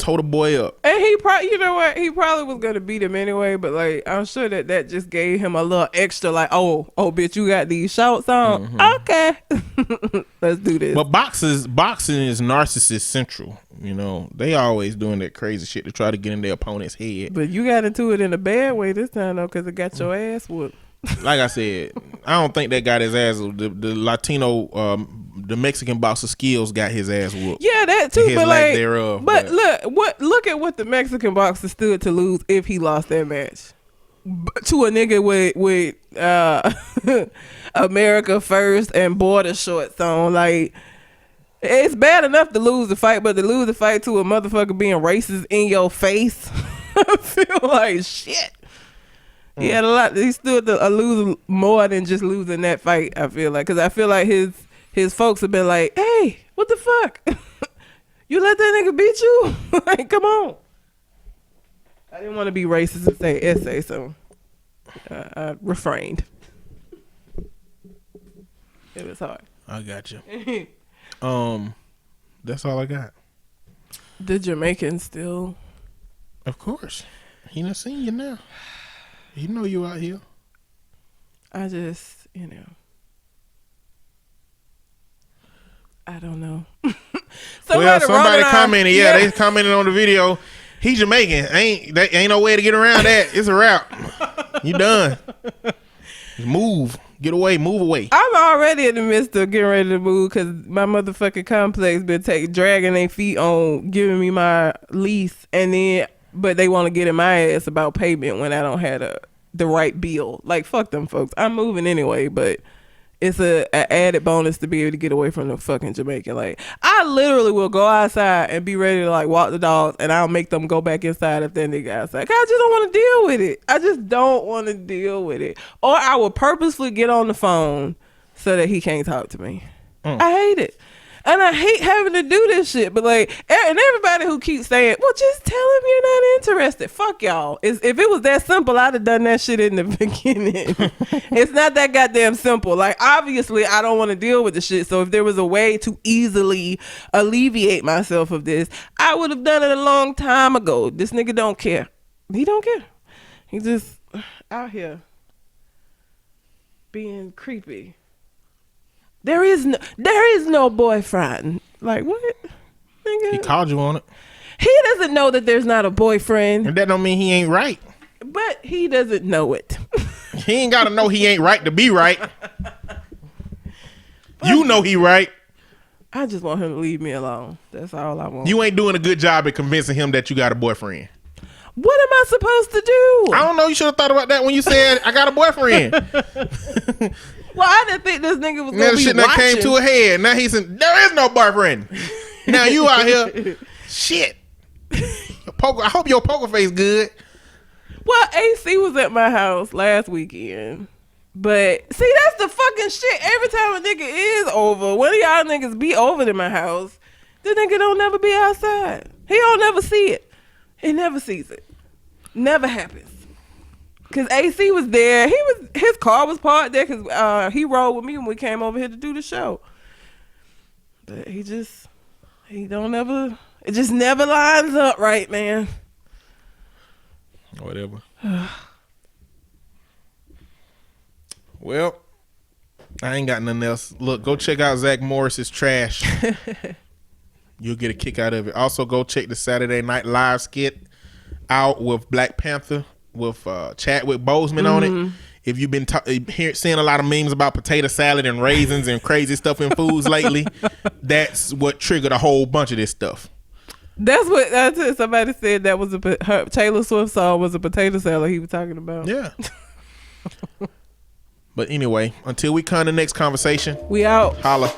Speaker 1: tore the boy up.
Speaker 2: And he probably, you know what? He probably was gonna beat him anyway. But like, I'm sure that just gave him a little extra. Like, oh, bitch, you got these shorts on. Okay, let's do this.
Speaker 1: But boxing is narcissist central. You know, they always doing that crazy shit to try to get in their opponent's head.
Speaker 2: But you got into it in a bad way this time though, because it got your ass whooped.
Speaker 1: Like I said, I don't think that got his ass. The Latino, the Mexican boxer Skills got his ass whooped.
Speaker 2: Yeah, that too. But like,
Speaker 1: thereof,
Speaker 2: but look at what the Mexican boxer stood to lose if he lost that match to a nigga with America first and border shorts on. Like, it's bad enough to lose the fight, but to lose the fight to a motherfucker being racist in your face, I feel like shit. He had a lot. He stood to lose more than just losing that fight. I feel like, because I feel like his folks have been like, "Hey, what the fuck? You let that nigga beat you? Like, come on." I didn't want to be racist and say essay, so I refrained. It was hard.
Speaker 1: I got you. That's all I got.
Speaker 2: The Jamaican still.
Speaker 1: Of course, he done seen you now. You know you out here.
Speaker 2: I just, I don't know.
Speaker 1: Somebody commented. Yeah, they commented on the video. He Jamaican. Ain't no way to get around that. It's a wrap. You done. Just move. Get away. Move away.
Speaker 2: I'm already in the midst of getting ready to move because my motherfucking complex been dragging their feet on giving me my lease, but they want to get in my ass about payment when I don't have the right bill. Like, fuck them folks. I'm moving anyway, but it's a added bonus to be able to get away from the fucking Jamaican. Like, I literally will go outside and be ready to like walk the dogs, and I'll make them go back inside if that nigga outside. 'Cause I just don't want to deal with it. I just don't want to deal with it. Or I will purposely get on the phone so that he can't talk to me. I hate it. And I hate having to do this shit. But like, and everybody who keeps saying, well, just tell him you're not interested. Fuck y'all. If it was that simple, I'd have done that shit in the beginning. It's not that goddamn simple. Like, obviously, I don't want to deal with the shit. So if there was a way to easily alleviate myself of this, I would have done it a long time ago. This nigga don't care. He don't care. He just out here being creepy. There is no boyfriend. Like, what? Nigga.
Speaker 1: He called you on it.
Speaker 2: He doesn't know that there's not a boyfriend.
Speaker 1: And that don't mean he ain't right.
Speaker 2: But he doesn't know it.
Speaker 1: He ain't got to know he ain't right to be right. You know he right.
Speaker 2: I just want him to leave me alone. That's all I want.
Speaker 1: You ain't doing a good job at convincing him that you got a boyfriend.
Speaker 2: What am I supposed to do?
Speaker 1: I don't know. You should have thought about that when you said, I got a boyfriend.
Speaker 2: Well, I didn't think this nigga was going to be
Speaker 1: shit
Speaker 2: watching.
Speaker 1: That came to a head. Now he said, there is no boyfriend. Now you out here. Shit. I hope your poker face good.
Speaker 2: Well, AC was at my house last weekend. But, see, that's the fucking shit. Every time a nigga is over, one of y'all niggas be over to my house, the nigga don't never be outside. He don't never see it. He never sees it. Never happens. Cause AC was there. His car was parked there because he rode with me when we came over here to do the show. But it just never lines up right, man.
Speaker 1: Whatever. Well, I ain't got nothing else. Look, go check out Zach Morris's Trash. You'll get a kick out of it. Also, go check the Saturday Night Live skit out with Black Panther with Chadwick Boseman on it. If you've been seeing a lot of memes about potato salad and raisins and crazy stuff in foods lately, that's what triggered a whole bunch of this stuff.
Speaker 2: That's what somebody said. That was her Taylor Swift song was a potato salad he was talking about.
Speaker 1: Yeah. But anyway, until we come to the next conversation,
Speaker 2: we out.
Speaker 1: Holla.